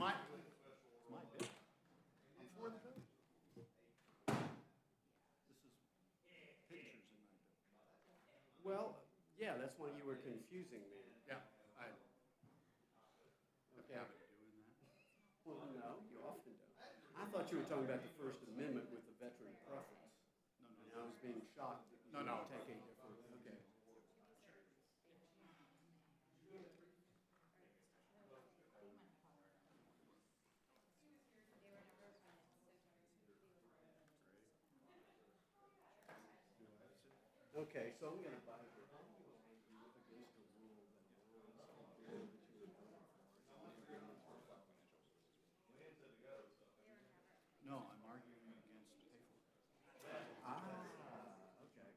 my bill. I'm for the bill. This is pictures in my bill. Well, yeah, that's why you were confusing me. Yeah, I have Okay. a habit of doing that. Well, no, you often don't. I thought you were talking about the First Amendment with the veteran preference. No, And no, I was being shocked that you No, no. would take a different, okay. Okay, so I'm gonna buy your against the rule that no, I'm arguing against pay for it. okay.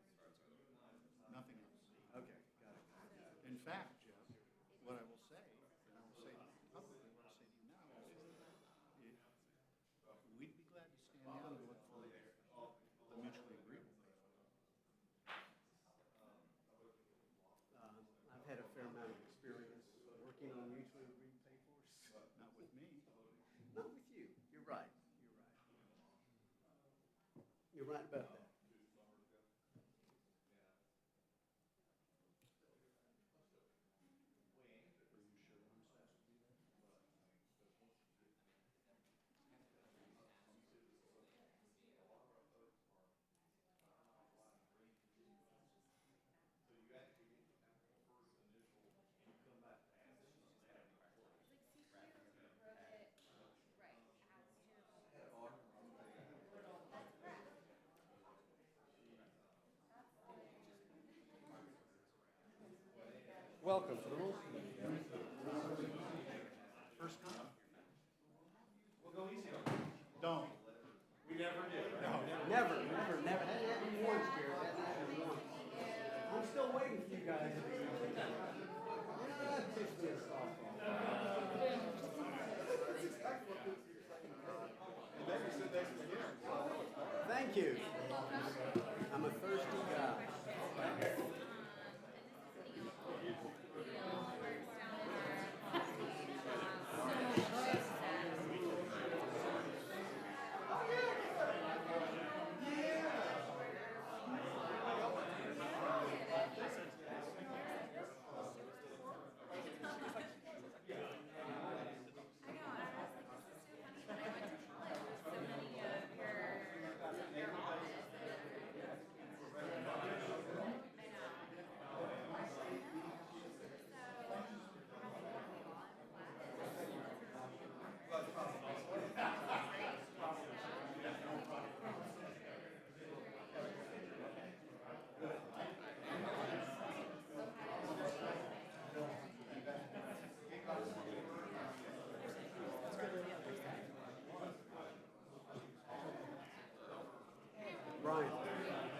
Nothing else. Okay, got it. In fact, Jeff, what I will say, and I will say publicly, what I'll say to you now is, we'd be glad to stand down and look for a mutually agreeable pay for it. I've had a fair amount of experience working on mutually agreed pay fors. Not with me. Not with you. You're right. You're right about that. Welcome, Colonel. First come. We'll go easy on you. Don't. We never did. No. Never. Hadn't happened once, Jared. Hadn't happened once. I'm still waiting for you guys to pitch me a softball. Thank you. I'm a thirsty guy.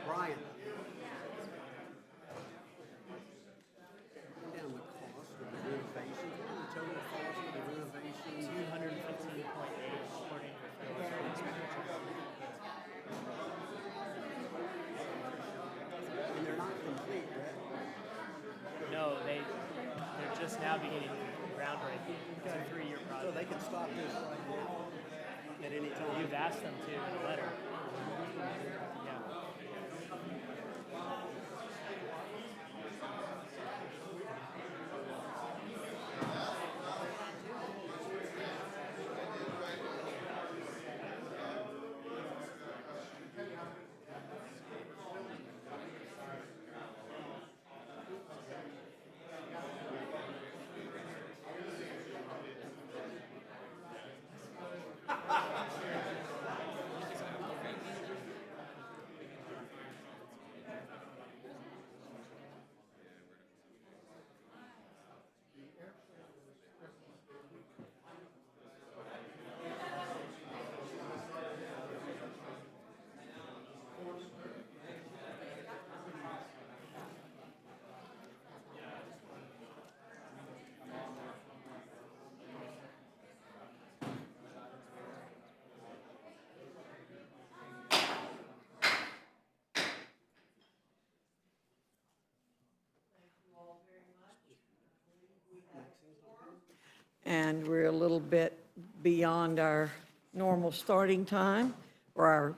Brian. Down the cost of the renovation. What are the total cost of the renovation? 215.8 according to Phil's expenditure. And they're not complete yet. No, they're just now beginning groundbreaking. It's a 3-year So project. they can stop this right now at any time. You've asked them to in a letter. Yeah. And we're a little bit beyond our normal starting time, or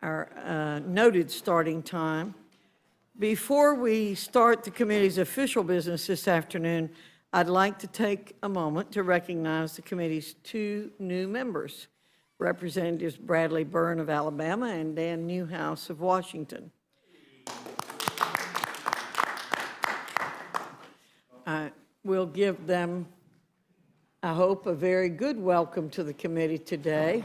our noted starting time. Before we start the committee's official business this afternoon, I'd like to take a moment to recognize the committee's two new members, Representatives Bradley Byrne of Alabama and Dan Newhouse of Washington. We'll give them, I hope, a very good welcome to the committee today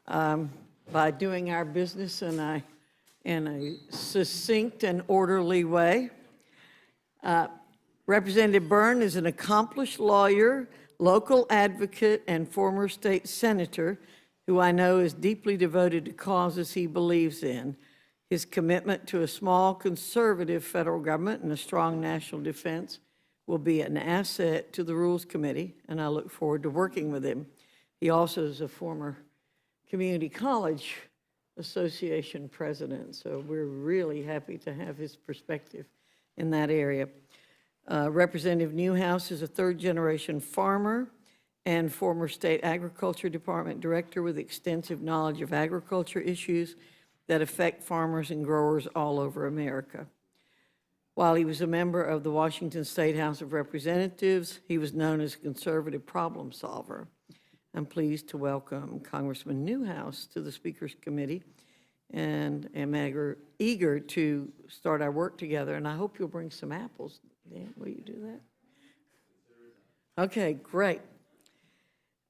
by doing our business in a succinct and orderly way. Representative Byrne is an accomplished lawyer, local advocate, and former state senator who I know is deeply devoted to causes he believes in. His commitment to a small conservative federal government and a strong national defense will be an asset to the Rules Committee, and I look forward to working with him. He also is a former Community College Association president, so we're really happy to have his perspective in that area. Representative Newhouse is a third-generation farmer and former state agriculture department director with extensive knowledge of agriculture issues that affect farmers and growers all over America. While he was a member of the Washington State House of Representatives, he was known as a conservative problem solver. I'm pleased to welcome Congressman Newhouse to the Speaker's Committee and am eager to start our work together. And I hope you'll bring some apples. Dan, will you do that? Okay, great.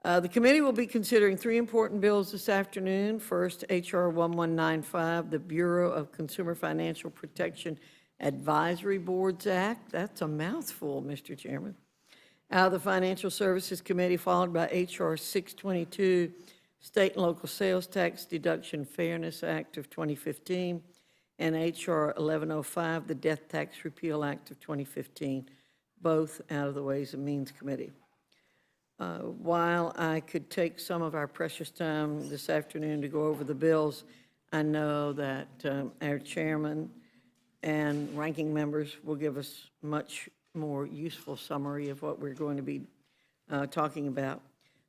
The committee will be considering three important bills this afternoon. First, H.R. 1195, the Bureau of Consumer Financial Protection Advisory Boards Act. That's a mouthful, Mr. Chairman. Out of the Financial Services Committee, followed by H.R. 622, State and Local Sales Tax Deduction Fairness Act of 2015, and H.R. 1105, the Death Tax Repeal Act of 2015, both out of the Ways and Means Committee. While I could take some of our precious time this afternoon to go over the bills, I know that our chairman and ranking members will give us much more useful summary of what we're going to be talking about.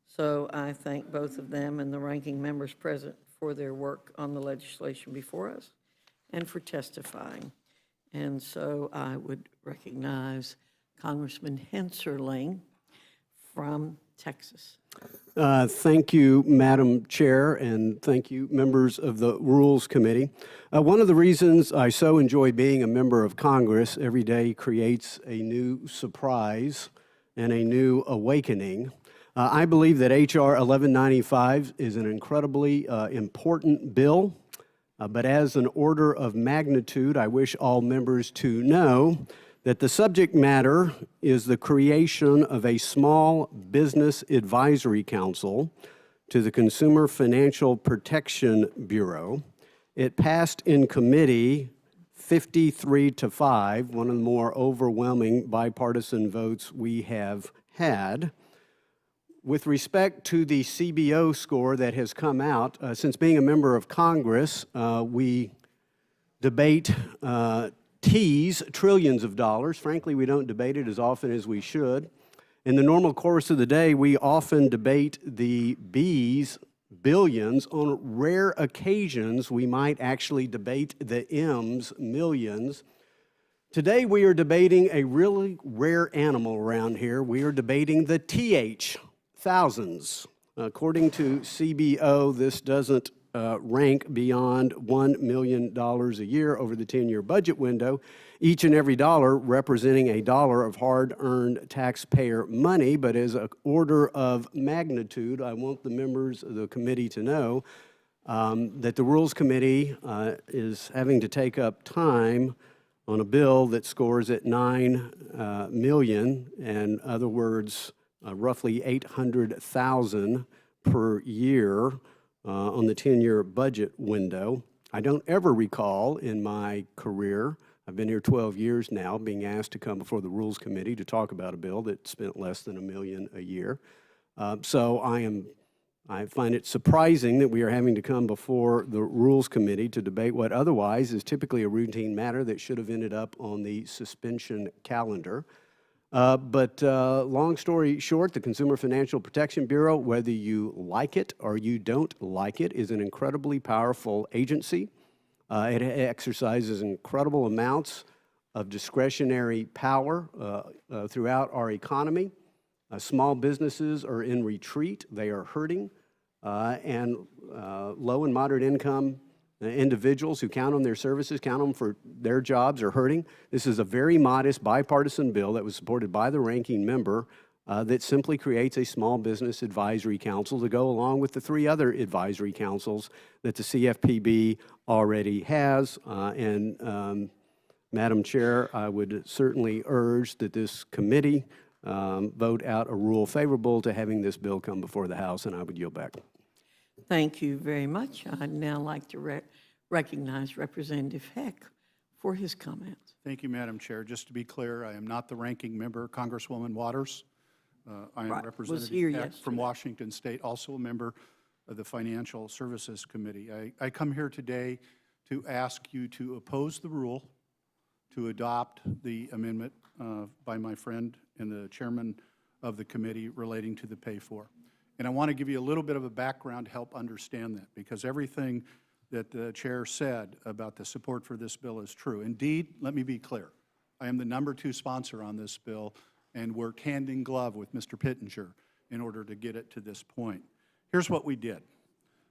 So I thank both of them and the ranking members present for their work on the legislation before us and for testifying. And so I would recognize Congressman Henserling from Texas. Thank you, Madam Chair, and thank you, members of the Rules Committee. One of the reasons I so enjoy being a member of Congress, every day creates a new surprise and a new awakening. I believe that H.R. 1195 is an incredibly important bill, but as an order of magnitude, I wish all members to know that the subject matter is the creation of a small business advisory council to the Consumer Financial Protection Bureau. It passed in committee 53-5, one of the more overwhelming bipartisan votes we have had. With respect to the CBO score that has come out, since being a member of Congress, we debate T's, trillions of dollars. Frankly, we don't debate it as often as we should. In the normal course of the day, we often debate the B's, billions. On rare occasions, we might actually debate the M's, millions. Today, we are debating a really rare animal around here. We are debating the TH, thousands. According to CBO, this doesn't rank beyond $1 million a year over the 10-year budget window, each and every dollar representing a dollar of hard-earned taxpayer money. But as an order of magnitude, I want the members of the committee to know that the Rules Committee is having to take up time on a bill that scores at $9 million, in other words, roughly $800,000 per year on the 10-year budget window. I don't ever recall in my career, I've been here 12 years now, being asked to come before the Rules Committee to talk about a bill that spent less than $1 million a year. So I find it surprising that we are having to come before the Rules Committee to debate what otherwise is typically a routine matter that should have ended up on the suspension calendar. Long story short, the Consumer Financial Protection Bureau, whether you like it or you don't like it, is an incredibly powerful agency. It exercises incredible amounts of discretionary power throughout our economy. Small businesses are in retreat. They are hurting. And low and moderate income individuals who count on their services, count on them for their jobs, are hurting. This is a very modest bipartisan bill that was supported by the ranking member that simply creates a small business advisory council to go along with the 3 other advisory councils that the CFPB already has. Madam Chair, I would certainly urge that this committee vote out a rule favorable to having this bill come before the House, and I would yield back. Thank you very much. I'd now like to recognize Representative Heck for his comments. Thank you, Madam Chair. Just to be clear, I am not the ranking member, Congresswoman Waters. I am Right. Was Representative here Heck from yesterday. Washington State, also a member of the Financial Services Committee. I come here today to ask you to oppose the rule, to adopt the amendment by my friend and the chairman of the committee relating to the pay-for. And I want to give you a little bit of a background to help understand that, because everything that the chair said about the support for this bill is true. Indeed, let me be clear, I am the #2 sponsor on this bill and worked hand in glove with Mr. Pittenger in order to get it to this point. Here's what we did.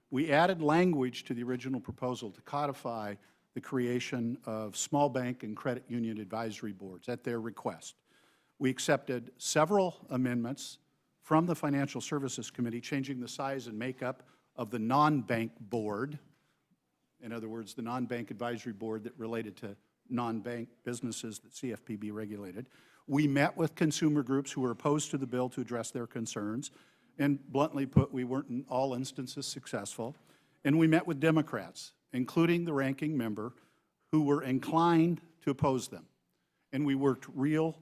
We added language to the original proposal to codify the creation of small bank and credit union advisory boards at their request. We accepted several amendments from the Financial Services Committee, changing the size and makeup of the non-bank board. In other words, the non-bank advisory board that related to non-bank businesses that CFPB regulated. We met with consumer groups who were opposed to the bill to address their concerns. And bluntly put, we weren't in all instances successful. And we met with Democrats, including the ranking member, who were inclined to oppose them. And we worked real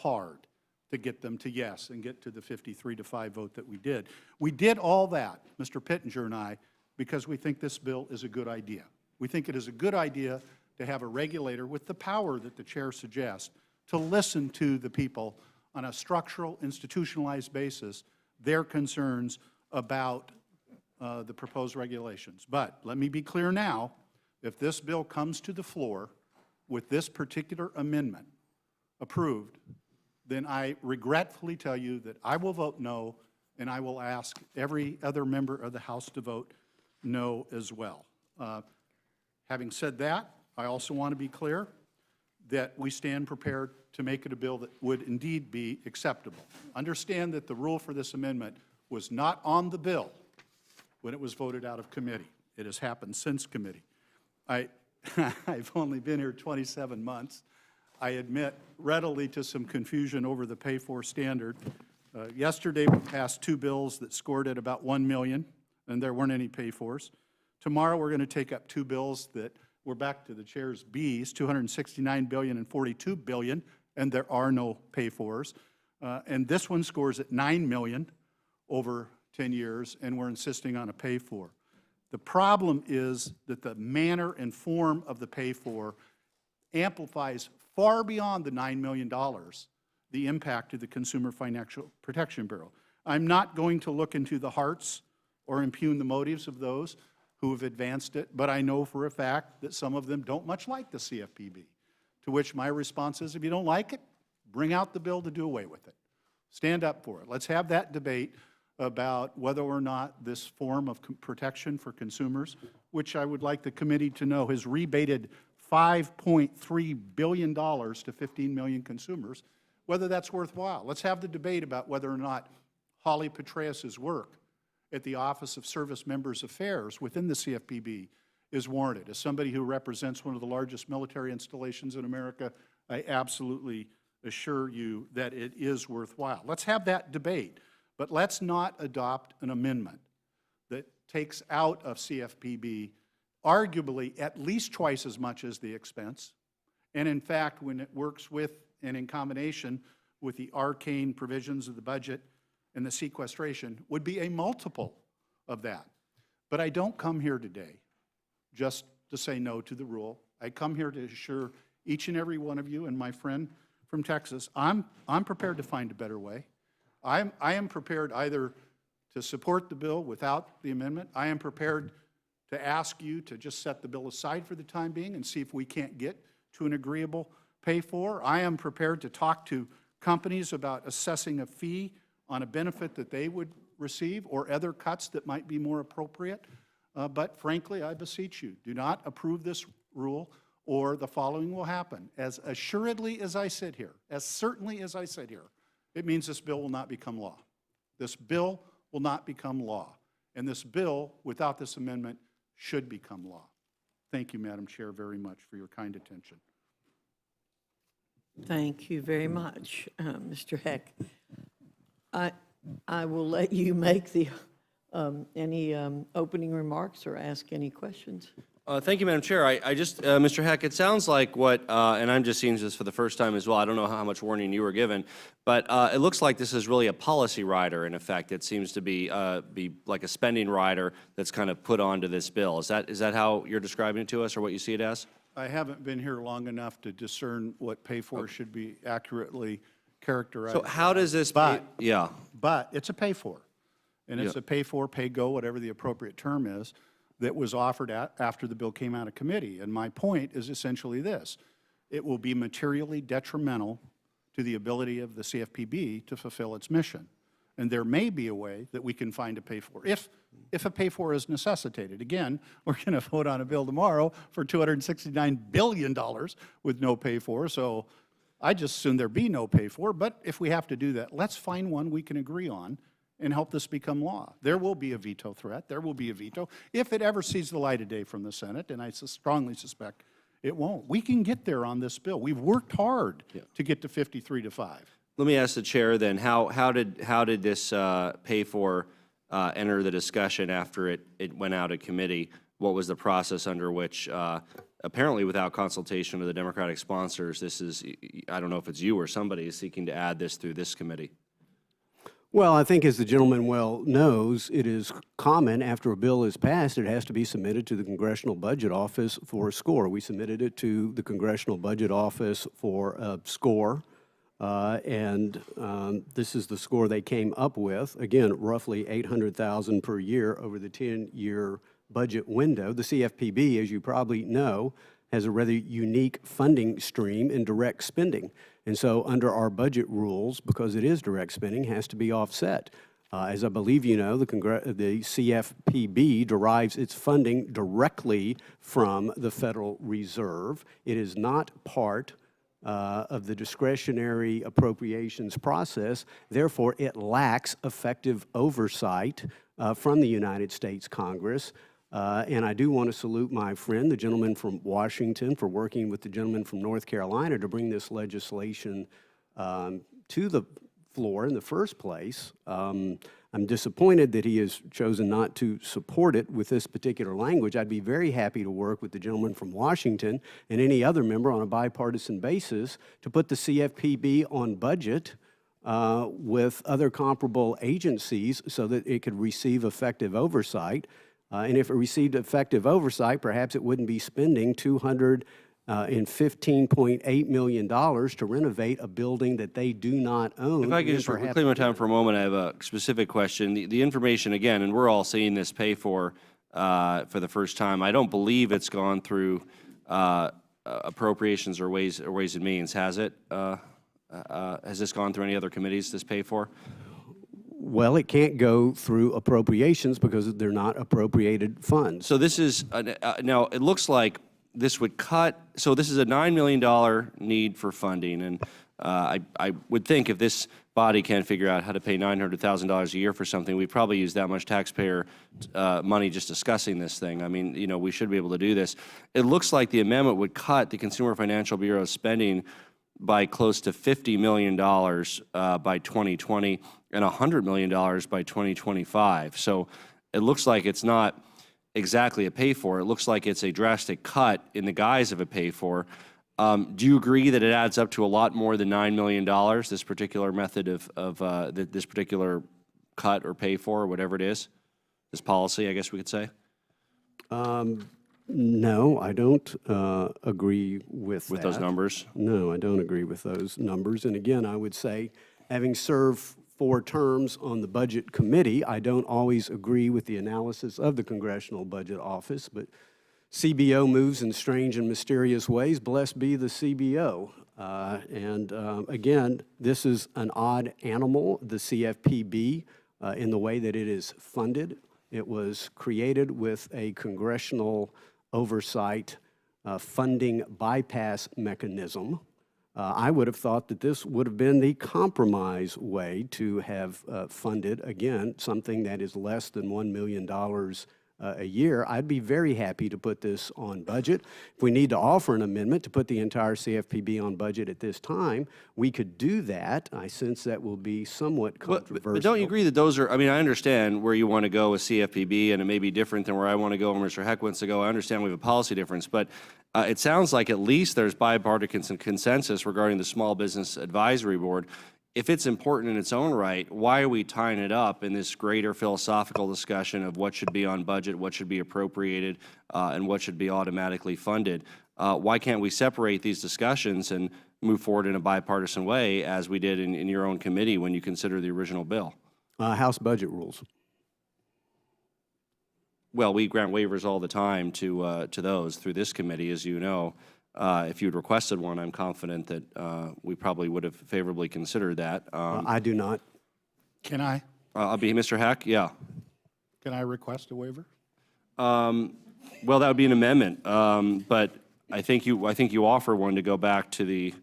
hard to get them to yes and get to the 53-5 vote that we did. We did all that, Mr. Pittenger and I, because we think this bill is a good idea. We think it is a good idea to have a regulator with the power that the chair suggests to listen to the people on a structural, institutionalized basis, their concerns about the proposed regulations. But let me be clear now, if this bill comes to the floor with this particular amendment approved, then I regretfully tell you that I will vote no, and I will ask every other member of the House to vote no as well. Having said that, I also want to be clear that we stand prepared to make it a bill that would indeed be acceptable. Understand that the rule for this amendment was not on the bill when it was voted out of committee. It has happened since committee. I've only been here 27 months. I admit readily to some confusion over the pay-for standard. Yesterday, we passed 2 bills that scored at about $1 million, and there weren't any pay-fors. Tomorrow, we're going to take up 2 bills that we're back to the chair's B's, $269 billion and $42 billion, and there are no pay-fors. And this one scores at $9 million over 10 years, and we're insisting on a pay-for. The problem is that the manner and form of the pay-for amplifies far beyond the $9 million the impact of the Consumer Financial Protection Bureau. I'm not going to look into the hearts or impugn the motives of those who have advanced it, but I know for a fact that some of them don't much like the CFPB, to which my response is, if you don't like it, bring out the bill to do away with it. Stand up for it. Let's have that debate about whether or not this form of protection for consumers, which I would like the committee to know has rebated $5.3 billion to 15 million consumers, whether that's worthwhile. Let's have the debate about whether or not Holly Petraeus's work at the Office of Service Members Affairs within the CFPB is warranted. As somebody who represents one of the largest military installations in America, I absolutely assure you that it is worthwhile. Let's have that debate, but let's not adopt an amendment that takes out of CFPB arguably at least twice as much as the expense, and in fact, when it works with and in combination with the arcane provisions of the budget and the sequestration, would be a multiple of that. But I don't come here today just to say no to the rule. I come here to assure each and every one of you and my friend from Texas, I'm prepared to find a better way. I am prepared either to support the bill without the amendment. I am prepared to ask you to just set the bill aside for the time being and see if we can't get to an agreeable pay for. I am prepared to talk to companies about assessing a fee on a benefit that they would receive or other cuts that might be more appropriate. But frankly, I beseech you, do not approve this rule or the following will happen. As assuredly as I sit here, as certainly as I sit here, it means this bill will not become law. This bill will not become law. And this bill, without this amendment, should become law. Thank you, Madam Chair, very much for your kind attention. Thank you very much, Mr. Heck. I will let you make the, any opening remarks or ask any questions. Thank you, Madam Chair. I just, Mr. Heck, it sounds like what, and I'm just seeing this for the first time as well. I don't know how much warning you were given, but it looks like this is really a policy rider. In effect, it seems to be like a spending rider that's kind of put onto this bill. Is that how you're describing it to us, or what you see it as? I haven't been here long enough to discern what pay for should be accurately characterized. So how does this? But it's a pay for, and it's a pay for, pay go, whatever the appropriate term is, that was offered after the bill came out of committee. And my point is essentially this: it will be materially detrimental to the ability of the CFPB to fulfill its mission. And there may be a way that we can find a pay for, if a pay for is necessitated. Again, we're going to vote on a bill tomorrow for $269 billion with no pay for, so I just assume there be no pay for. But if we have to do that, let's find one we can agree on and help this become law. There will be a veto threat. There will be a veto if it ever sees the light of day from the Senate, and I strongly suspect it won't. We can get there on this bill. We've worked hard to get to 53-5. Let me ask the chair then, how did this pay for enter the discussion after it went out of committee? What was the process under which, apparently without consultation with the Democratic sponsors, this is, I don't know if it's you or somebody is seeking to add this through this committee? Well, I think as the gentleman well knows, it is common after a bill is passed, it has to be submitted to the Congressional Budget Office for a score. We submitted it to the Congressional Budget Office for a score. This is the score they came up with. Again, roughly $800,000 per year over the 10-year budget window. The CFPB, as you probably know, has a rather unique funding stream in direct spending. And so under our budget rules, because it is direct spending, has to be offset. As I believe you know, the CFPB derives its funding directly from the Federal Reserve. It is not part of the discretionary appropriations process. Therefore, it lacks effective oversight from the United States Congress. And I do want to salute my friend, the gentleman from Washington, for working with the gentleman from North Carolina to bring this legislation to the floor in the first place. I'm disappointed that he has chosen not to support it with this particular language. I'd be very happy to work with the gentleman from Washington and any other member on a bipartisan basis to put the CFPB on budget with other comparable agencies so that it could receive effective oversight. And if it received effective oversight, perhaps it wouldn't be spending $215.8 million to renovate a building that they do not own. If I could just reclaim my time for a moment, I have a specific question. The information, again, and we're all seeing this pay for the first time. I don't believe it's gone through appropriations or Ways and Means, has it? Has this gone through any other committees, this pay for? Well, it can't go through appropriations because they're not appropriated funds. So this is, now it looks like this would cut, so this is a $9 million need for funding, and I would think if this body can't figure out how to pay $900,000 a year for something, we'd probably use that much taxpayer money just discussing this thing. I mean, you know, we should be able to do this. It looks like the amendment would cut the Consumer Financial Bureau's spending by close to $50 million by 2020 and $100 million by 2025. So it looks like it's not exactly a pay for. It looks like it's a drastic cut in the guise of a pay for. Do you agree that it adds up to a lot more than $9 million, this particular method of this particular cut or pay for, or whatever it is, this policy, I guess we could say? No, I don't agree with with those that. numbers? No, I don't agree with those numbers. And again, I would say, having served 4 terms on the Budget Committee, I don't always agree with the analysis of the Congressional Budget Office, but CBO moves in strange and mysterious ways. Blessed be the CBO. Again, this is an odd animal, the CFPB, in the way that it is funded. It was created with a congressional oversight funding bypass mechanism. I would have thought that this would have been the compromise way to have funded, again, something that is less than $1 million a year. I'd be very happy to put this on budget. If we need to offer an amendment to put the entire CFPB on budget at this time, we could do that. I sense that will be somewhat controversial. But don't you agree that those are, I mean, I understand where you want to go with CFPB, and it may be different than where I want to go or Mr. Heck wants to go. I understand we have a policy difference, but it sounds like at least there's bipartisan consensus regarding the Small Business Advisory Board. If it's important in its own right, why are we tying it up in this greater philosophical discussion of what should be on budget, what should be appropriated, and what should be automatically funded? Why can't we separate these discussions and move forward in a bipartisan way, as we did in your own committee when you consider the original bill? House budget rules. Well, we grant waivers all the time to those through this committee, as you know. If you'd requested one, I'm confident that we probably would have favorably considered that. I do not. Can I, I'll be Mr. Heck. Yeah. can I request a waiver? Well, that would be an amendment, but I think you offer one to go back to the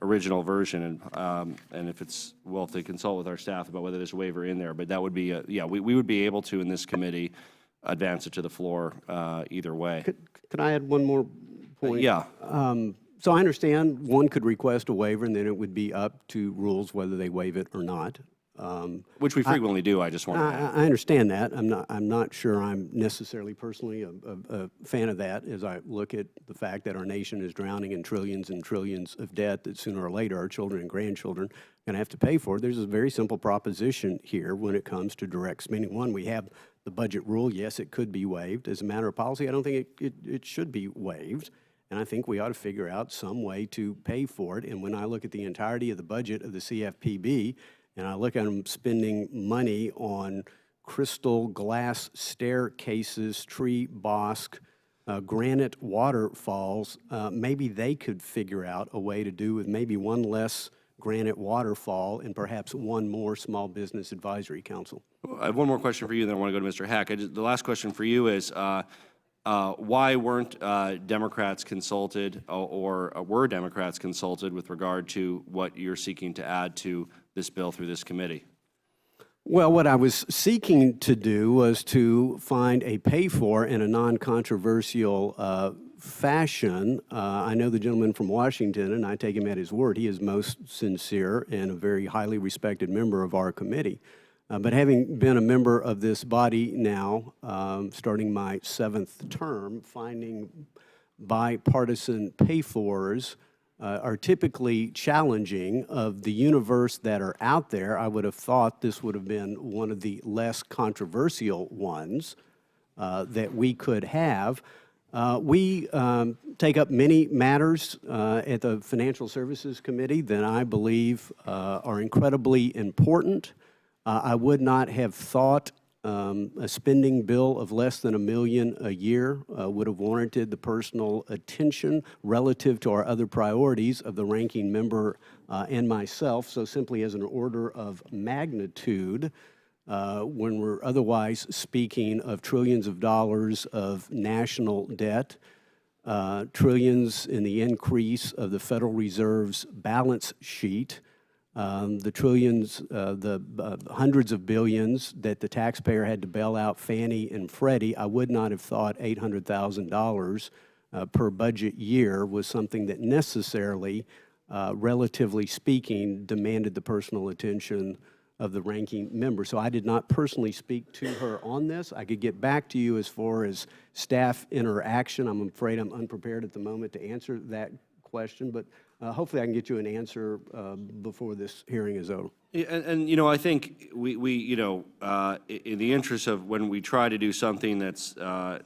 original version, and if it's, we'll have to consult with our staff about whether there's a waiver in there. But that would be, yeah, we would be able to in this committee advance it to the floor either way. Could I add one more point? Yeah. So I understand one could request a waiver, and then it would be up to rules whether they waive it or not. Which we frequently do. I just want to add. I understand that. I'm not sure I'm necessarily personally a fan of that, as I look at the fact that our nation is drowning in trillions and trillions of debt that sooner or later our children and grandchildren are going to have to pay for. There's a very simple proposition here when it comes to direct spending. One, we have the budget rule. Yes, it could be waived. As a matter of policy, I don't think it should be waived. And I think we ought to figure out some way to pay for it. And when I look at the entirety of the budget of the CFPB, and I look at them spending money on crystal glass staircases, tree bosque, granite waterfalls, maybe they could figure out a way to do with maybe one less granite waterfall and perhaps one more small business advisory council. I have one more question for you, then I want to go to Mr. Hack. The last question for you is, why weren't Democrats consulted, or were Democrats consulted with regard to what you're seeking to add to this bill through this committee? Well, what I was seeking to do was to find a pay-for in a non-controversial fashion. I know the gentleman from Washington, and I take him at his word. He is most sincere and a very highly respected member of our committee. But having been a member of this body now, starting my 7th term, finding bipartisan pay-fors are typically challenging. Of the universe that are out there, I would have thought this would have been one of the less controversial ones that we could have. We take up many matters at the Financial Services Committee that I believe are incredibly important. I would not have thought a spending bill of less than $1 million a year would have warranted the personal attention relative to our other priorities of the ranking member and myself. So simply as an order of magnitude, when we're otherwise speaking of trillions of dollars of national debt, trillions in the increase of the Federal Reserve's balance sheet, the trillions, the hundreds of billions that the taxpayer had to bail out Fannie and Freddie, I would not have thought $800,000 per budget year was something that necessarily, relatively speaking, demanded the personal attention of the ranking member. So I did not personally speak to her on this. I could get back to you as far as staff interaction. I'm afraid I'm unprepared at the moment to answer that question, but Hopefully, I can get you an answer before this hearing is over. Yeah, and you know, I think you know, in the interest of when we try to do something that's I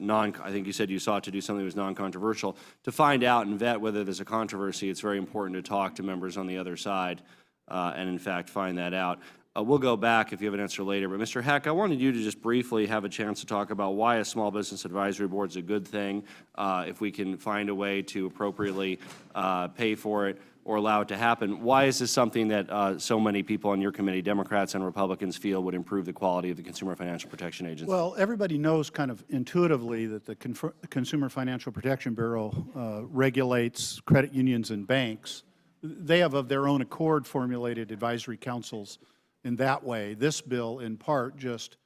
think you said you sought to do something that was non-controversial, to find out and vet whether there's a controversy, it's very important to talk to members on the other side and in fact find that out. We'll go back if you have an answer later, but Mr. Heck, I wanted you to just briefly have a chance to talk about why a small business advisory board is a good thing, if we can find a way to appropriately pay for it or allow it to happen. Why is this something that so many people on your committee, Democrats and Republicans, feel would improve the quality of the Consumer Financial Protection Agency? Well, everybody knows kind of intuitively that the Consumer Financial Protection Bureau regulates credit unions and banks. They have of their own accord formulated advisory councils in that way. This bill, in part, just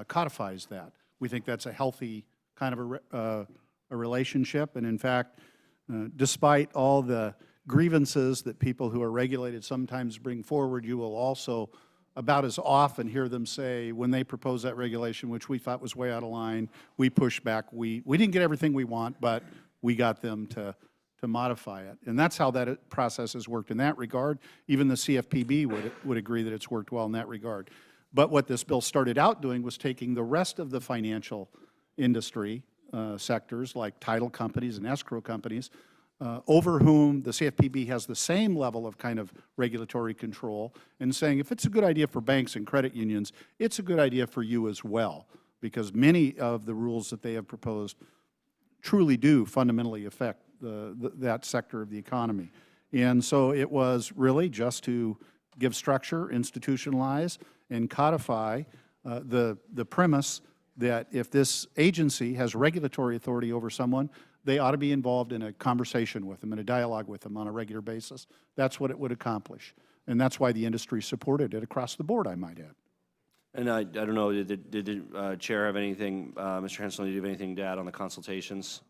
codifies that. We think that's a healthy kind of a relationship, and in fact, despite all the grievances that people who are regulated sometimes bring forward, you will also about as often hear them say, when they propose that regulation, which we thought was way out of line, we pushed back. We didn't get everything we want, but we got them to modify it. And that's how that process has worked in that regard. Even the CFPB would agree that it's worked well in that regard. But what this bill started out doing was taking the rest of the financial industry sectors, like title companies and escrow companies, over whom the CFPB has the same level of kind of regulatory control, and saying if it's a good idea for banks and credit unions, it's a good idea for you as well, because many of the rules that they have proposed truly do fundamentally affect that sector of the economy. And so it was really just to give structure, institutionalize, and codify the premise that if this agency has regulatory authority over someone, they ought to be involved in a conversation with them, in a dialogue with them on a regular basis. That's what it would accomplish. And that's why the industry supported it across the board, I might add. And I don't know, did the chair have anything, Mr. Hensley, do you have anything to add on the consultations?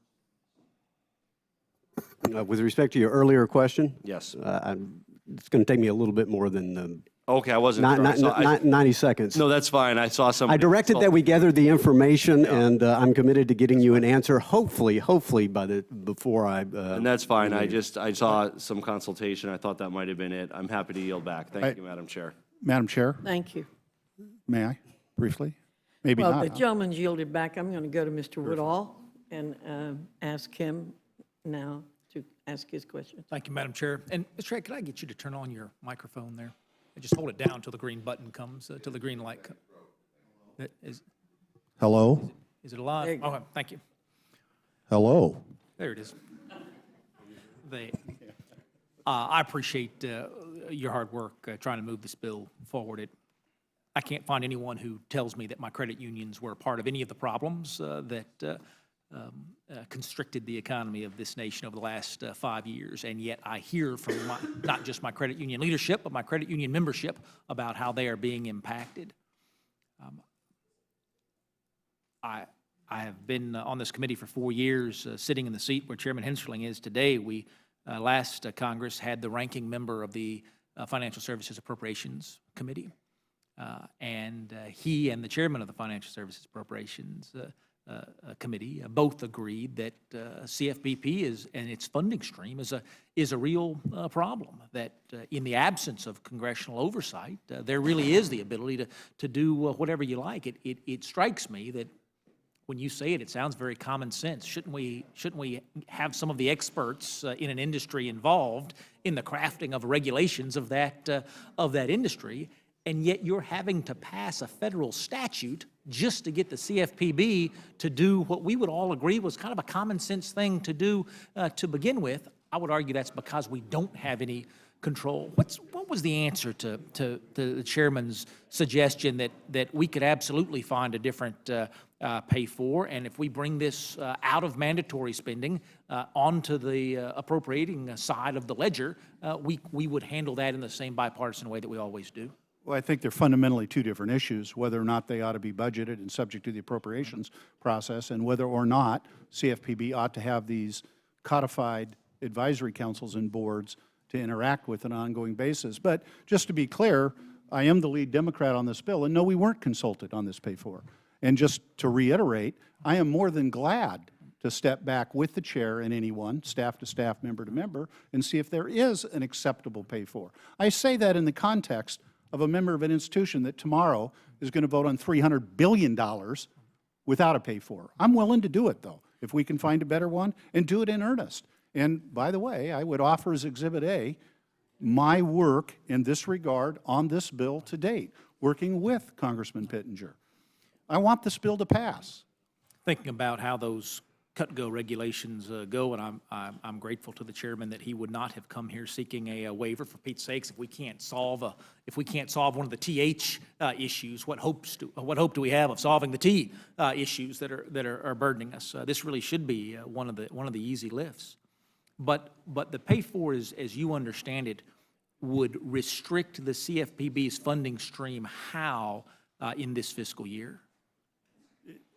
With respect to your earlier question? Yes. It's going to take me a little bit more than Okay, I wasn't sure. 90 seconds. No, that's fine. I saw some. I directed that we gather the information, and I'm committed to getting you an answer, hopefully before I. And that's fine. I saw some consultation. I thought that might have been it. I'm happy to yield back. Thank you, Madam Chair. Madam Chair, Thank you. may I briefly? Maybe Well, not. the gentleman's yielded back. I'm going to go to Mr. Woodall and ask him now to ask his question. Thank you, Madam Chair. And Mr. Chair, could I get you to turn on your microphone there? Just hold it down until the green button comes, till the green light comes. Hello? Is it alive? There you go. Okay, thank you. Hello? There it is. I appreciate your hard work trying to move this bill forward. I can't find anyone who tells me that my credit unions were a part of any of the problems that constricted the economy of this nation over the last 5 years, and yet I hear from not just my credit union leadership, but my credit union membership about how they are being impacted. I have been on this committee for 4 years, sitting in the seat where Chairman Hensling is today. We, last Congress, had the ranking member of the Financial Services Appropriations Committee, and he and the chairman of the Financial Services Appropriations Committee both agreed that CFPP and its funding stream is a real problem, that in the absence of congressional oversight, there really is the ability to do whatever you like. It strikes me that when you say it, it sounds very common sense. Shouldn't we have some of the experts in an industry involved in the crafting of regulations of that industry? And yet you're having to pass a federal statute just to get the CFPB to do what we would all agree was kind of a common sense thing to do to begin with. I would argue that's because we don't have any control. What was the answer to the chairman's suggestion that we could absolutely find a different pay for, and if we bring this out of mandatory spending onto the appropriating side of the ledger, we would handle that in the same bipartisan way that we always do? Well, I think they're fundamentally two different issues, whether or not they ought to be budgeted and subject to the appropriations process, and whether or not CFPB ought to have these codified advisory councils and boards to interact with on an ongoing basis. But just to be clear, I am the lead Democrat on this bill, and no, we weren't consulted on this pay for. And just to reiterate, I am more than glad to step back with the chair and anyone, staff to staff, member to member, and see if there is an acceptable pay for. I say that in the context of a member of an institution that tomorrow is going to vote on $300 billion without a pay for. I'm willing to do it, though, if we can find a better one, and do it in earnest. And by the way, I would offer as Exhibit A my work in this regard on this bill to date, working with Congressman Pittenger. I want this bill to pass. Thinking about how those cut-go regulations go, and I'm grateful to the chairman that he would not have come here seeking a waiver. For Pete's sakes, if we can't solve one of the TH issues, what hope do we have of solving the T issues that are burdening us? This really should be one of the easy lifts. But the pay for, as you understand it, would restrict the CFPB's funding stream how in this fiscal year?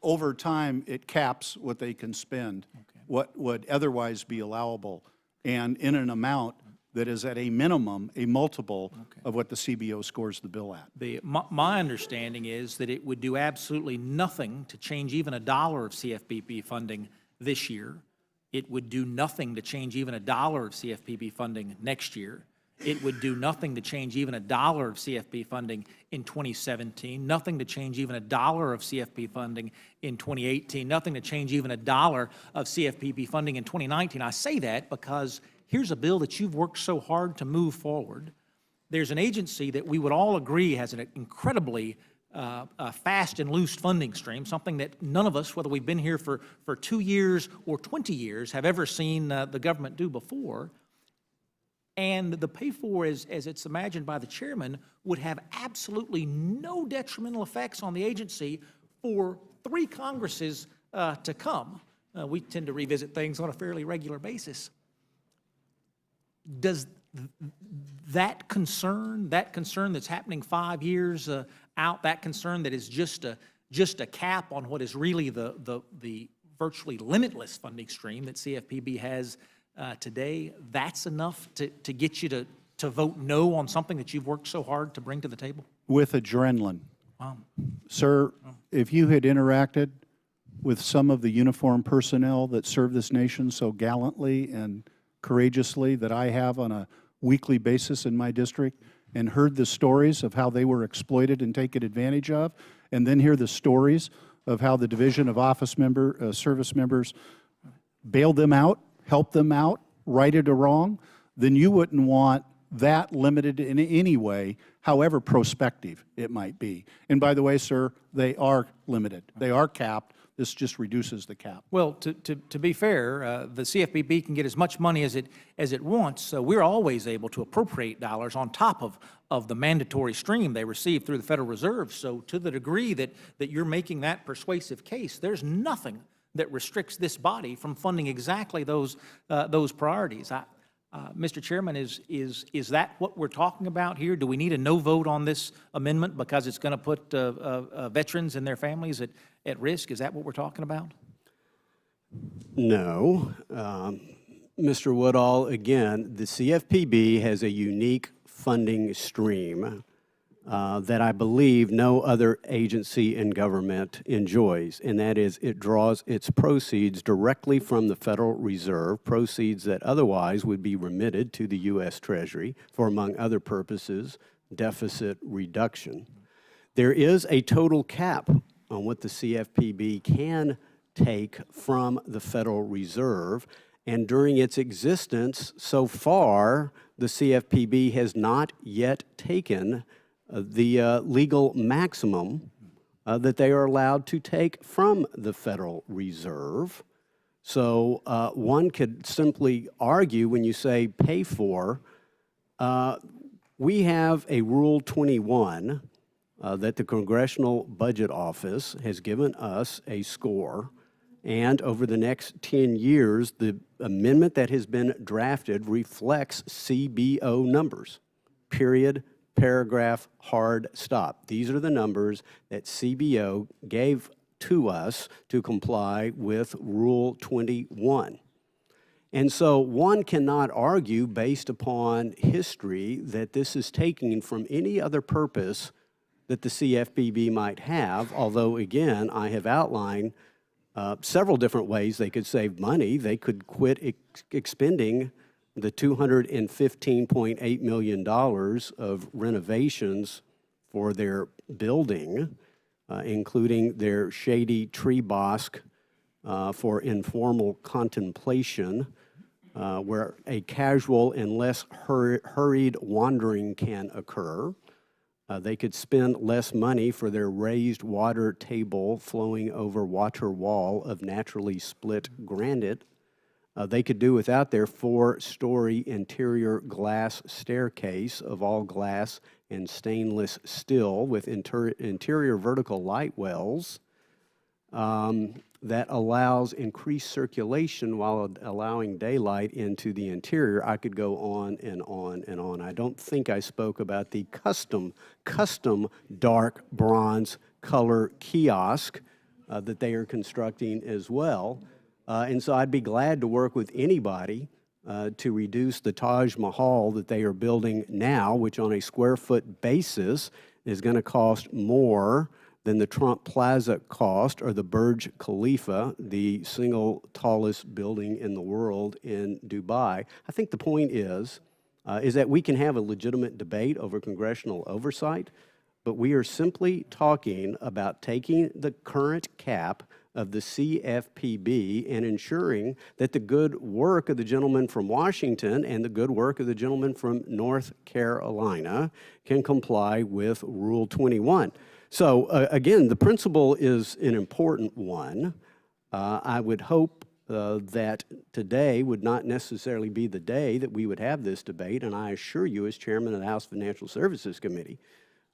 Over time, it caps what they can spend, what would otherwise be allowable, and in an amount that is at a minimum a multiple of what the CBO scores the bill at. My understanding is that it would do absolutely nothing to change even $1 of CFPB funding this year. It would do nothing to change even $1 of CFPB funding next year. It would do nothing to change even $1 of CFP funding in 2017, nothing to change even $1 of CFP funding in 2018, nothing to change even $1 of CFPB funding in 2019. I say that because here's a bill that you've worked so hard to move forward. There's an agency that we would all agree has an incredibly fast and loose funding stream, something that none of us, whether we've been here for 2 years or 20 years, have ever seen the government do before. And the pay for, as it's imagined by the chairman, would have absolutely no detrimental effects on the agency for 3 Congresses to come. We tend to revisit things on a fairly regular basis. Does that concern that's happening 5 years out, that concern that is just a cap on what is really the virtually limitless funding stream that CFPB has today, that's enough to get you to vote no on something that you've worked so hard to bring to the table? With adrenaline. Wow. Sir, if you had interacted with some of the uniformed personnel that serve this nation so gallantly and courageously that I have on a weekly basis in my district, and heard the stories of how they were exploited and taken advantage of, and then hear the stories of how the Division of Service members bailed them out, help them out, righted a wrong, then you wouldn't want that limited in any way, however prospective it might be. And by the way, sir, they are limited. They are capped. This just reduces the cap. Well, to be fair, the CFPB can get as much money as it wants, so we're always able to appropriate dollars on top of the mandatory stream they receive through the Federal Reserve. So to the degree that you're making that persuasive case, there's nothing that restricts this body from funding exactly those priorities. Mr. Chairman, is that what we're talking about here? Do we need a no vote on this amendment because it's going to put veterans and their families at risk? Is that what we're talking about? No. Mr. Woodall, again, the CFPB has a unique funding stream that I believe no other agency in government enjoys, and that is it draws its proceeds directly from the Federal Reserve, proceeds that otherwise would be remitted to the U.S. Treasury for, among other purposes, deficit reduction. There is a total cap on what the CFPB can take from the Federal Reserve, and during its existence so far, the CFPB has not yet taken the legal maximum that they are allowed to take from the Federal Reserve. So one could simply argue when you say pay for, we have a Rule 21 that the Congressional Budget Office has given us a score, and over the next 10 years, the amendment that has been drafted reflects CBO numbers, period, paragraph, hard stop. These are the numbers that CBO gave to us to comply with Rule 21. And so one cannot argue based upon history that this is taken from any other purpose that the CFPB might have, although, again, I have outlined several different ways they could save money. They could quit expending the $215.8 million of renovations for their building, including their shady tree bosque for informal contemplation, where a casual and less hurried wandering can occur. They could spend less money for their raised water table flowing over water wall of naturally split granite. They could do without their 4-story interior glass staircase of all glass and stainless steel with interior vertical light wells that allows increased circulation while allowing daylight into the interior. I could go on and on and on. I don't think I spoke about the custom dark bronze color kiosk that they are constructing as well. And so I'd be glad to work with anybody to reduce the Taj Mahal that they are building now, which on a square foot basis is going to cost more than the Trump Plaza cost or the Burj Khalifa, the single tallest building in the world in Dubai. I think the point is that we can have a legitimate debate over congressional oversight, but we are simply talking about taking the current cap of the CFPB and ensuring that the good work of the gentleman from Washington and the good work of the gentleman from North Carolina can comply with Rule 21. So again, the principle is an important one. I would hope that today would not necessarily be the day that we would have this debate, and I assure you as chairman of the House Financial Services Committee,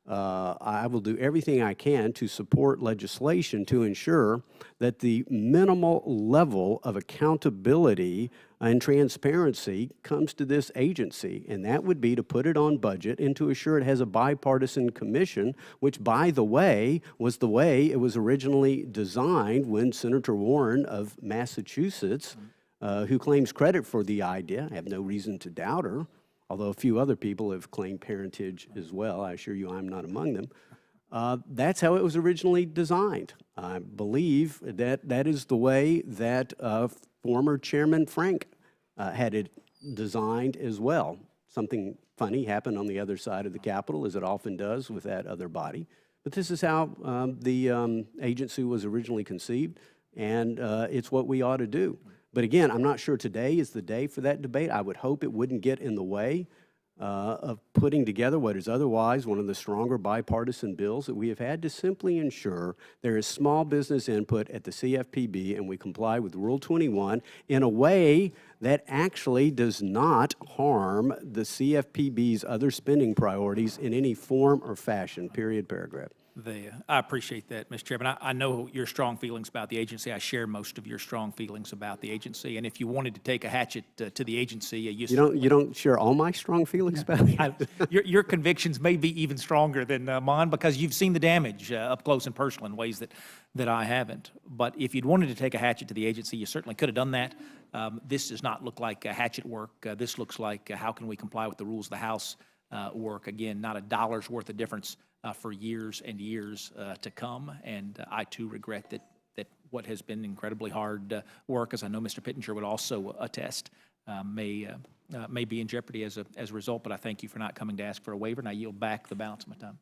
I will do everything I can to support legislation to ensure that the minimal level of accountability and transparency comes to this agency, and that would be to put it on budget and to assure it has a bipartisan commission, which, by the way it was originally designed when Senator Warren of Massachusetts, who claims credit for the idea, I have no reason to doubt her, although a few other people have claimed parentage as well. I assure you I'm not among them. That's how it was originally designed. I believe that that is the way that former Chairman Frank had it designed as well. Something funny happened on the other side of the Capitol, as it often does with that other body. But this is how the agency was originally conceived, and it's what we ought to do. But again, I'm not sure today is the day for that debate. I would hope it wouldn't get in the way of putting together what is otherwise one of the stronger bipartisan bills that we have had to simply ensure there is small business input at the CFPB and we comply with Rule 21 in a way that actually does not harm the CFPB's other spending priorities in any form or fashion, period, paragraph. I appreciate that, Mr. Chairman. I know your strong feelings about the agency. I share most of your strong feelings about the agency. And if you wanted to take a hatchet to the agency, you don't share all my strong feelings about it. Your convictions may be even stronger than mine because you've seen the damage up close and personal in ways that I haven't. But if you'd wanted to take a hatchet to the agency, you certainly could have done that. This does not look like hatchet work. This looks like how can we comply with the rules of the House work. Again, not a dollar's worth of difference for years and years to come. And I, too, regret that what has been incredibly hard work, as I know Mr. Pittenger would also attest, may be in jeopardy as a result. But I thank you for not coming to ask for a waiver, and I yield back the balance of my time.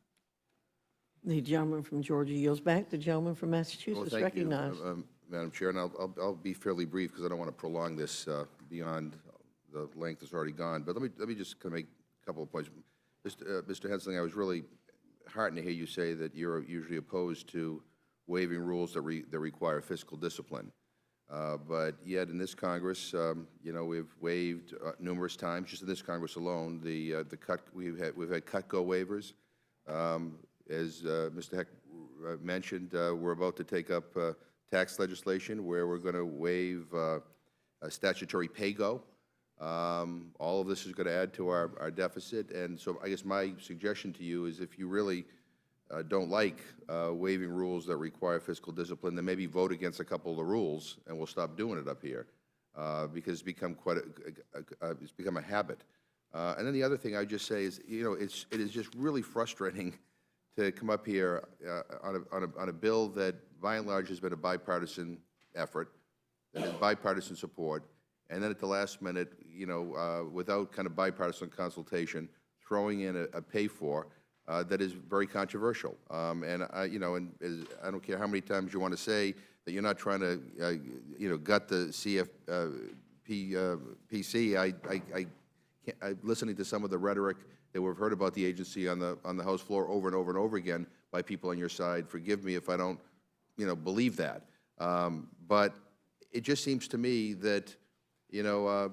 The gentleman from Georgia yields back. The gentleman from Massachusetts recognized. You, Madam Chair, and I'll be fairly brief because I don't want to prolong this beyond the length that's already gone. But let me just kind of make a couple of points. Mr. Hensling, I was really heartened to hear you say that you're usually opposed to waiving rules that require fiscal discipline. But yet in this Congress, we've waived numerous times, just in this Congress alone, the cut. We've had cut-go waivers. As Mr. Heck mentioned, we're about to take up tax legislation where we're going to waive a statutory pay-go. All of this is going to add to our deficit, and so I guess my suggestion to you is if you really don't like waiving rules that require fiscal discipline, then maybe vote against a couple of the rules, and we'll stop doing it up here because it's become it's become a habit. And then the other thing I would just say is, it is just really frustrating to come up here on a bill that, by and large, has been a bipartisan effort that has bipartisan support, and then at the last minute, you know, without kind of bipartisan consultation, throwing in a pay-for that is very controversial. And you know, I don't care how many times you want to say that you're not trying to, you know, gut the PC. Listening to some of the rhetoric that we've heard about the agency on the House floor over and over and over again by people on your side. Forgive me if I don't, you know, believe that. But it just seems to me that, you know,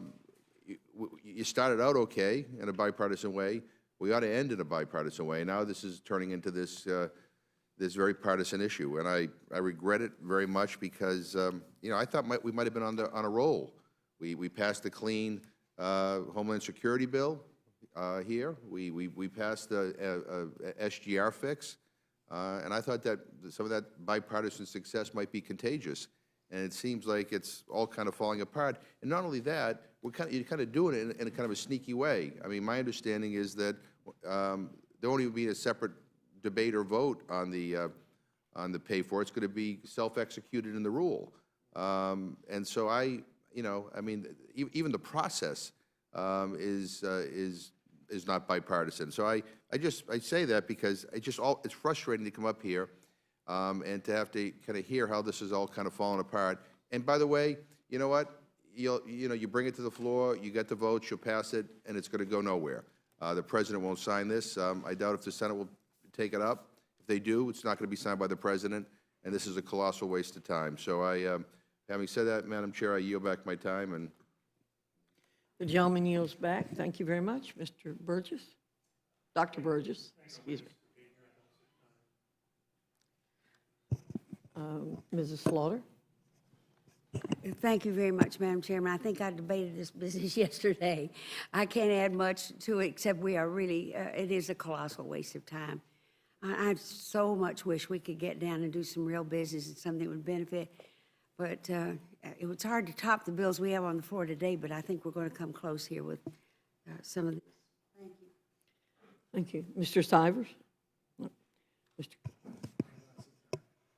you started out okay in a bipartisan way. We ought to end in a bipartisan way. Now this is turning into this this very partisan issue, and I regret it very much because you know, I thought we might have been on a roll. We passed the clean Homeland Security bill here. We passed the SGR fix, and I thought that some of that bipartisan success might be contagious. And it seems like it's all kind of falling apart. And not only that, you're kind of doing it in a kind of a sneaky way. I mean, my understanding is that there won't even be a separate debate or vote on the pay-for. It's going to be self-executed in the rule. And so you know, I mean, even the process is not bipartisan. So I say that because it's frustrating to come up here and to have to kind of hear how this is all kind of falling apart. And by the way, you know what? You bring it to the floor, you get the votes, you'll pass it, and it's going to go nowhere. The president won't sign this. I doubt if the Senate will take it up. If they do, it's not going to be signed by the president, and this is a colossal waste of time. So having said that, Madam Chair, I yield back my time. And The gentleman yields back. Thank you very much, Mr. Burgess. Dr. Burgess, excuse me. Mrs. Slaughter. Thank you very much, Madam Chairman. I think I debated this business yesterday. I can't add much to it except we are really, it is a colossal waste of time. I so much wish we could get down and do some real business and something that would benefit. But it was hard to top the bills we have on the floor today, but I think we're going to come close here with some of the. Thank you. Mr. Stivers? No. Mr.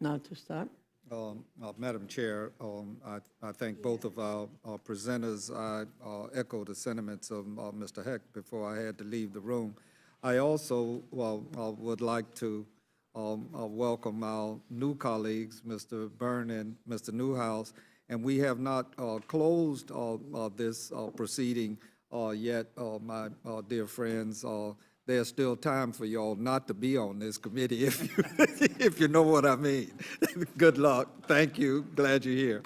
Not to stop. Madam Chair, I thank both of our presenters. I echo the sentiments of Mr. Heck before I had to leave the room. I also would like to welcome our new colleagues, Mr. Byrne and Mr. Newhouse, and we have not closed this proceeding yet, my dear friends. There's still time for y'all not to be on this committee, if you know what I mean. Good luck. Thank you. Glad you're here.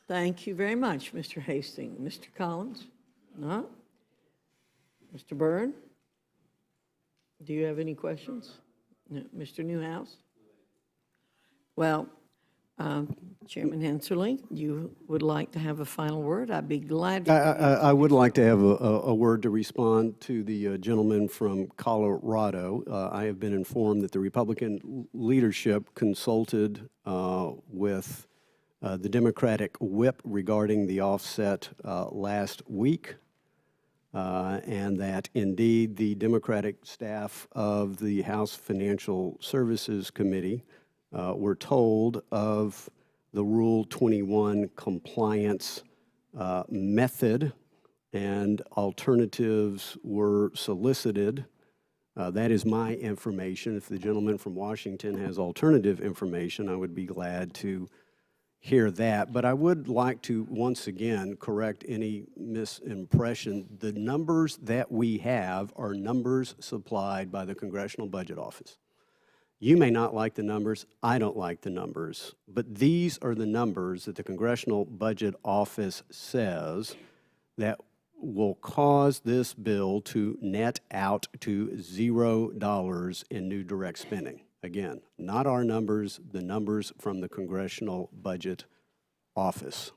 Thank you very much, Mr. Hastings. Mr. Collins? No? Mr. Byrne? Do you have any questions? No. Mr. Newhouse? Well, Chairman Hensley, you would like to have a final word? I'd be glad to. I would like to have a word to respond to the gentleman from Colorado. I have been informed that the Republican leadership consulted with the Democratic whip regarding the offset last week, and that indeed the Democratic staff of the House Financial Services Committee were told of the Rule 21 compliance method, and alternatives were solicited. That is my information. If the gentleman from Washington has alternative information, I would be glad to hear that. But I would like to once again correct any misimpression. The numbers that we have are numbers supplied by the Congressional Budget Office. You may not like the numbers, I don't like the numbers, but these are the numbers that the Congressional Budget Office says that will cause this bill to net out to $0 in new direct spending. Again, not our numbers, the numbers from the Congressional Budget Office.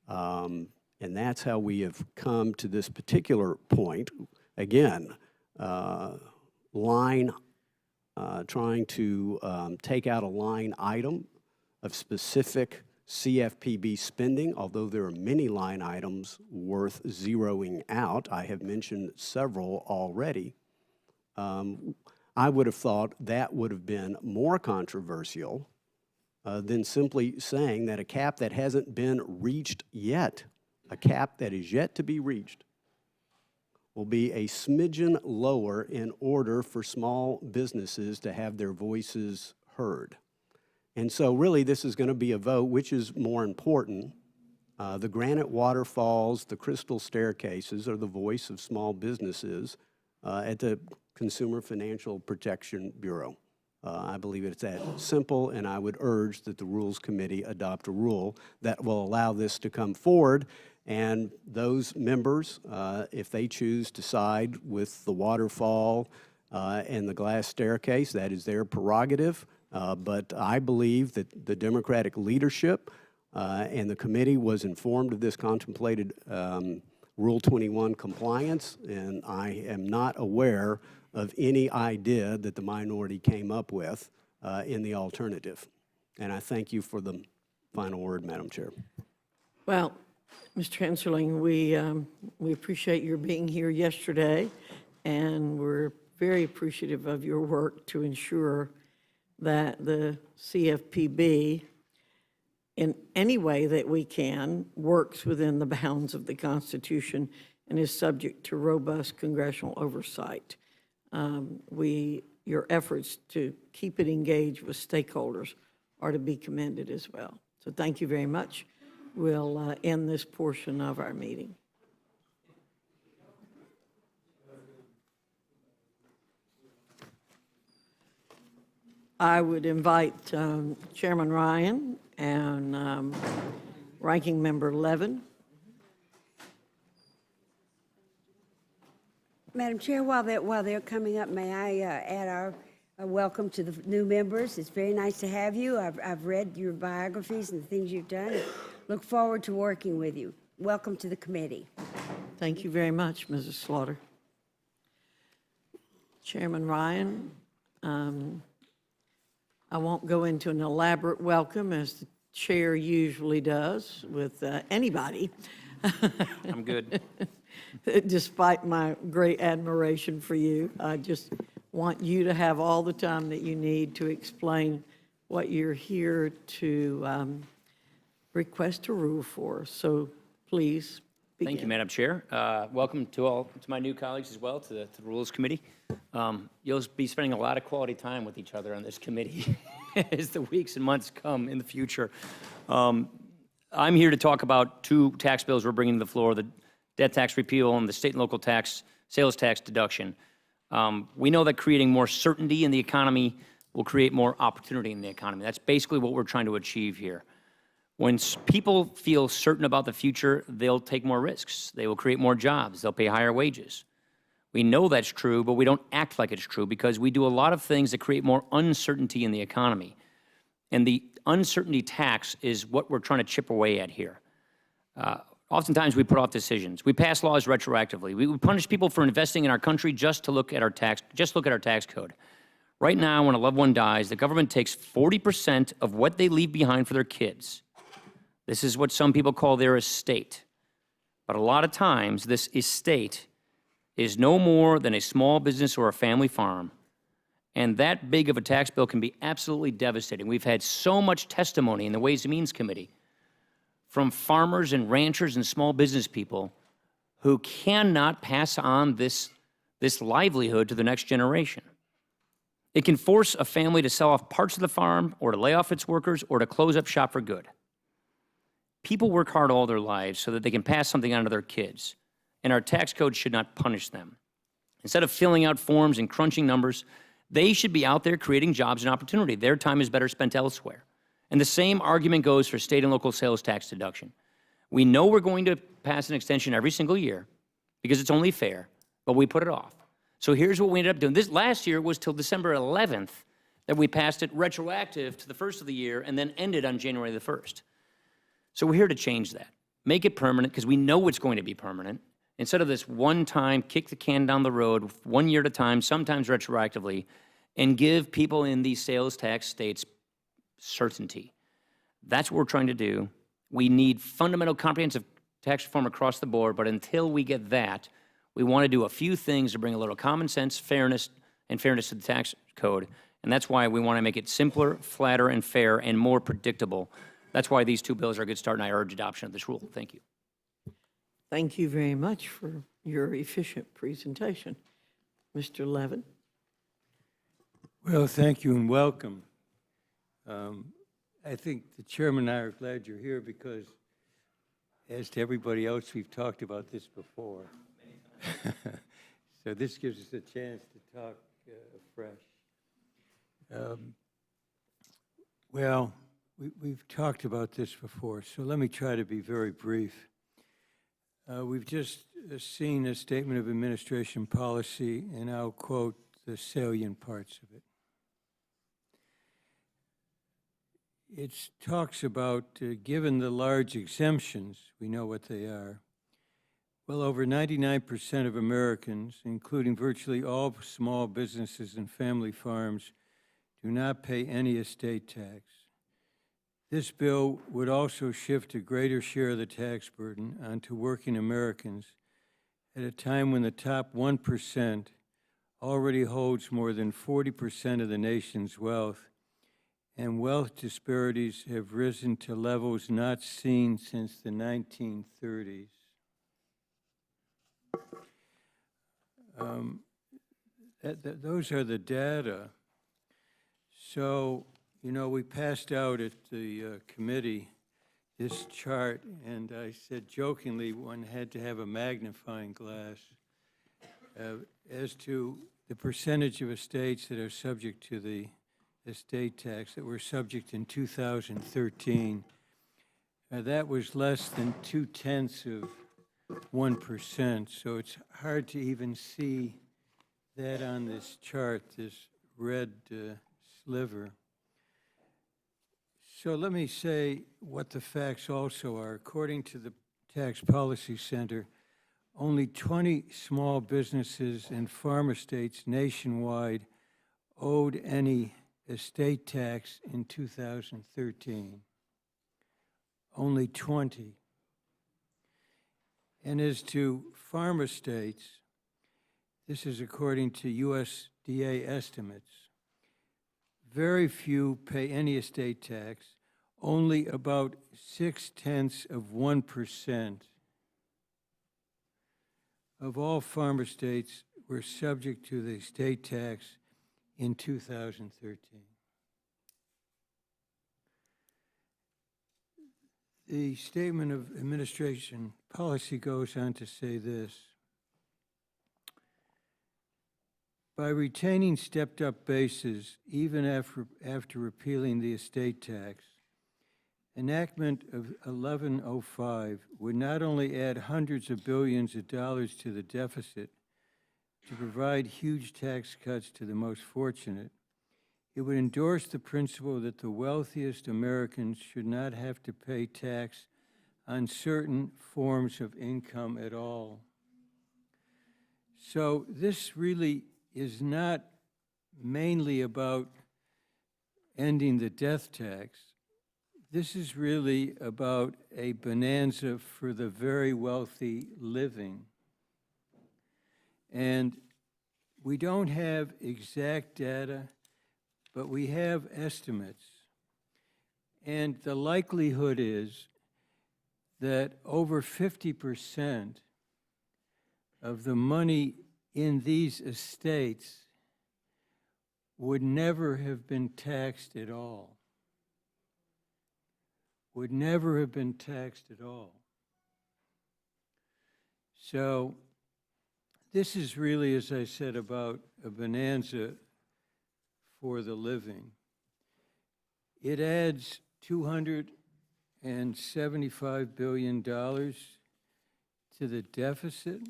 And that's how we have come to this particular point. Again, trying to take out a line item of specific CFPB spending, although there are many line items worth zeroing out. I have mentioned several already. I would have thought that would have been more controversial than simply saying that a cap that hasn't been reached yet, a cap that is yet to be reached, will be a smidgen lower in order for small businesses to have their voices heard. And so really this is going to be a vote, which is more important. The granite waterfalls, the crystal staircases are the voice of small businesses at the Consumer Financial Protection Bureau. I believe it's that simple, and I would urge that the Rules Committee adopt a rule that will allow this to come forward. And those members, if they choose to side with the waterfall and the glass staircase, that is their prerogative. But I believe that the Democratic leadership and the committee was informed of this contemplated Rule 21 compliance, and I am not aware of any idea that the minority came up with in the alternative. And I thank you for the final word, Madam Chair. Well, Mr. Hensarling, we appreciate your being here yesterday, and we're very appreciative of your work to ensure that the CFPB, in any way that we can, works within the bounds of the Constitution and is subject to robust congressional oversight. Your efforts to keep it engaged with stakeholders are to be commended as well. So thank you very much. We'll end this portion of our meeting. I would invite Chairman Ryan and Ranking Member Levin. Madam Chair, while they're coming up, may I add our welcome to the new members. It's very nice to have you. I've read your biographies and the things you've done. And look forward to working with you. Welcome to the committee. Thank you very much, Mrs. Slaughter. Chairman Ryan, I won't go into an elaborate welcome as the chair usually does with anybody. I'm good. Despite my great admiration for you, I just want you to have all the time that you need to explain what you're here to request a rule for. So please begin. Thank you, Madam Chair. Welcome to my new colleagues as well, to the Rules Committee. You'll be spending a lot of quality time with each other on this committee as the weeks and months come in the future. I'm here to talk about two tax bills we're bringing to the floor, the debt tax repeal and the state and local tax, sales tax deduction. We know that creating more certainty in the economy will create more opportunity in the economy. That's basically what we're trying to achieve here. When people feel certain about the future, they'll take more risks. They will create more jobs. They'll pay higher wages. We know that's true, but we don't act like it's true because we do a lot of things that create more uncertainty in the economy. And the uncertainty tax is what we're trying to chip away at here. Oftentimes we put off decisions. We pass laws retroactively. We punish people for investing in our country just to look at our tax code. Right now, when a loved one dies, the government takes 40% of what they leave behind for their kids. This is what some people call their estate. But a lot of times, this estate is no more than a small business or a family farm. And that big of a tax bill can be absolutely devastating. We've had so much testimony in the Ways and Means Committee from farmers and ranchers and small business people who cannot pass on this livelihood to the next generation. It can force a family to sell off parts of the farm or to lay off its workers or to close up shop for good. People work hard all their lives so that they can pass something on to their kids, and our tax code should not punish them. Instead of filling out forms and crunching numbers, they should be out there creating jobs and opportunity. Their time is better spent elsewhere. And the same argument goes for state and local sales tax deduction. We know we're going to pass an extension every single year because it's only fair, but we put it off. So here's what we ended up doing. This last year was till December 11th that we passed it retroactive to the first of the year and then ended on January the 1st. So we're here to change that, make it permanent because we know it's going to be permanent. Instead of this one-time kick the can down the road, 1 year at a time, sometimes retroactively, and give people in these sales tax states certainty. That's what we're trying to do. We need fundamental comprehensive tax reform across the board, but until we get that, we want to do a few things to bring a little common sense, fairness to the tax code, And that's why we want to make it simpler, flatter, and fair, and more predictable. That's why these two bills are a good start, and I urge adoption of this rule. Thank you. Thank you very much for your efficient presentation. Mr. Levin? Well, thank you and welcome. I think the chairman and I are glad you're here because, as to everybody else, we've talked about this before. So this gives us a chance to talk fresh. Well, we've talked about this before, so let me try to be very brief. We've just seen a statement of administration policy, and I'll quote the salient parts of it. It talks about, given the large exemptions, we know what they are, well over 99% of Americans, including virtually all small businesses and family farms, do not pay any estate tax. This bill would also shift a greater share of the tax burden onto working Americans at a time when the top 1% already holds more than 40% of the nation's wealth, and wealth disparities have risen to levels not seen since the 1930s. Those are the data. So, you know, we passed out at the committee this chart, and I said jokingly one had to have a magnifying glass as to the percentage of estates that are subject to the estate tax that were subject in 2013. That was less than 0.2%, so it's hard to even see that on this chart, this red sliver. So let me say what the facts also are. According to the Tax Policy Center, only 20 small businesses and farm estates nationwide owed any estate tax in 2013. Only 20. And as to farm estates, this is according to USDA estimates, very few pay any estate tax. Only about 0.6% of all farm estates were subject to the estate tax in 2013. The statement of administration policy goes on to say this: by retaining stepped-up bases even after repealing the estate tax, enactment of 1105 would not only add hundreds of billions of dollars to the deficit to provide huge tax cuts to the most fortunate, it would endorse the principle that the wealthiest Americans should not have to pay tax on certain forms of income at all. So this really is not mainly about ending the death tax. This is really about a bonanza for the very wealthy living. And we don't have exact data, but we have estimates. And the likelihood is that over 50% of the money in these estates would never have been taxed at all. Would never have been taxed at all. So this is really, as I said, about a bonanza for the living. It adds $275 billion to the deficit,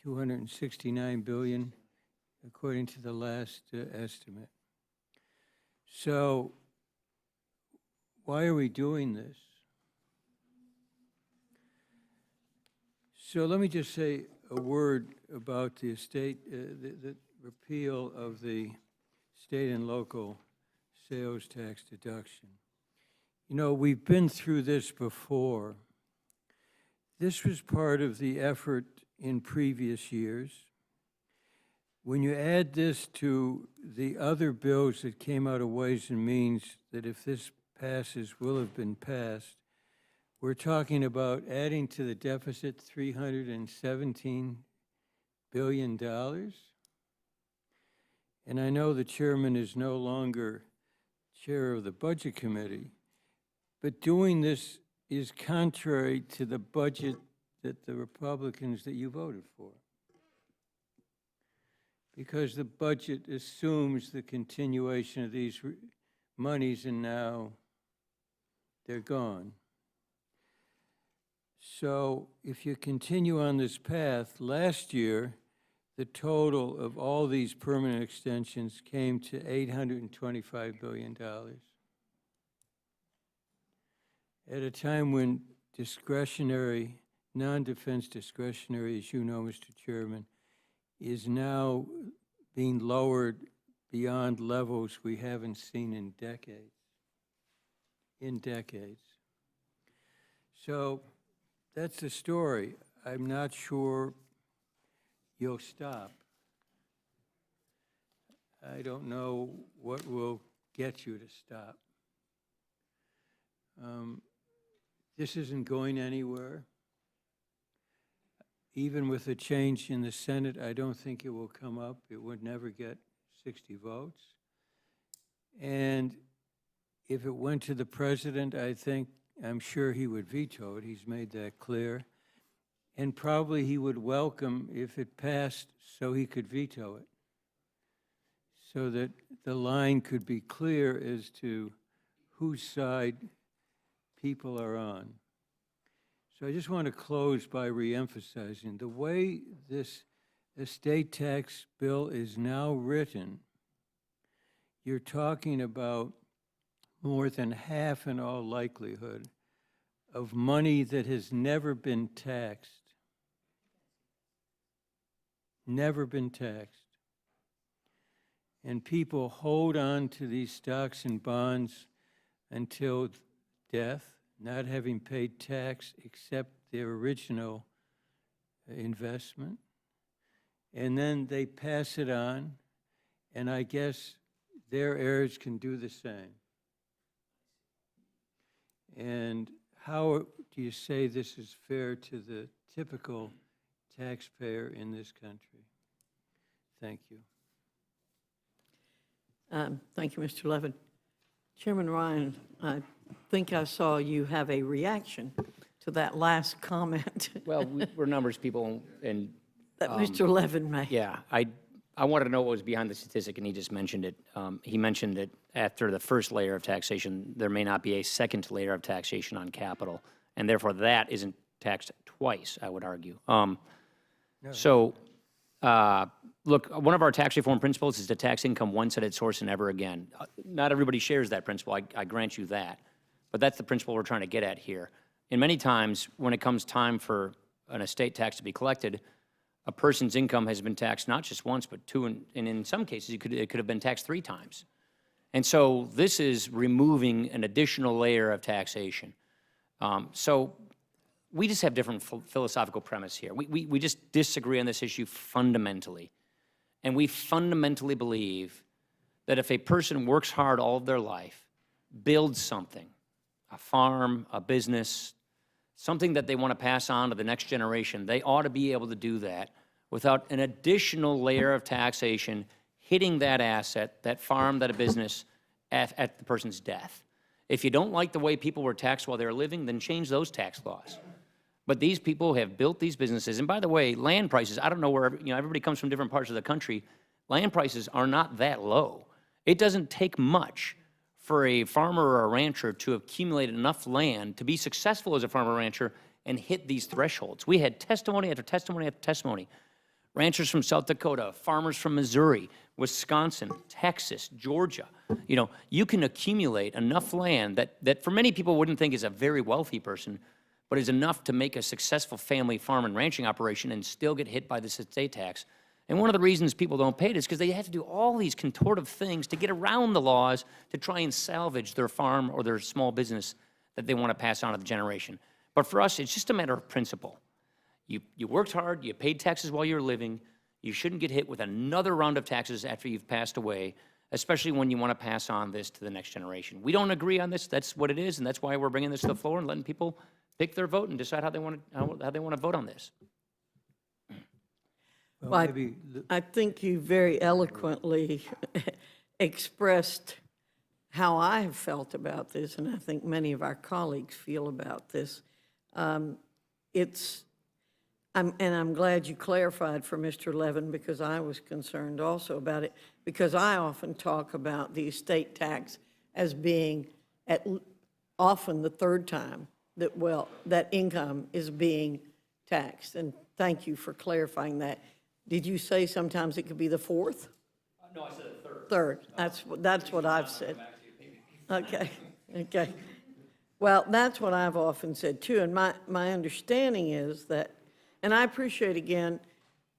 $269 billion, according to the last estimate. So why are we doing this? So let me just say a word about the the repeal of the state and local sales tax deduction. You know, we've been through this before. This was part of the effort in previous years. when you add this to the other bills that came out of Ways and Means, that if this passes, will have been passed, we're talking about adding to the deficit $317 billion. And I know the chairman is no longer chair of the Budget Committee, but doing this is contrary to the budget that the Republicans that you voted for. Because the budget assumes the continuation of these monies, and now they're gone. So if you continue on this path, last year, the total of all these permanent extensions came to $825 billion. At a time when discretionary, non-defense discretionary, as you know, Mr. Chairman, is now being lowered beyond levels we haven't seen in decades. So that's the story. I'm not sure you'll stop. I don't know what will get you to stop. This isn't going anywhere. Even with a change in the Senate, I don't think it will come up. It would never get 60 votes. And if it went to the president, I'm sure he would veto it. He's made that clear. And probably he would welcome if it passed so he could veto it, so that the line could be clear as to whose side people are on. So I just want to close by reemphasizing the way this estate tax bill is now written, you're talking about more than half, in all likelihood, of money that has never been taxed. Never been taxed. And people hold on to these stocks and bonds until death, not having paid tax except their original investment. And then they pass it on, and I guess their heirs can do the same. And how do you say this is fair to the typical taxpayer in this country? Thank you. Thank you, Mr. Levin. Chairman Ryan, I think I saw you have a reaction to that last comment. Well, we're numbers people, and that Mr. Levin made. yeah, I wanted to know what was behind the statistic, and he just mentioned it. He mentioned that after the first layer of taxation, there may not be a second layer of taxation on capital, and therefore that isn't taxed twice, I would argue. So, look, one of our tax reform principles is to tax income once at its source and never again. Not everybody shares that principle, I grant you that, but that's the principle we're trying to get at here. And many times, when it comes time for an estate tax to be collected, a person's income has been taxed not just once, but two, and in some cases, it could have been taxed 3 times. And so this is removing an additional layer of taxation. So we just have different philosophical premise here. We just disagree on this issue fundamentally. And we fundamentally believe that if a person works hard all of their life, builds something, a farm, a business, something that they want to pass on to the next generation, they ought to be able to do that without an additional layer of taxation hitting that asset, that farm, that business, at the person's death. If you don't like the way people were taxed while they were living, then change those tax laws. But these people have built these businesses, and by the way, land prices, I don't know where, everybody comes from different parts of the country, land prices are not that low. It doesn't take much for a farmer or a rancher to accumulate enough land to be successful as a farmer or rancher and hit these thresholds. We had testimony after testimony after testimony. Ranchers from South Dakota, farmers from Missouri, Wisconsin, Texas, Georgia. You can accumulate enough land that for many people wouldn't think is a very wealthy person, but is enough to make a successful family farm and ranching operation and still get hit by this estate tax. And one of the reasons people don't pay it is because they have to do all these contortive things to get around the laws to try and salvage their farm or their small business that they want to pass on to the generation. But for us, it's just a matter of principle. You worked hard, you paid taxes while you were living, You shouldn't get hit with another round of taxes after you've passed away, especially when you want to pass on this to the next generation. We don't agree on this. That's what it is, and that's why we're bringing this to the floor and letting people pick their vote and decide how they want to vote on this. Well, I think you very eloquently expressed how I have felt about this, and I think many of our colleagues feel about this. I'm glad you clarified for Mr. Levin, because I was concerned also about it, because I often talk about the estate tax as being often the third time that income is being taxed. And thank you for clarifying that. Did you say sometimes it could be the fourth? No, I said the third. Third. That's what I've said. Okay. Well, that's what I've often said too. And my understanding is that, and I appreciate again,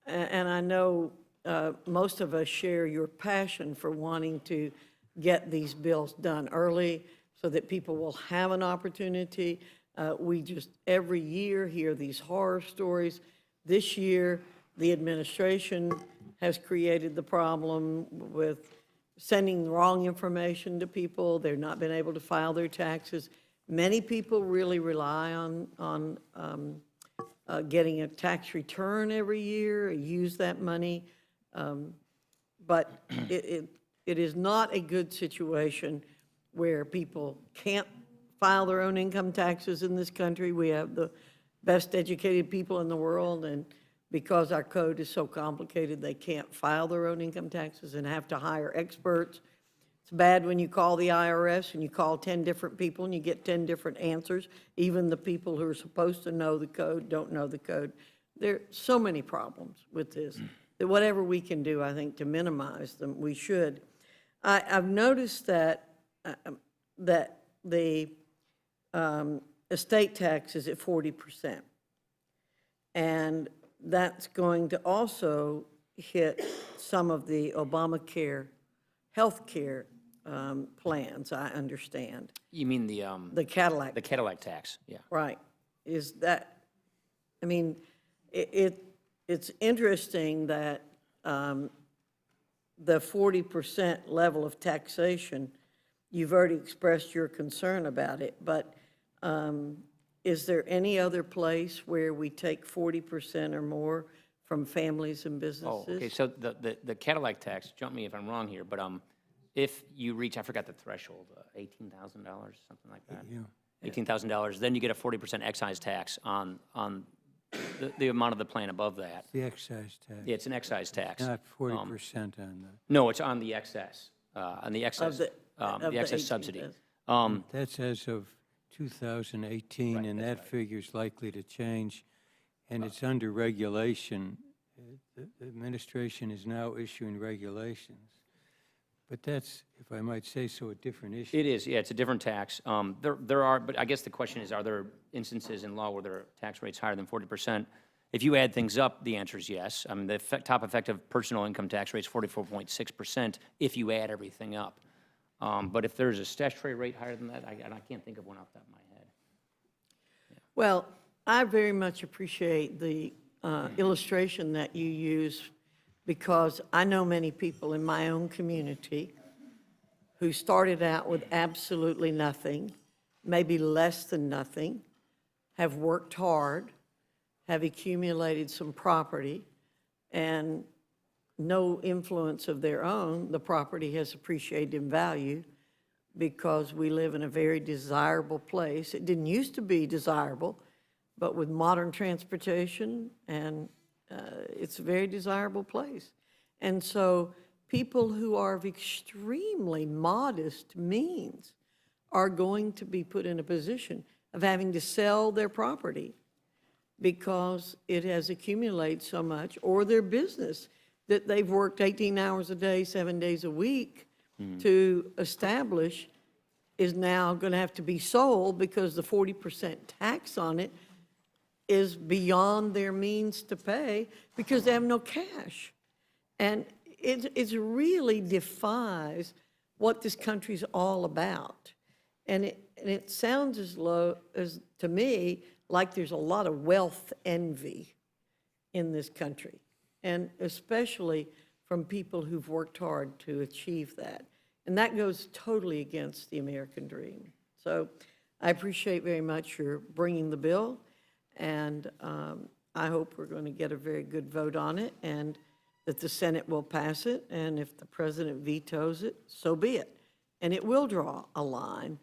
and I know most of us share your passion for wanting to get these bills done early so that people will have an opportunity. We just every year hear these horror stories. This year, the administration has created the problem with sending wrong information to people. They've not been able to file their taxes. Many people really rely on getting a tax return every year, use that money. But it is not a good situation where people can't file their own income taxes in this country. We have the best educated people in the world, and because our code is so complicated, they can't file their own income taxes and have to hire experts. It's bad when you call the IRS and you call 10 different people and you get 10 different answers. Even the people who are supposed to know the code don't know the code. There are so many problems with this that whatever we can do, I think, to minimize them, we should. I've noticed that the estate tax is at 40%. And that's going to also hit some of the Obamacare health care plans, I understand. You mean the Cadillac? The Cadillac tax, yeah. Right. Is that, I mean, it's interesting that the 40% level of taxation, you've already expressed your concern about it, but is there any other place where we take 40% or more from families and businesses? Oh, okay, so the Cadillac tax, jump me if I'm wrong here, but if you reach, I forgot the threshold, $18,000, something like that? Yeah. $18,000, then you get a 40% excise tax on the amount of the plan above that. The excise tax. Yeah, it's an excise tax. Not 40% on that. No, it's on the excess, the excess subsidy. That's as of 2018, Right, and that's that right. figure's likely to change, and it's under regulation. The administration is now issuing regulations. But that's, if I might say so, a different issue. It is, yeah, it's a different tax. There are, but I guess the question is, are there instances in law where there are tax rates higher than 40%? If you add things up, the answer is yes. I mean, the top effective personal income tax rate is 44.6% if you add everything up. But if there's a statutory rate higher than that, I can't think of one off the top of my head. Yeah. Well, I very much appreciate the illustration that you use, because I know many people in my own community who started out with absolutely nothing, maybe less than nothing, have worked hard, have accumulated some property, and no influence of their own, the property has appreciated in value because we live in a very desirable place. It didn't used to be desirable, but with modern transportation, and it's a very desirable place. And so people who are of extremely modest means are going to be put in a position of having to sell their property because it has accumulated so much, or their business that they've worked 18 hours a day, 7 days a week to establish is now going to have to be sold because the 40% tax on it is beyond their means to pay because they have no cash. And it really defies what this country's all about. And it sounds as to me like there's a lot of wealth envy in this country. and especially from people who've worked hard to achieve that. And that goes totally against the American dream. So I appreciate very much your bringing the bill, and I hope we're going to get a very good vote on it, and that the Senate will pass it, and if the president vetoes it, so be it. And it will draw a line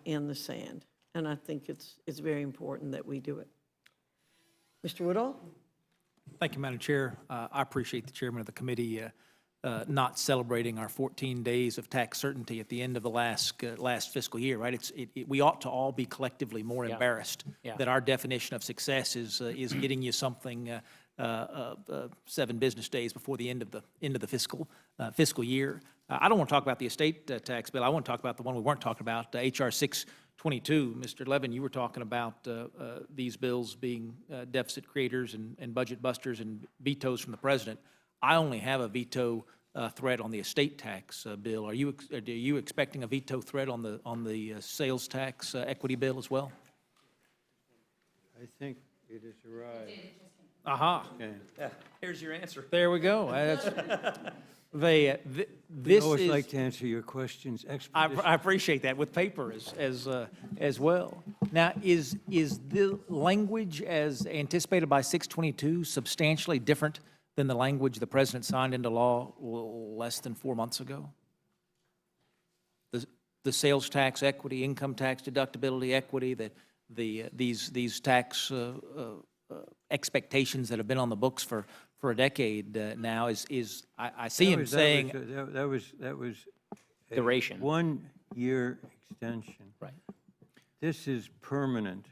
in the sand, and I think it's very important that we do it. Mr. Woodall? Thank you, Madam Chair. I appreciate the chairman of the committee not celebrating our 14 days of tax certainty at the end of the last fiscal year, right? We ought to all be collectively more embarrassed that our definition of success is getting you something 7 business days before the end of the fiscal year. I don't want to talk about the estate tax bill. I want to talk about the one we weren't talking about, H.R. 622. Mr. Levin, you were talking about these bills being deficit creators and budget busters and vetoes from the president. I only have a veto threat on the estate tax bill. Are you expecting a veto threat on the sales tax equity bill as well? I think it has arrived. Aha. Okay. Yeah, here's your answer. There we go. We This always is, like to answer your questions I expeditiously. appreciate that, with paper as well. Now, is the language as anticipated by 622 substantially different than the language the president signed into law less than 4 months ago? The sales tax equity, income tax deductibility equity, these tax expectations that have been on the books for a decade now I see him saying That was a Duration. 1-year extension. Right. This is permanent.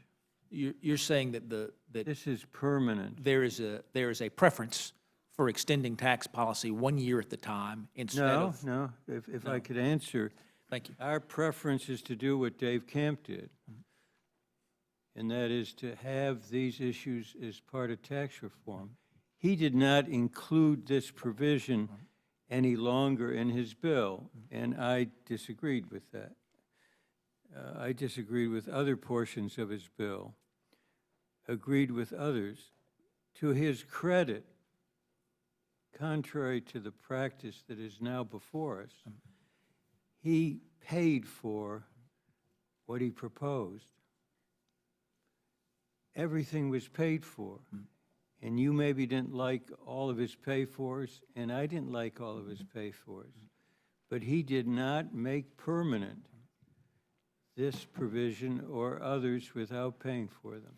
you're saying that This is permanent. there is a preference for extending tax policy 1 year at the time instead of. No, if I could answer. Thank you. Our preference is to do what Dave Camp did, and that is to have these issues as part of tax reform. He did not include this provision any longer in his bill, and I disagreed with that. I disagreed with other portions of his bill, agreed with others. To his credit, contrary to the practice that is now before us, he paid for what he proposed. Everything was paid for. And you maybe didn't like all of his pay-fors, and I didn't like all of his pay-fors. But he did not make permanent this provision or others without paying for them.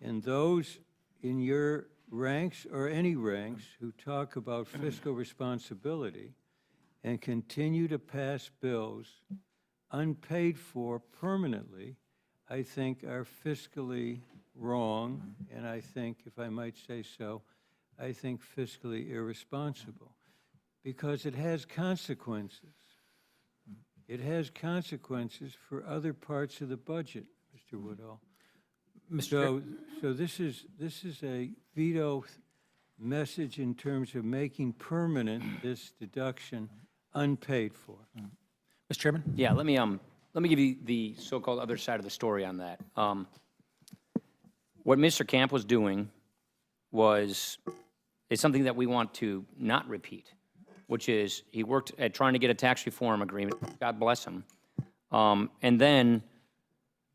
And those in your ranks or any ranks who talk about fiscal responsibility and continue to pass bills unpaid for permanently, I think are fiscally wrong, and I think, if I might say so, I think fiscally irresponsible, because it has consequences. It has consequences for other parts of the budget, Mr. Woodall. So this is a veto message in terms of making permanent this deduction unpaid for. Mr. Chairman? Yeah, let me give you the so-called other side of the story on that. What Mr. Camp was doing is something that we want to not repeat, which is he worked at trying to get a tax reform agreement, God bless him, and then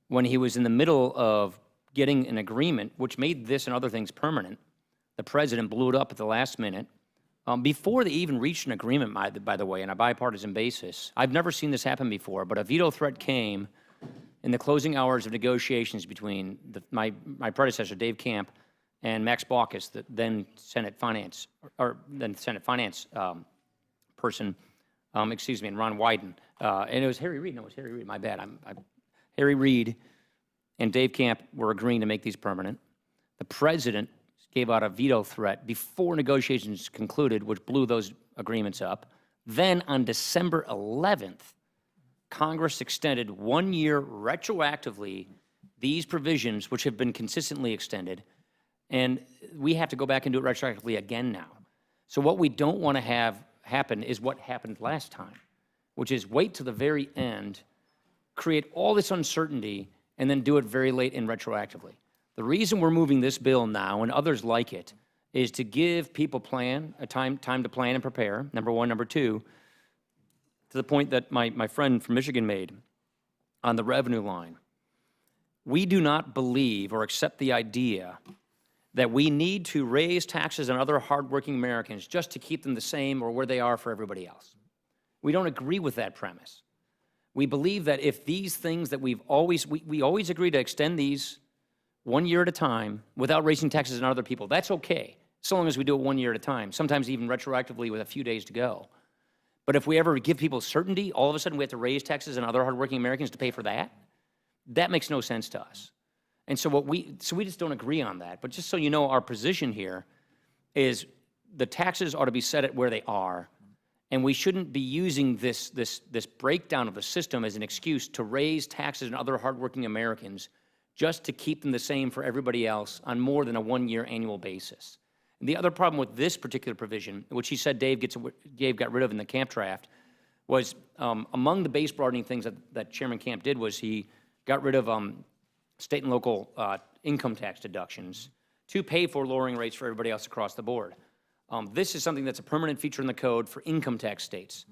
when he was in the middle of getting an agreement, which made this and other things permanent, the president blew it up at the last minute. Before they even reached an agreement, by the way, on a bipartisan basis. I've never seen this happen before, but a veto threat came in the closing hours of negotiations between my predecessor, Dave Camp, and Max Baucus, the then Senate Finance person, and Ron Wyden. And it was Harry Reid. No, it was Harry Reid. My bad. Harry Reid and Dave Camp were agreeing to make these permanent. The president gave out a veto threat before negotiations concluded, which blew those agreements up. Then on December 11th, Congress extended 1 year retroactively these provisions, which have been consistently extended, and we have to go back and do it retroactively again now. So what we don't want to have happen is what happened last time, which is wait till the very end, create all this uncertainty, and then do it very late and retroactively. The reason we're moving this bill now, and others like it, is to give people time to plan and prepare, number one. Number two, to the point that my friend from Michigan made on the revenue line, we do not believe or accept the idea that we need to raise taxes on other hardworking Americans just to keep them the same or where they are for everybody else. We don't agree with that premise. We believe that if these things that we always agree to extend these 1 year at a time without raising taxes on other people, that's okay, so long as we do it 1 year at a time, sometimes even retroactively with a few days to go. But if we ever give people certainty, all of a sudden we have to raise taxes on other hardworking Americans to pay for that, that makes no sense to us. And so we just don't agree on that. But just so you know, our position here is the taxes ought to be set at where they are, and we shouldn't be using this breakdown of the system as an excuse to raise taxes on other hardworking Americans just to keep them the same for everybody else on more than a 1 year annual basis. And the other problem with this particular provision, which he said Dave got rid of in the Camp draft, was among the base broadening things that Chairman Camp did was he got rid of state and local income tax deductions to pay for lowering rates for everybody else across the board. This is something that's a permanent feature in the code for income tax states.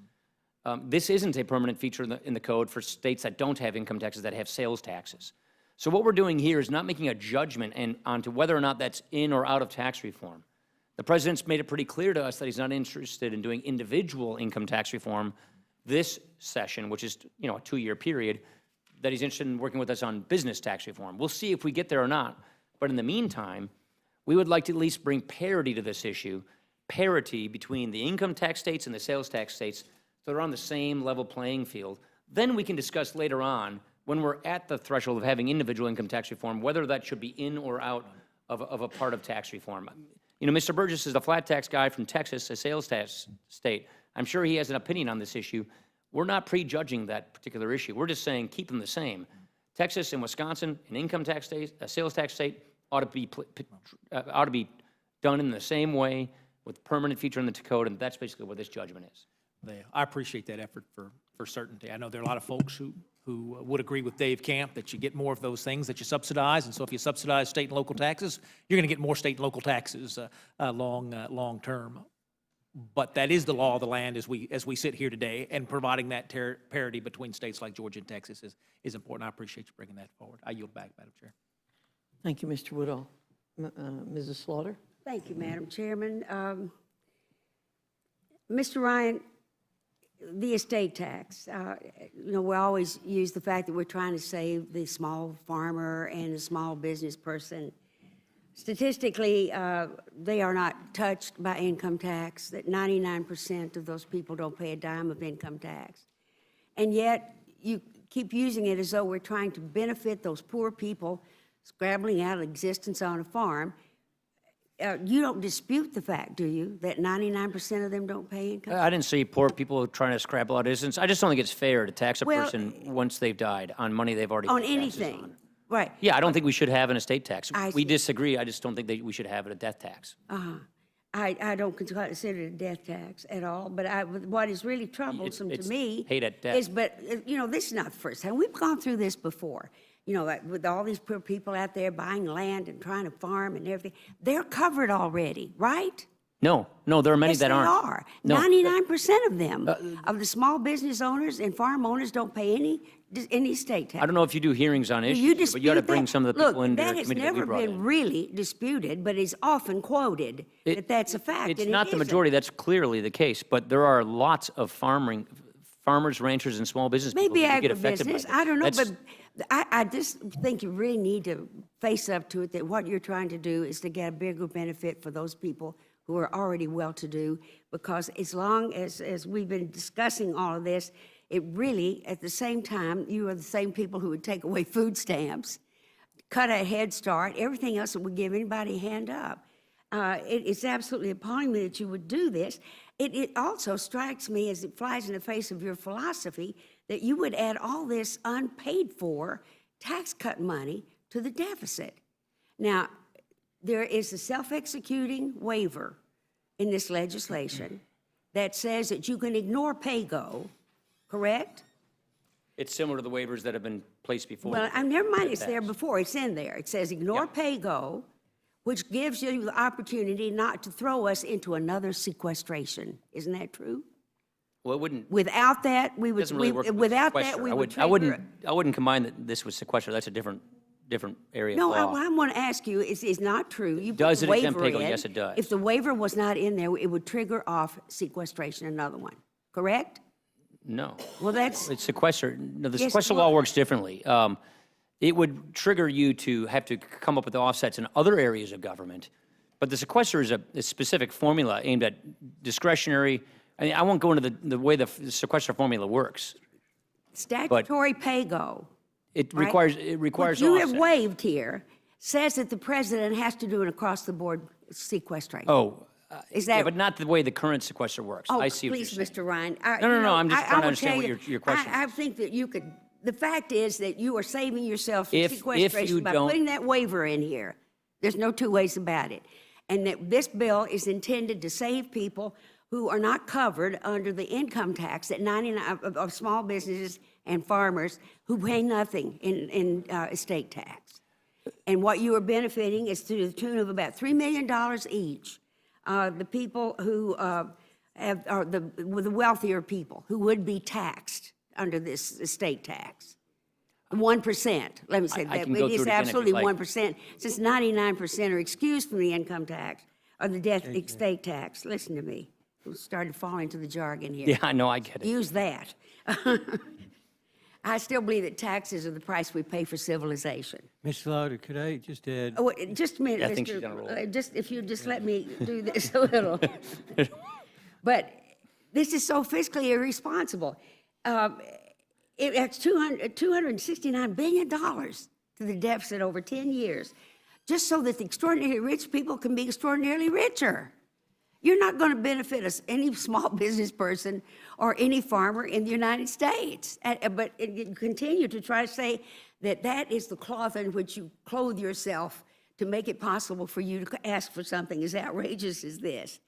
This isn't a permanent feature in the code for states that don't have income taxes, that have sales taxes. So what we're doing here is not making a judgment onto whether or not that's in or out of tax reform. The President's made it pretty clear to us that he's not interested in doing individual income tax reform this session, which is a 2 year period, that he's interested in working with us on business tax reform. We'll see if we get there or not. But in the meantime, we would like to at least bring parity to this issue, parity between the income tax states and the sales tax states, so they're on the same level playing field. Then we can discuss later on, when we're at the threshold of having individual income tax reform, whether that should be in or out of a part of tax reform. Mr. Burgess is a flat tax guy from Texas, a sales tax state. I'm sure he has an opinion on this issue. We're not prejudging that particular issue. We're just saying keep them the same. Texas and Wisconsin, an income tax state, a sales tax state, ought to be done in the same way with permanent feature in the code, and that's basically what this judgment is. I appreciate that effort for certainty. I know there are a lot of folks who would agree with Dave Camp that you get more of those things that you subsidize, and so if you subsidize state and local taxes, you're going to get more state and local taxes long term. But that is the law of the land as we sit here today, and providing that parity between states like Georgia and Texas is important. I appreciate you bringing that forward. I yield back, Madam Chair. Thank you, Mr. Woodall. Mrs. Slaughter? Thank you, Madam Chairman. Mr. Ryan, the estate tax, we always use the fact that we're trying to save the small farmer and the small business person. Statistically, they are not touched by income tax, that 99% of those people don't pay a dime of income tax. And yet, you keep using it as though we're trying to benefit those poor people scrabbling out of existence on a farm. You don't dispute the fact, do you, that 99% of them don't pay income tax? I didn't say poor people trying to scrabble out existence. I just don't think it's fair to tax a person once they've died on money they've already paid taxes on. Right. Yeah, I don't think we should have an estate tax. I We see. disagree. I just don't think that we should have a death tax. I don't consider it a death tax at all, but what is really troublesome to it's me paid at death. is, this is not the first time. We've gone through this before. With all these poor people out there buying land and trying to farm and everything, they're covered already, right? No, there are many Yes, that aren't. they are. No. 99% of them, of the small business owners and farm owners don't pay any state tax. I don't know if you do hearings on Do you issues, but dispute you ought to bring that? some of the people Look, into your that has committee that we never brought been in. really disputed, but is often quoted that that's a fact. It's and it not the isn't. majority. That's clearly the case. But there are lots of farmers, ranchers, and small business people Maybe who get affected by agribusiness, this. I don't know, That's- but I just think you really need to face up to it, that what you're trying to do is to get a bigger benefit for those people who are already well-to-do, because as long as we've been discussing all of this, it really, at the same time, you are the same people who would take away food stamps, cut a Head Start, everything else that would give anybody a hand up. It's absolutely appalling me that you would do this. It also strikes me as it flies in the face of your philosophy that you would add all this unpaid-for tax cut money to the deficit. Now, there is a self-executing waiver in this legislation that says that you can ignore pay-go, correct? It's similar to the waivers that have been placed before. Well, never mind, it's there before, it's in there. It says ignore pay-go, which gives you the opportunity not to throw us into another sequestration. Isn't that true? Well, it wouldn't, Without that, we would, doesn't really work with without that, sequester. we would I trigger. wouldn't combine this with sequester. That's a different area No, of law. I want to ask you, it's not true. You put Does the it exempt waiver PAYGO? in. Yes, it does. If the waiver was not in there, it would trigger off sequestration, another one, correct? No. Well, that's, It's sequester. No, the Yes, sequester well- law works differently. It would trigger you to have to come up with offsets in other areas of government. But the sequester is a specific formula aimed at discretionary. I mean, I won't go into the way the sequester formula works. statutory pay-go. It right? requires What you have offset. waived here says that the president has to do an across-the-board sequestration. Oh, Is yeah, that? but not the way the current sequester works. Oh, I see what you're please, saying. Mr. Ryan. No, I'm just trying to will understand tell what your question I think that you could, the fact is that you are saving yourself from If sequestration you by don't- putting that waiver in here. There's no two ways about it. And that this bill is intended to save people who are not covered under the income tax that 99 of small businesses and farmers who pay nothing in estate tax. And what you are benefiting is to the tune of about $3 million each. The people who are the wealthier people who would be taxed under this estate tax. 1%, let me say I that. can go It through is it again if you'd absolutely like. 1%, since 99% are excused from the income tax or the estate tax. Listen to me. We started falling into the jargon here. Yeah, I know, I get it. Use that. I still believe that taxes are the price we pay for civilization. Ms. Lauder, could I just add? Oh, wait, just a minute, Yeah, I think she's Mr. on a roll. Just, if you just let me do this a little. But this is so fiscally irresponsible. It's $269 billion to the deficit over 10 years, just so that the extraordinarily rich people can be extraordinarily richer. You're not going to benefit us, any small business person or any farmer in the United States. But you continue to try to say that that is the cloth in which you clothe yourself to make it possible for you to ask for something as outrageous as this.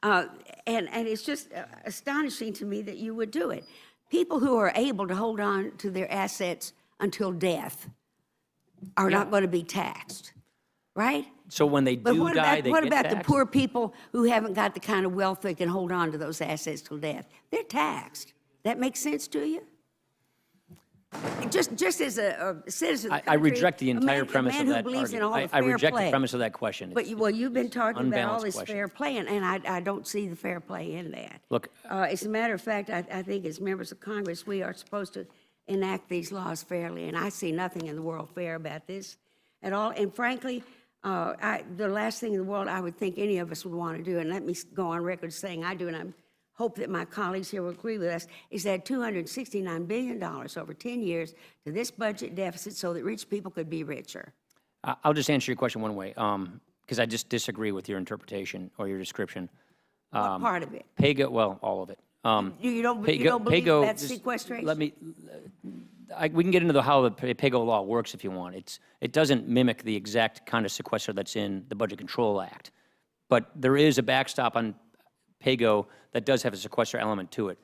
And it's just astonishing to me that you would do it. People who are able to hold on to their assets until death are not going to be taxed, right? So when they But do what die, about, they what get about the taxed? poor people who haven't got the kind of wealth they can hold on to those assets till death? They're taxed. That makes sense to you? Just as a citizen of the I country, reject the entire premise of a man that who believes in argument. all I the fair reject play. the premise of that question. But well, you've been talking about all unbalanced this question. fair play, and I don't see the fair play in that. Look, As a matter of fact, I think as members of Congress, we are supposed to enact these laws fairly, and I see nothing in the world fair about this at all. And frankly, the last thing in the world I would think any of us would want to do, and let me go on record saying I do, and I hope that my colleagues here will agree with us, is that $269 billion over 10 years to this budget deficit so that rich people could be richer. I'll just answer your question one way, because I just disagree with your interpretation or your description. What part of it? PAYGO, well, all of it. You don't believe PAYGO, that's just sequestration? Let me, we can get into how the PAYGO law works if you want. It doesn't mimic the exact kind of sequester that's in the Budget Control Act. But there is a backstop on PAYGO that does have a sequester element to it.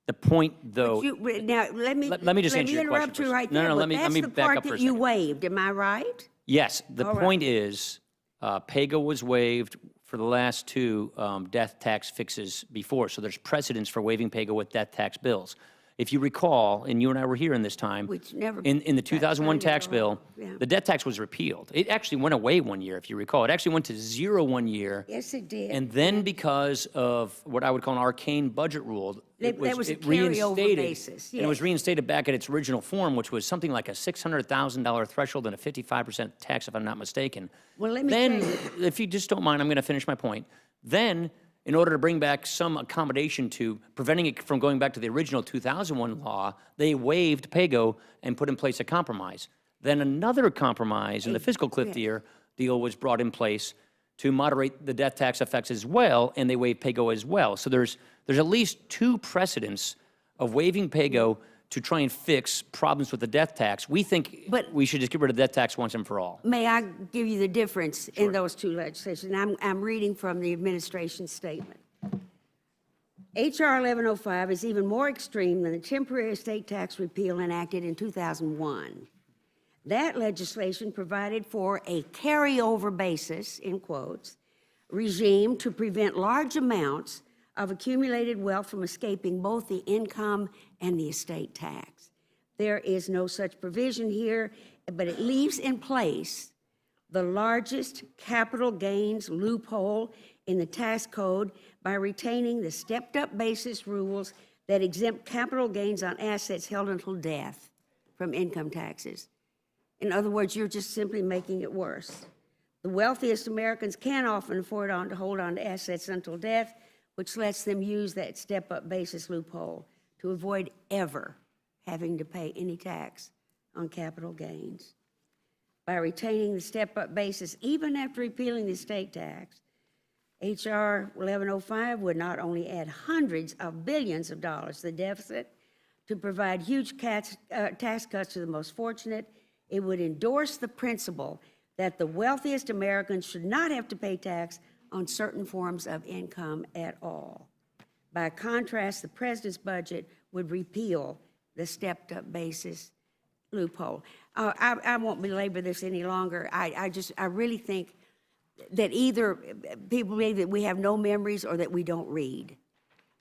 The point, though, Now, let me just answer your question interrupt you first. right No, there. no, but let me that's the back part up for that a you second. waived, am I right? yes, the All right. point is, PAYGO was waived for the last two death tax fixes before, so there's precedence for waiving PAYGO with death tax bills. If you recall, and you and I were here in this time, Which never in the got 2001 signed tax into law. bill, Yeah. the death tax was repealed. It actually went away one year, if you recall. It actually went to 0 1 year. Yes, it did. And then because of what I would call an arcane budget rule, That was a carryover basis, and it was yes. reinstated back at its original form, which was something like a $600,000 threshold and a 55% tax, if I'm not mistaken. Well, let me Then, tell you. if you just don't mind, I'm going to finish my point. Then, in order to bring back some accommodation to preventing it from going back to the original 2001 law, they waived PAYGO and put in place a compromise. Then another compromise in the fiscal cliff year deal was brought in place to moderate the death tax effects as well, and they waived PAYGO as well. So there's at least two precedents of waiving PAYGO to try and fix problems with the death tax. We think we should just get rid of the death tax once and for all. May I give you the difference in those two legislations? I'm reading from the administration statement. H.R. 1105 is even more extreme than the temporary estate tax repeal enacted in 2001. That legislation provided for a carryover basis, in quotes, regime to prevent large amounts of accumulated wealth from escaping both the income and the estate tax. There is no such provision here, but it leaves in place the largest capital gains loophole in the tax code by retaining the stepped-up basis rules that exempt capital gains on assets held until death from income taxes. In other words, you're just simply making it worse. The wealthiest Americans can often afford to hold on to assets until death, which lets them use that step-up basis loophole to avoid ever having to pay any tax on capital gains. By retaining the step-up basis, even after repealing the estate tax, H.R. 1105 would not only add hundreds of billions of dollars to the deficit to provide huge tax cuts to the most fortunate, it would endorse the principle that the wealthiest Americans should not have to pay tax on certain forms of income at all. By contrast, the president's budget would repeal the stepped-up basis loophole. I won't belabor this any longer. I really think that either people believe that we have no memories or that we don't read.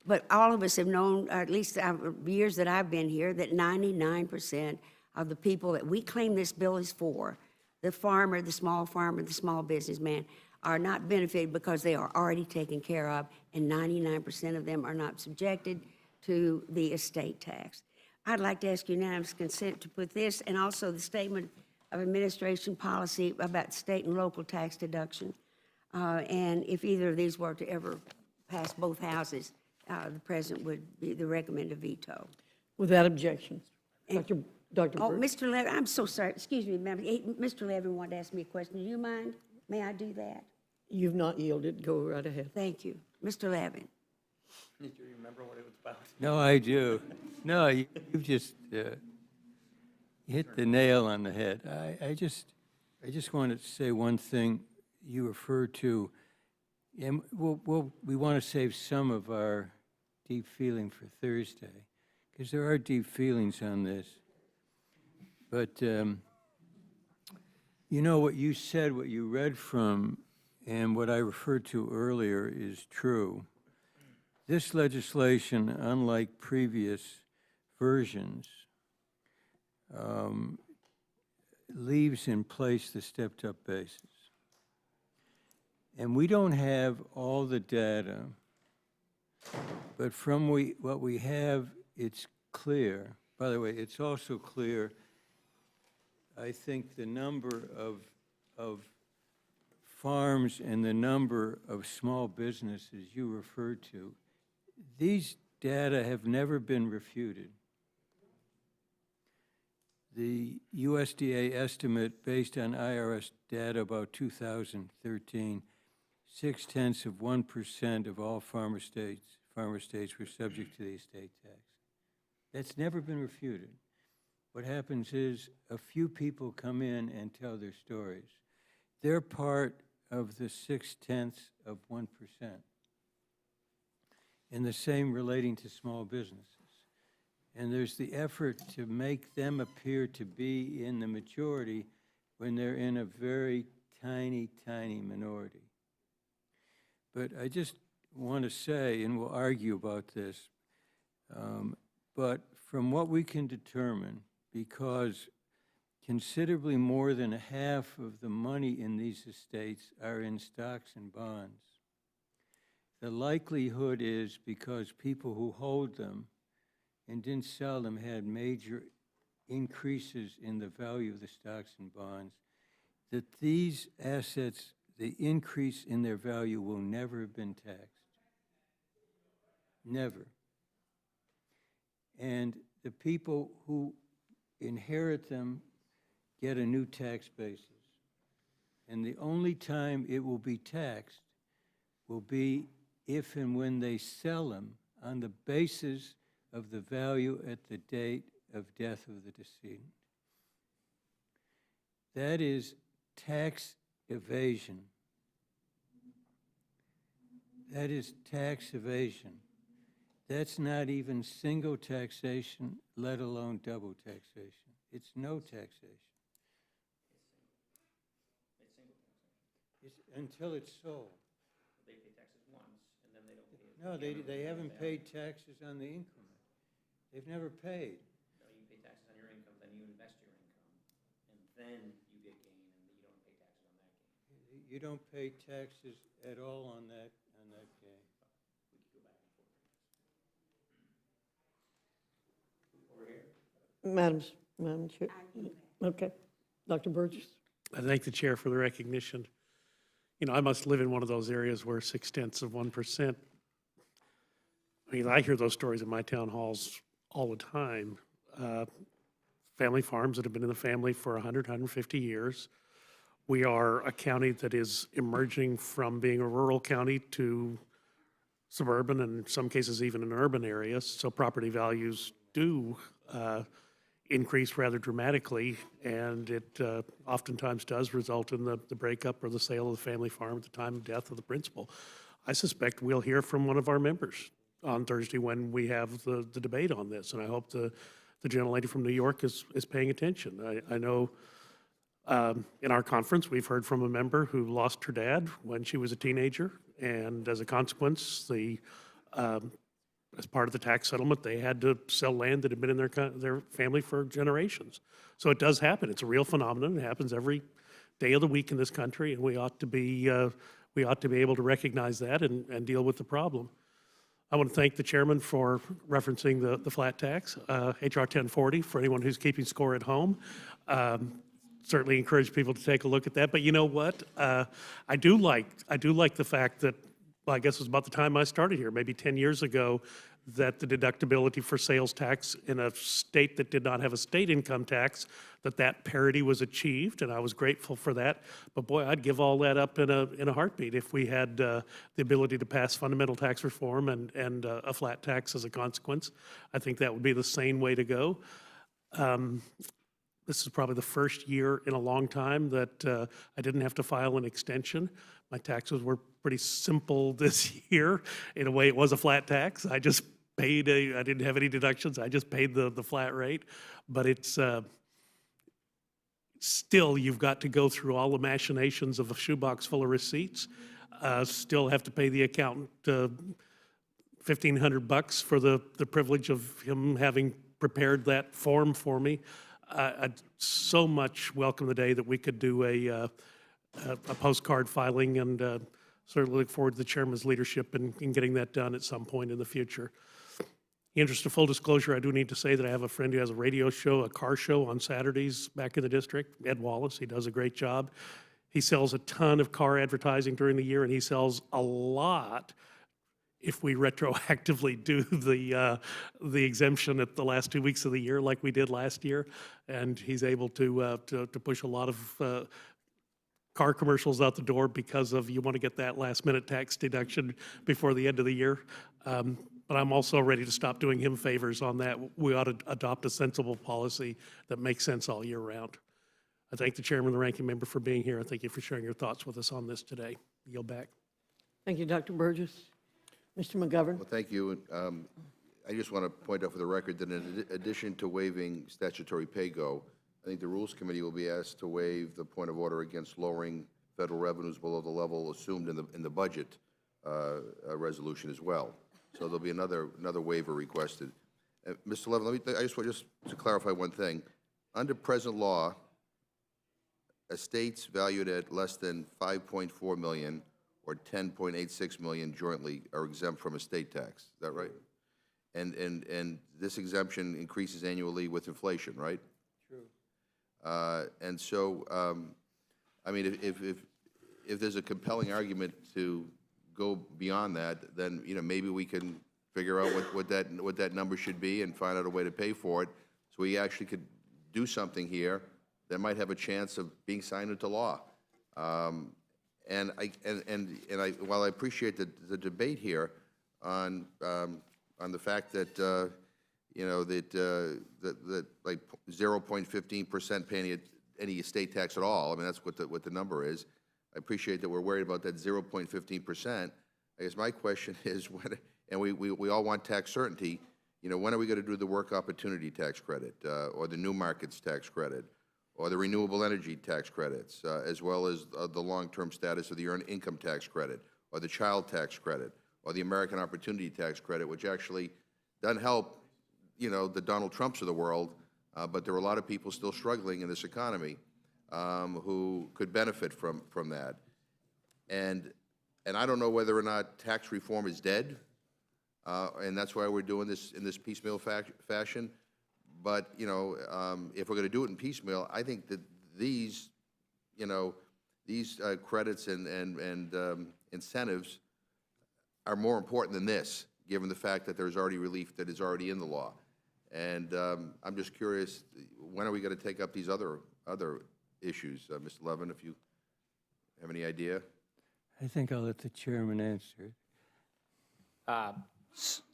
But all of us have known, at least years that I've been here, that 99% of the people that we claim this bill is for, the farmer, the small businessman, are not benefited because they are already taken care of, and 99% of them are not subjected to the estate tax. I'd like to ask unanimous consent to put this and also the statement of administration policy about state and local tax deduction. And if either of these were to ever pass both houses, the president would be the recommended veto. Without objection. Dr. Oh, Burke. Mr. Levin, I'm so sorry. Excuse me, ma'am. Mr. Levin wanted to ask me a question. Do you mind? May I do that? You've not yielded. Go right ahead. Thank you. Mr. Levin. Did you remember what it was about? No, I do. No, you've just hit the nail on the head. I just wanted to say one thing. You referred to, and we want to save some of our deep feeling for Thursday, because there are deep feelings on this. But you know what you said, what you read from, and what I referred to earlier is true. This legislation, unlike previous versions, leaves in place the stepped-up basis. And we don't have all the data, but from what we have, it's clear. By the way, it's also clear, I think, the number of farms and the number of small businesses you referred to. These data have never been refuted. The USDA estimate based on IRS data about 2013, 0.6% of all farmer states were subject to the estate tax. That's never been refuted. What happens is a few people come in and tell their stories. They're part of the 0.6%. And the same relating to small businesses. And there's the effort to make them appear to be in the majority when they're in a very tiny, tiny minority. But I just want to say, and we'll argue about this, but from what we can determine, because considerably more than half of the money in these estates are in stocks and bonds, the likelihood is, because people who hold them and didn't sell them had major increases in the value of the stocks and bonds, that these assets, the increase in their value will never have been taxed. Never. And the people who inherit them get a new tax basis. And the only time it will be taxed will be if and when they sell them on the basis of the value at the date of death of the decedent. That is tax evasion. That is tax evasion. That's not even single taxation, let alone double taxation. It's no taxation. Until it's sold. They pay taxes once, and then they don't pay it. No, they haven't paid taxes on the increment. They've never paid. No, you pay taxes on your income, then you invest your income, and then you get gain, and you don't pay taxes on that gain. You don't pay taxes at all on that gain. We could go back and forth. Over here. Madam Chair. Okay. Dr. Burgess? I thank the chair for the recognition. You know, I must live in one of those areas where 0.6%. I mean, I hear those stories in my town halls all the time. Family farms that have been in the family for 100, 150 years. We are a county that is emerging from being a rural county to suburban and in some cases even an urban area. So property values do increase rather dramatically, and it oftentimes does result in the breakup or the sale of the family farm at the time of death of the principal. I suspect we'll hear from one of our members on Thursday when we have the debate on this, and I hope the gentlelady from New York is paying attention. I know in our conference we've heard from a member who lost her dad when she was a teenager, and as a consequence, as part of the tax settlement, they had to sell land that had been in their family for generations. So it does happen. It's a real phenomenon. It happens every day of the week in this country, and we ought to be able to recognize that and deal with the problem. I want to thank the chairman for referencing the flat tax, HR 1040, for anyone who's keeping score at home. Certainly encourage people to take a look at that. But you know what? I do like the fact that, well, I guess it was about the time I started here, maybe 10 years ago, that the deductibility for sales tax in a state that did not have a state income tax, that parity was achieved, and I was grateful for that. But boy, I'd give all that up in a heartbeat if we had the ability to pass fundamental tax reform and a flat tax as a consequence. I think that would be the sane way to go. This is probably the first year in a long time that I didn't have to file an extension. My taxes were pretty simple this year. In a way, it was a flat tax. I just paid I didn't have any deductions. I just paid the flat rate. But it's still, you've got to go through all the machinations of a shoebox full of receipts. Still have to pay the accountant $1,500 for the privilege of him having prepared that form for me. I'd so much welcome the day that we could do a postcard filing, and certainly look forward to the chairman's leadership in getting that done at some point in the future. In the interest of full disclosure, I do need to say that I have a friend who has a radio show, a car show on Saturdays back in the district, Ed Wallace. He does a great job. He sells a ton of car advertising during the year, and he sells a lot if we retroactively do the exemption at the last 2 weeks of the year like we did last year. And he's able to push a lot of car commercials out the door because of you want to get that last minute tax deduction before the end of the year. But I'm also ready to stop doing him favors on that. We ought to adopt a sensible policy that makes sense all year round. I thank the chairman and the ranking member for being here. I thank you for sharing your thoughts with us on this today. Yield back. Thank you, Dr. Burgess. Mr. McGovern? Well, thank you. I just want to point out for the record that in addition to waiving statutory pay-go, I think the Rules Committee will be asked to waive the point of order against lowering federal revenues below the level assumed in the budget resolution as well. So there'll be another waiver requested. Mr. Levin, I just want to clarify one thing. Under present law, estates valued at less than $5.4 million or $10.86 million jointly are exempt from estate tax. Is that right? And this exemption increases annually with inflation, right? True. And so, I mean, if there's a compelling argument to go beyond that, then maybe we can figure out what that number should be and find out a way to pay for it, so we actually could do something here that might have a chance of being signed into law. And while I appreciate the debate here on the fact that that like 0.15% paying any estate tax at all, I mean that's what the number is. I appreciate that we're worried about that 0.15%. I guess my question is, and we all want tax certainty. When are we going to do the work opportunity tax credit or the new markets tax credit, or the renewable energy tax credits, as well as the long-term status of the earned income tax credit, or the child tax credit, or the American Opportunity Tax Credit, which actually doesn't help, you know, the Donald Trumps of the world, but there are a lot of people still struggling in this economy who could benefit from that. And I don't know whether or not tax reform is dead, and that's why we're doing this in this piecemeal fashion. But, you know, if we're going to do it in piecemeal, I think that these, you know, these credits and incentives are more important than this, given the fact that there's already relief that is already in the law. And I'm just curious, when are we going to take up these other issues? Mr. Levin, if you have any idea? I think I'll let the chairman answer it.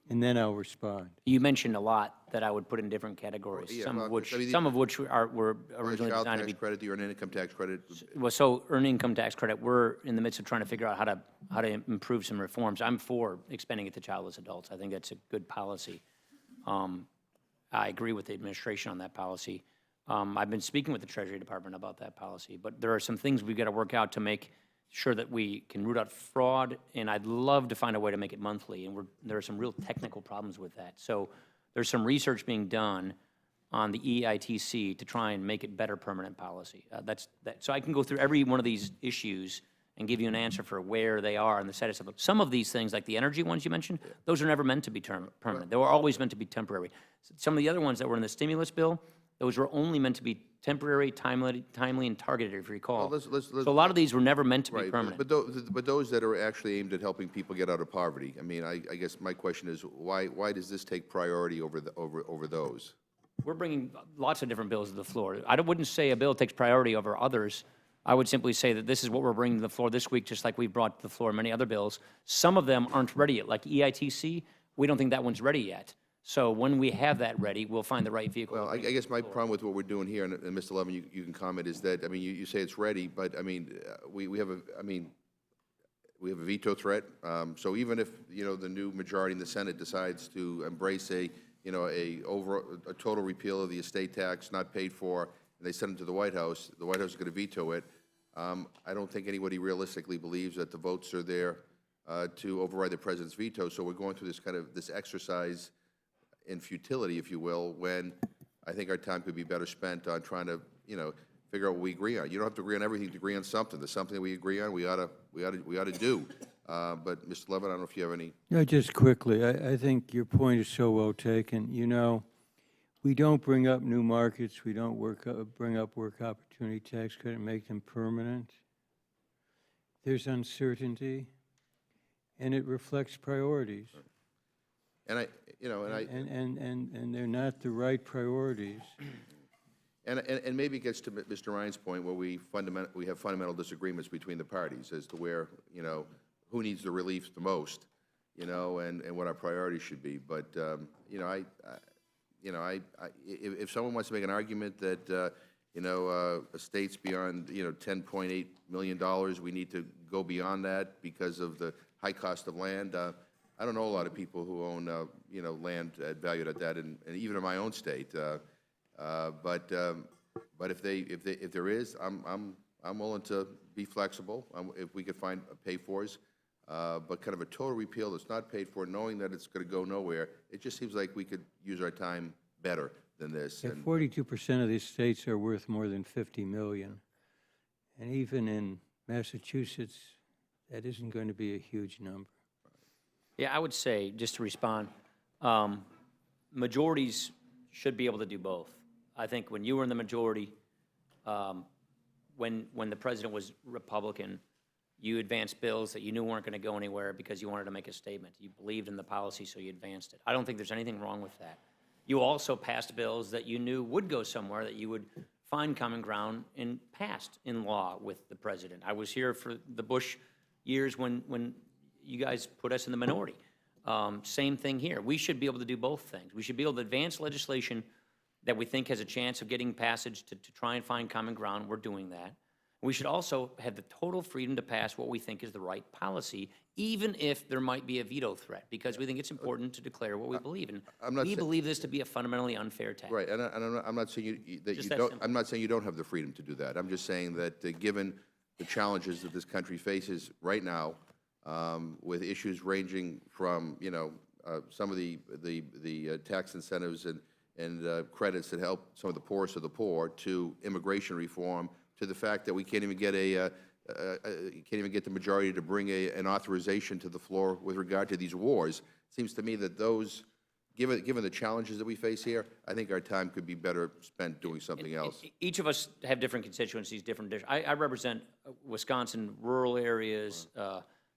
And then I'll respond. You mentioned a lot that I would put in different categories, Yeah, some well, of which I mean, were originally child designed to tax be. credit, the earned income tax credit. Well, so earned income tax credit, we're in the midst of trying to figure out how to improve some reforms. I'm for expanding it to childless adults. I think that's a good policy. I agree with the administration on that policy. I've been speaking with the Treasury Department about that policy, but there are some things we've got to work out to make sure that we can root out fraud, and I'd love to find a way to make it monthly, and there are some real technical problems with that. So there's some research being done on the EITC to try and make it better permanent policy. So I can go through every one of these issues and give you an answer for where they are and the status of them. Some of these things, like the energy ones you mentioned, those are never meant to be permanent. They were always meant to be temporary. Some of the other ones that were in the stimulus bill, those were only meant to be temporary, timely, and targeted, if you recall. Well, So a lot of these were never meant to be Right, permanent. but those that are actually aimed at helping people get out of poverty, I mean, I guess my question is, why does this take priority over those? We're bringing lots of different bills to the floor. I wouldn't say a bill takes priority over others. I would simply say that this is what we're bringing to the floor this week, just like we've brought to the floor many other bills. Some of them aren't ready yet, like EITC. We don't think that one's ready yet. So when we have that ready, we'll find the right vehicle. Well, I guess my problem with what we're doing here, and Mr. Levin, you can comment, is that, I mean, you say it's ready, but, I mean, we have a veto threat. So even if, you know, the new majority in the Senate decides to embrace a total repeal of the estate tax not paid for, and they send it to the White House is going to veto it. I don't think anybody realistically believes that the votes are there to override the president's veto. So we're going through this exercise in futility, if you will, when I think our time could be better spent on trying to, you know, figure out what we agree on. You don't have to agree on everything to agree on something. There's something that we agree on, we ought to do. But Mr. Levin, I don't know if you have any. No, just quickly, I think your point is so well taken. You know, we don't bring up new markets. We don't bring up work opportunity tax credit and make them permanent. There's uncertainty, and it reflects priorities. And and they're not the right priorities. And maybe it gets to Mr. Ryan's point where we have fundamental disagreements between the parties as to where, you know, who needs the relief the most, you know, and what our priorities should be. But you know, if someone wants to make an argument that you know, estates beyond, you know, $10.8 million, we need to go beyond that because of the high cost of land. I don't know a lot of people who own, you know, land valued at that, and even in my own state. But if there is, I'm willing to be flexible if we could find pay-fors. But kind of a total repeal that's not paid for, knowing that it's going to go nowhere, it just seems like we could use our time better than this. Yeah, 42% of these states are worth more than $50 million, and even in Massachusetts, that isn't going to be a huge number. Yeah, I would say, just to respond, majorities should be able to do both. I think when you were in the majority, when the president was Republican, you advanced bills that you knew weren't going to go anywhere because you wanted to make a statement. You believed in the policy, so you advanced it. I don't think there's anything wrong with that. You also passed bills that you knew would go somewhere, that you would find common ground and passed in law with the president. I was here for the Bush years when you guys put us in the minority. Same thing here. We should be able to do both things. We should be able to advance legislation that we think has a chance of getting passage to try and find common ground. We're doing that. We should also have the total freedom to pass what we think is the right policy, even if there might be a veto threat, because we think it's important to declare what we believe. And I'm not we sa- believe this to be a fundamentally unfair tax. Right, and I'm not saying that you Just that don't, simple. I'm not saying you don't have the freedom to do that. I'm just saying that given the challenges that this country faces right now, with issues ranging from, some of the tax incentives and credits that help some of the poorest of the poor, to immigration reform, to the fact that we can't even get the majority to bring an authorization to the floor with regard to these wars. It seems to me that those, given the challenges that we face here, I think our time could be better spent doing something else. Each of us have different constituencies, different I represent Wisconsin rural areas,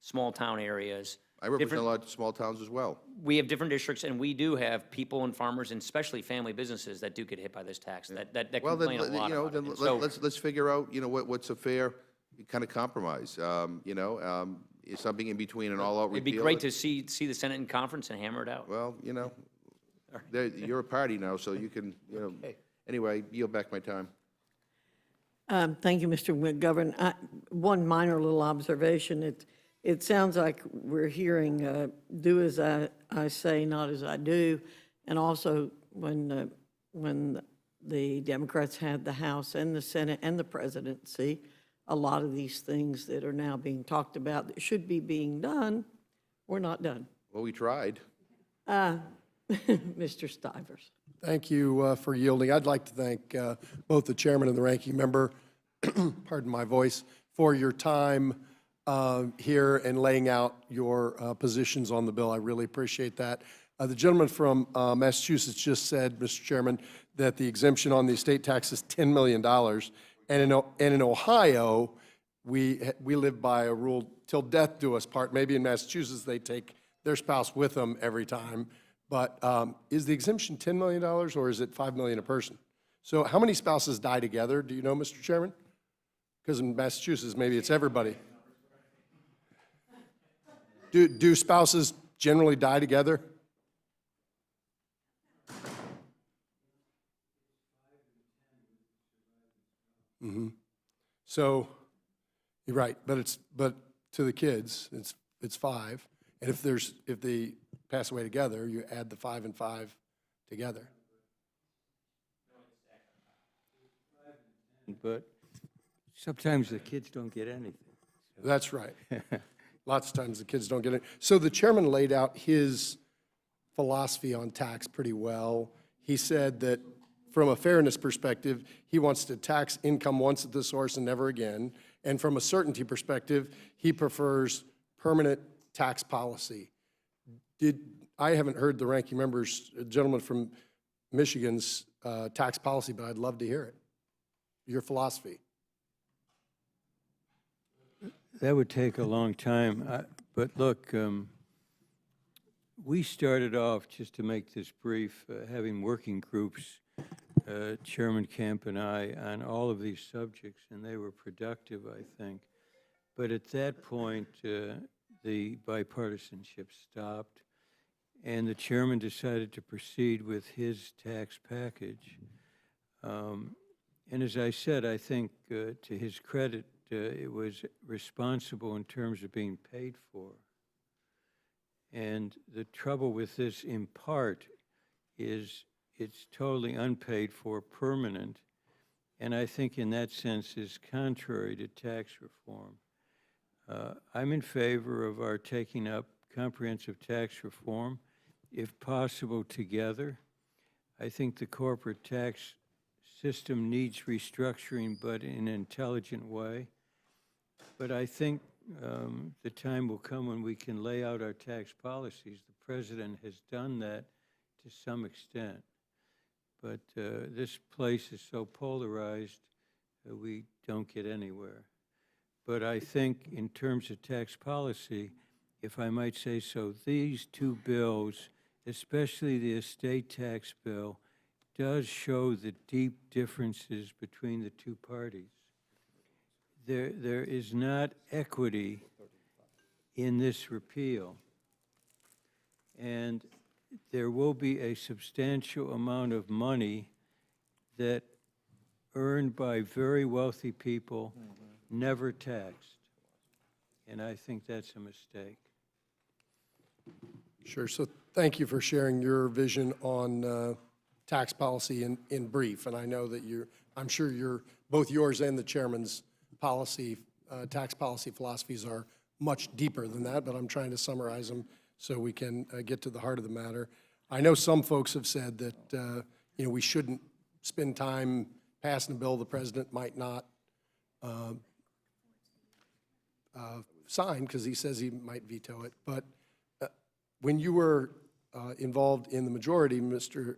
small town areas. I represent a lot of small towns as well. We have different districts, and we do have people and farmers, and especially family businesses, that do get hit by this tax, that Well, then, complain a lot about it. And so- let's figure out, what's a fair kind of compromise. Is something in between an all-out repeal. It'd be great to see the Senate in conference and hammer it out. Well, you're a party now, so you can, anyway, yield back my time. Thank you, Mr. McGovern. One minor little observation. It sounds like we're hearing do as I say, not as I do. And also, when the Democrats had the House and the Senate and the presidency, a lot of these things that are now being talked about that should be being done were not done. Well, we tried. Mr. Stivers. Thank you for yielding. I'd like to thank both the chairman and the ranking member, pardon my voice, for your time here and laying out your positions on the bill. I really appreciate that. The gentleman from Massachusetts just said, Mr. Chairman, that the exemption on the estate tax is $10 million. And in Ohio, we live by a rule, till death do us part. Maybe in Massachusetts, they take their spouse with them every time. But is the exemption $10 million or is it $5 million a person? So how many spouses die together? Do you know, Mr. Chairman? Because in Massachusetts, maybe it's everybody. Do spouses generally die together? Mm-hmm. So, you're right, but to the kids, it's 5. And if they pass away together, you add the 5 and 5 together. But sometimes the kids don't get anything. That's right. Lots of times the kids don't get it. So the chairman laid out his philosophy on tax pretty well. He said that from a fairness perspective, he wants to tax income once at the source and never again. And from a certainty perspective, he prefers permanent tax policy. I haven't heard the ranking member's, gentleman from Michigan's tax policy, but I'd love to hear it. Your philosophy. That would take a long time. But look, we started off, just to make this brief, having working groups, Chairman Kemp and I, on all of these subjects, and they were productive, I think. But at that point, the bipartisanship stopped, and the chairman decided to proceed with his tax package. And as I said, I think to his credit, it was responsible in terms of being paid for. And the trouble with this, in part, is it's totally unpaid for, permanent, and I think in that sense is contrary to tax reform. I'm in favor of our taking up comprehensive tax reform, if possible, together. I think the corporate tax system needs restructuring, but in an intelligent way. But I think the time will come when we can lay out our tax policies. The president has done that to some extent. But this place is so polarized that we don't get anywhere. But I think in terms of tax policy, if I might say so, these two bills, especially the estate tax bill, does show the deep differences between the two parties. There is not equity in this repeal. And there will be a substantial amount of money that earned by very wealthy people never taxed. And I think that's a mistake. Sure. So thank you for sharing your vision on tax policy in brief. And I know that I'm sure both yours and the chairman's tax policy philosophies are much deeper than that, but I'm trying to summarize them so we can get to the heart of the matter. I know some folks have said that we shouldn't spend time passing a bill the president might not sign because he says he might veto it. But when you were involved in the majority, Mr.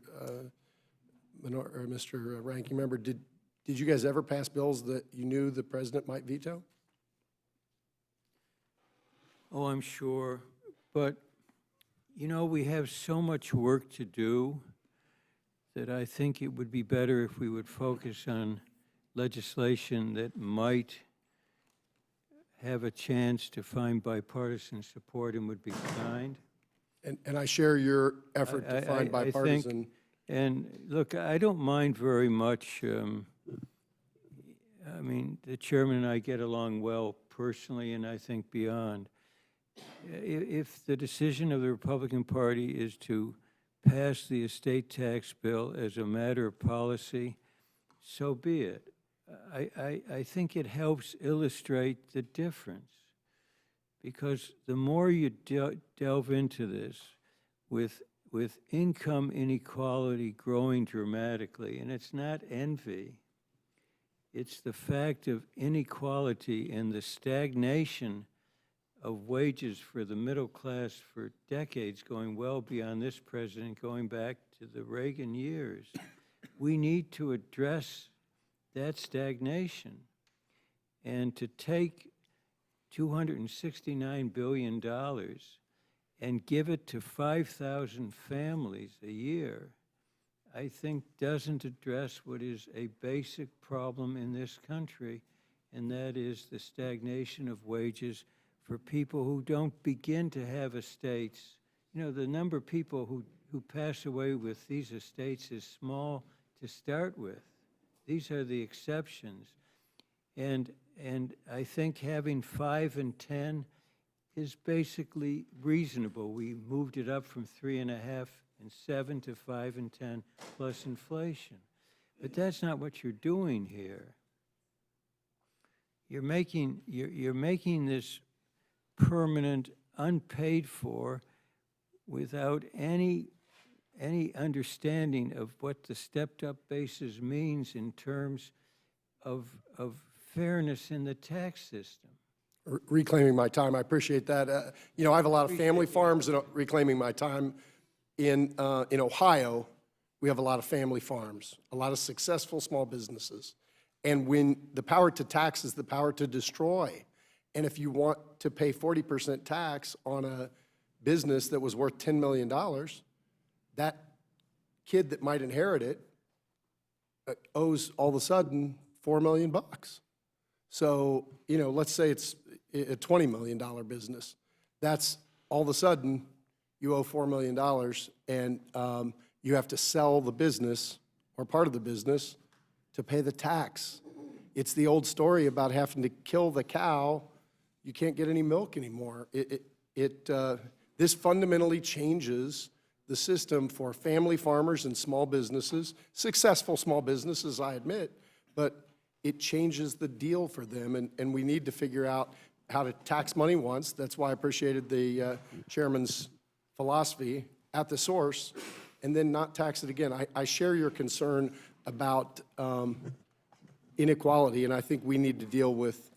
Ranking Member, did you guys ever pass bills that you knew the president might veto? Oh, I'm sure. But, we have so much work to do that I think it would be better if we would focus on legislation that might have a chance to find bipartisan support and would be kind. And I share your effort to find bipartisan. And look, I don't mind very much. I mean, the chairman and I get along well personally, and I think beyond. If the decision of the Republican Party is to pass the estate tax bill as a matter of policy, so be it. I think it helps illustrate the difference, because the more you delve into this with income inequality growing dramatically, and it's not envy, it's the fact of inequality and the stagnation of wages for the middle class for decades, going well beyond this president, going back to the Reagan years. We need to address that stagnation, and to take $269 billion and give it to 5,000 families a year, I think doesn't address what is a basic problem in this country, and that is the stagnation of wages for people who don't begin to have estates. The number of people who pass away with these estates is small to start with. These are the exceptions. And I think having 5 and 10 is basically reasonable. We moved it up from 3.5 and 7 to 5 and 10 plus inflation. But that's not what you're doing here. You're making this permanent, unpaid for, without any understanding of what the stepped-up basis means in terms of fairness in the tax system. Reclaiming my time, I appreciate that. I have a lot of family farms, and reclaiming my time. In Ohio, we have a lot of family farms, a lot of successful small businesses. And when the power to tax is the power to destroy, and if you want to pay 40% tax on a business that was worth $10 million, that kid that might inherit it owes all of a sudden $4 million. So, let's say it's a $20 million business. That's all of a sudden you owe $4 million, and you have to sell the business or part of the business to pay the tax. It's the old story about having to kill the cow. You can't get any milk anymore. This fundamentally changes the system for family farmers and small businesses, successful small businesses, I admit, but it changes the deal for them, and we need to figure out how to tax money once. That's why I appreciated the chairman's philosophy at the source, and then not tax it again. I share your concern about inequality, and I think we need to deal with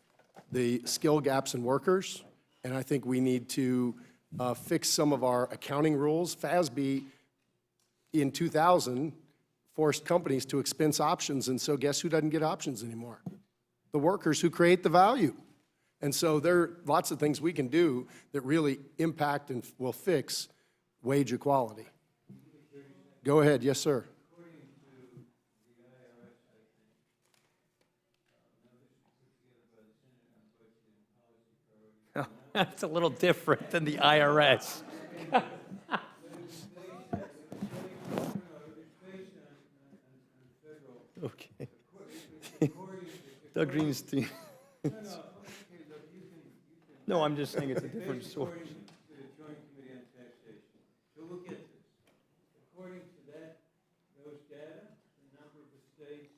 the skill gaps in workers, and I think we need to fix some of our accounting rules. FASB in 2000 forced companies to expense options, and so guess who doesn't get options anymore? The workers who create the value. And so there are lots of things we can do that really impact and will fix wage equality. Go ahead, yes, sir. That's a little different than the IRS. Okay. Doug Greenstein. No, I'm just saying it's a different source. According to the Joint Committee on Taxation, so we'll get this. According to those data, the number of estates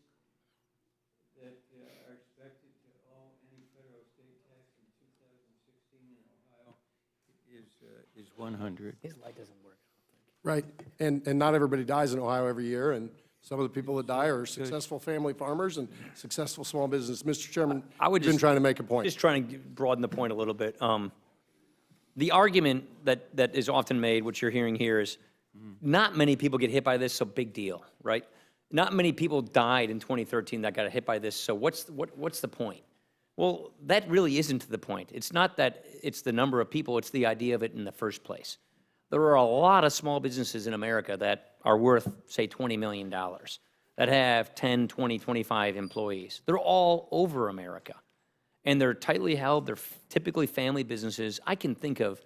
that are expected to owe any federal state tax in 2016 in Ohio is 100. His light doesn't work. Right, and not everybody dies in Ohio every year, and some of the people that die are successful family farmers and successful small business. Mr. Chairman, you've been trying to make a point. Just trying to broaden the point a little bit. The argument that is often made, which you're hearing here, is not many people get hit by this, so big deal, right? Not many people died in 2013 that got hit by this, so what's the point? Well, that really isn't the point. It's not that it's the number of people, it's the idea of it in the first place. There are a lot of small businesses in America that are worth, say, $20 million, that have 10, 20, 25 employees. They're all over America, and they're tightly held. They're typically family businesses. I can think of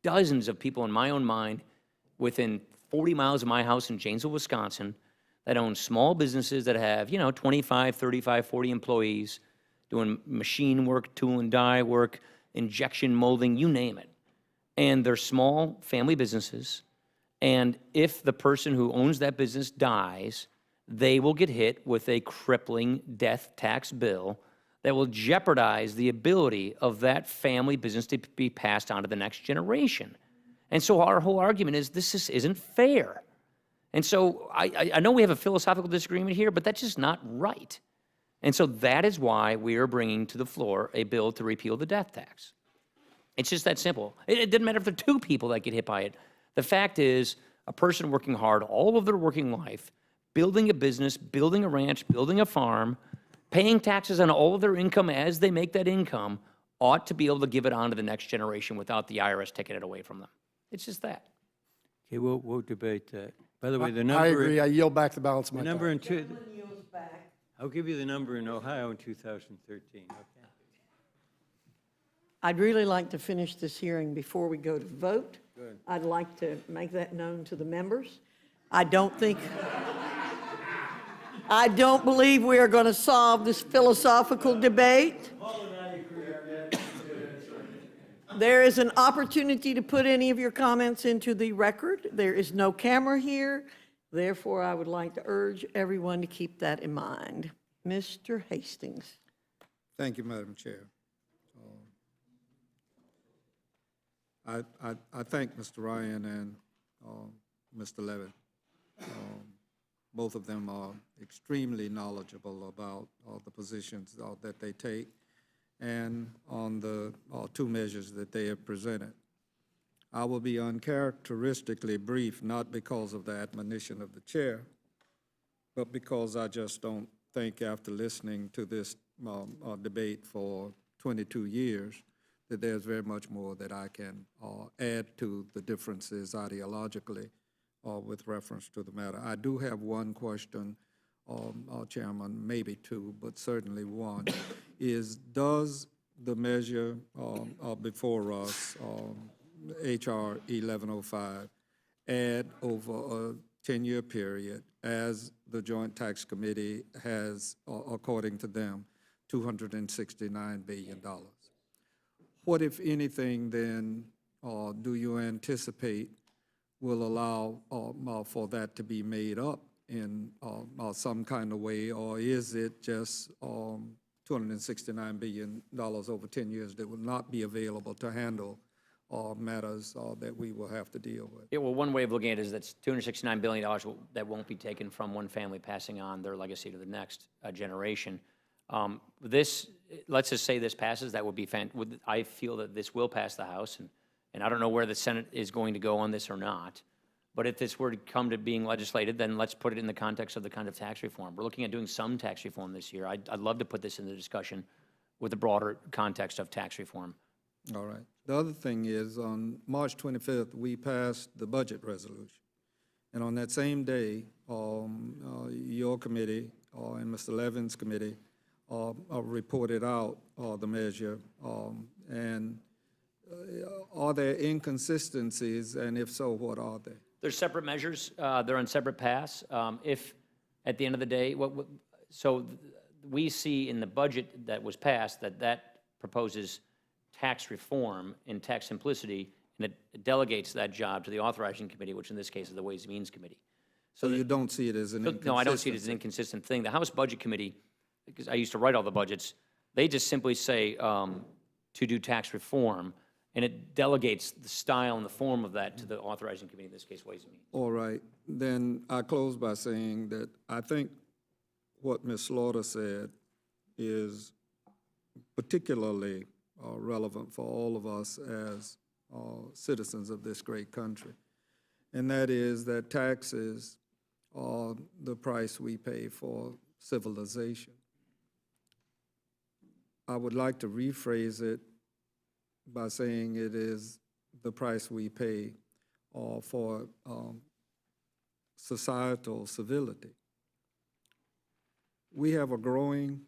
dozens of people in my own mind within 40 miles of my house in Janesville, Wisconsin, that own small businesses that have, 25, 35, 40 employees doing machine work, tool and die work, injection molding, you name it. And they're small family businesses, and if the person who owns that business dies, they will get hit with a crippling death tax bill that will jeopardize the ability of that family business to be passed on to the next generation. And so our whole argument is this isn't fair. And so I know we have a philosophical disagreement here, but that's just not right. And so that is why we are bringing to the floor a bill to repeal the death tax. It's just that simple. It doesn't matter if there are two people that get hit by it. The fact is, a person working hard all of their working life, building a business, building a ranch, building a farm, paying taxes on all of their income as they make that income, ought to be able to give it on to the next generation without the IRS taking it away from them. It's just that. Okay, we'll debate that. By the way, the number... I agree. I yield back the balance of my The number time. I'll give you the number in Ohio in 2013, okay? I'd really like to finish this hearing before we go to vote. Good. I'd like to make that known to the members. I don't believe we are going to solve this philosophical debate. There is an opportunity to put any of your comments into the record. There is no camera here. Therefore, I would like to urge everyone to keep that in mind. Mr. Hastings. Thank you, Madam Chair. I thank Mr. Ryan and Mr. Levitt. Both of them are extremely knowledgeable about the positions that they take and on the two measures that they have presented. I will be uncharacteristically brief, not because of the admonition of the chair, but because I just don't think after listening to this debate for 22 years that there's very much more that I can add to the differences ideologically with reference to the matter. I do have one question, Chairman, maybe two, but certainly one, is does the measure before us, H.R. 1105, add over a 10-year period, as the Joint Tax Committee has, according to them, $269 billion? What, if anything, then, do you anticipate will allow for that to be made up in some kind of way, or is it just $269 billion over 10 years that will not be available to handle matters that we will have to deal with? Yeah, well, one way of looking at it is that's $269 billion that won't be taken from one family passing on their legacy to the next generation. Let's just say this passes, that would be I feel that this will pass the House, and I don't know where the Senate is going to go on this or not, but if this were to come to being legislated, then let's put it in the context of the kind of tax reform. We're looking at doing some tax reform this year. I'd love to put this in the discussion with the broader context of tax reform. All right. The other thing is, on March 25th, we passed the budget resolution. And on that same day, your committee and Mr. Levin's committee reported out the measure. And are there inconsistencies, and if so, what are they? There's separate measures. They're on separate paths. If, at the end of the day, so we see in the budget that was passed that proposes tax reform and tax simplicity, and it delegates that job to the authorizing committee, which in this case is the Ways and Means Committee. So you don't see it as an inconsistency? No, I don't see it as an inconsistent thing. The House Budget Committee, because I used to write all the budgets, they just simply say to do tax reform, and it delegates the style and the form of that to the authorizing committee, in this case, Ways and Means. All right. Then I close by saying that I think what Ms. Slaughter said is particularly relevant for all of us as citizens of this great country. And that is that taxes are the price we pay for civilization. I would like to rephrase it by saying it is the price we pay for societal civility. We have a growing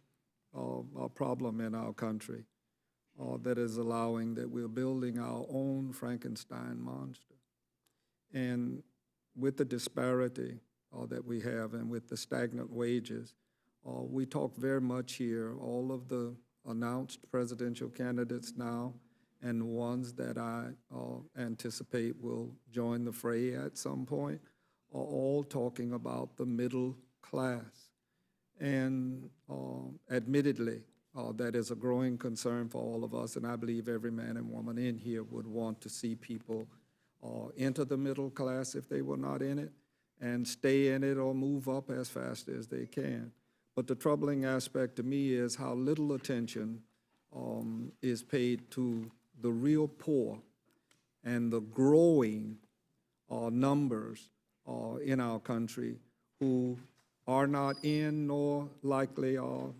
problem in our country that is allowing that we're building our own Frankenstein monster. And with the disparity that we have and with the stagnant wages, we talk very much here, all of the announced presidential candidates now and ones that I anticipate will join the fray at some point are all talking about the middle class. And admittedly, that is a growing concern for all of us, and I believe every man and woman in here would want to see people enter the middle class if they were not in it, and stay in it or move up as fast as they can. But the troubling aspect to me is how little attention is paid to the real poor and the growing numbers in our country who are not in nor likely are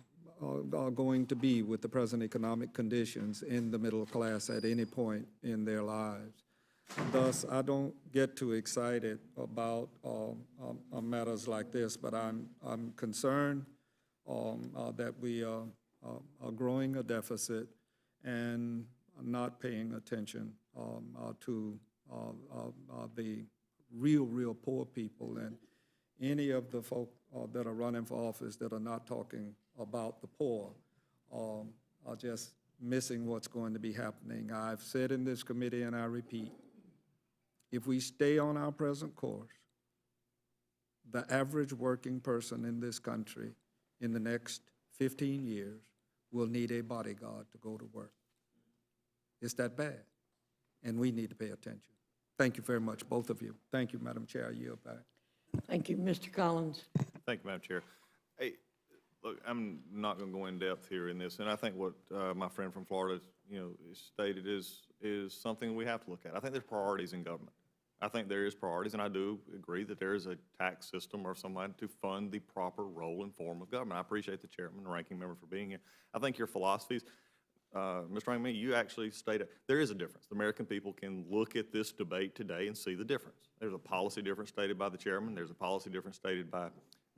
going to be with the present economic conditions in the middle class at any point in their lives. Thus, I don't get too excited about matters like this, but I'm concerned that we are growing a deficit and not paying attention to the real poor people. And any of the folk that are running for office that are not talking about the poor are just missing what's going to be happening. I've said in this committee, and I repeat, if we stay on our present course, the average working person in this country in the next 15 years will need a bodyguard to go to work. It's that bad, and we need to pay attention. Thank you very much, both of you. Thank you, Madam Chair. I yield back. Thank you, Mr. Collins. Thank you, Madam Chair. Hey, look, I'm not going to go in depth here in this, and I think what my friend from Florida, stated is something we have to look at. I think there's priorities in government. I think there is priorities, and I do agree that there is a tax system or somebody to fund the proper role and form of government. I appreciate the chairman and ranking member for being here. I think your philosophies, Mr. Rankin, you actually stated there is a difference. The American people can look at this debate today and see the difference. There's a policy difference stated by the chairman. There's a policy difference stated by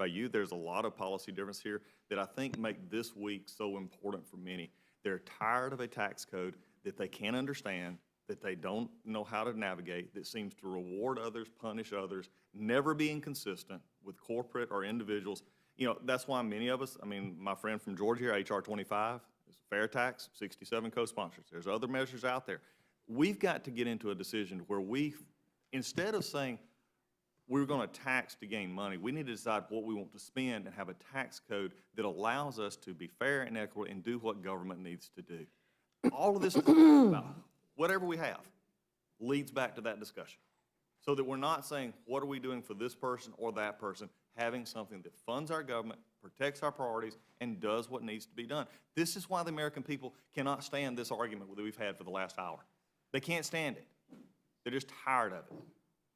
you. There's a lot of policy difference here that I think make this week so important for many. They're tired of a tax code that they can't understand, that they don't know how to navigate, that seems to reward others, punish others, never being consistent with corporate or individuals. That's why many of us, my friend from Georgia here, HR 25, is fair tax, 67 co-sponsors. There's other measures out there. We've got to get into a decision where we, instead of saying we're going to tax to gain money, we need to decide what we want to spend and have a tax code that allows us to be fair and equitable and do what government needs to do. All of this about whatever we have leads back to that discussion, so that we're not saying, what are we doing for this person or that person, having something that funds our government, protects our priorities, and does what needs to be done. This is why the American people cannot stand this argument that we've had for the last hour. They can't stand it. They're just tired of it.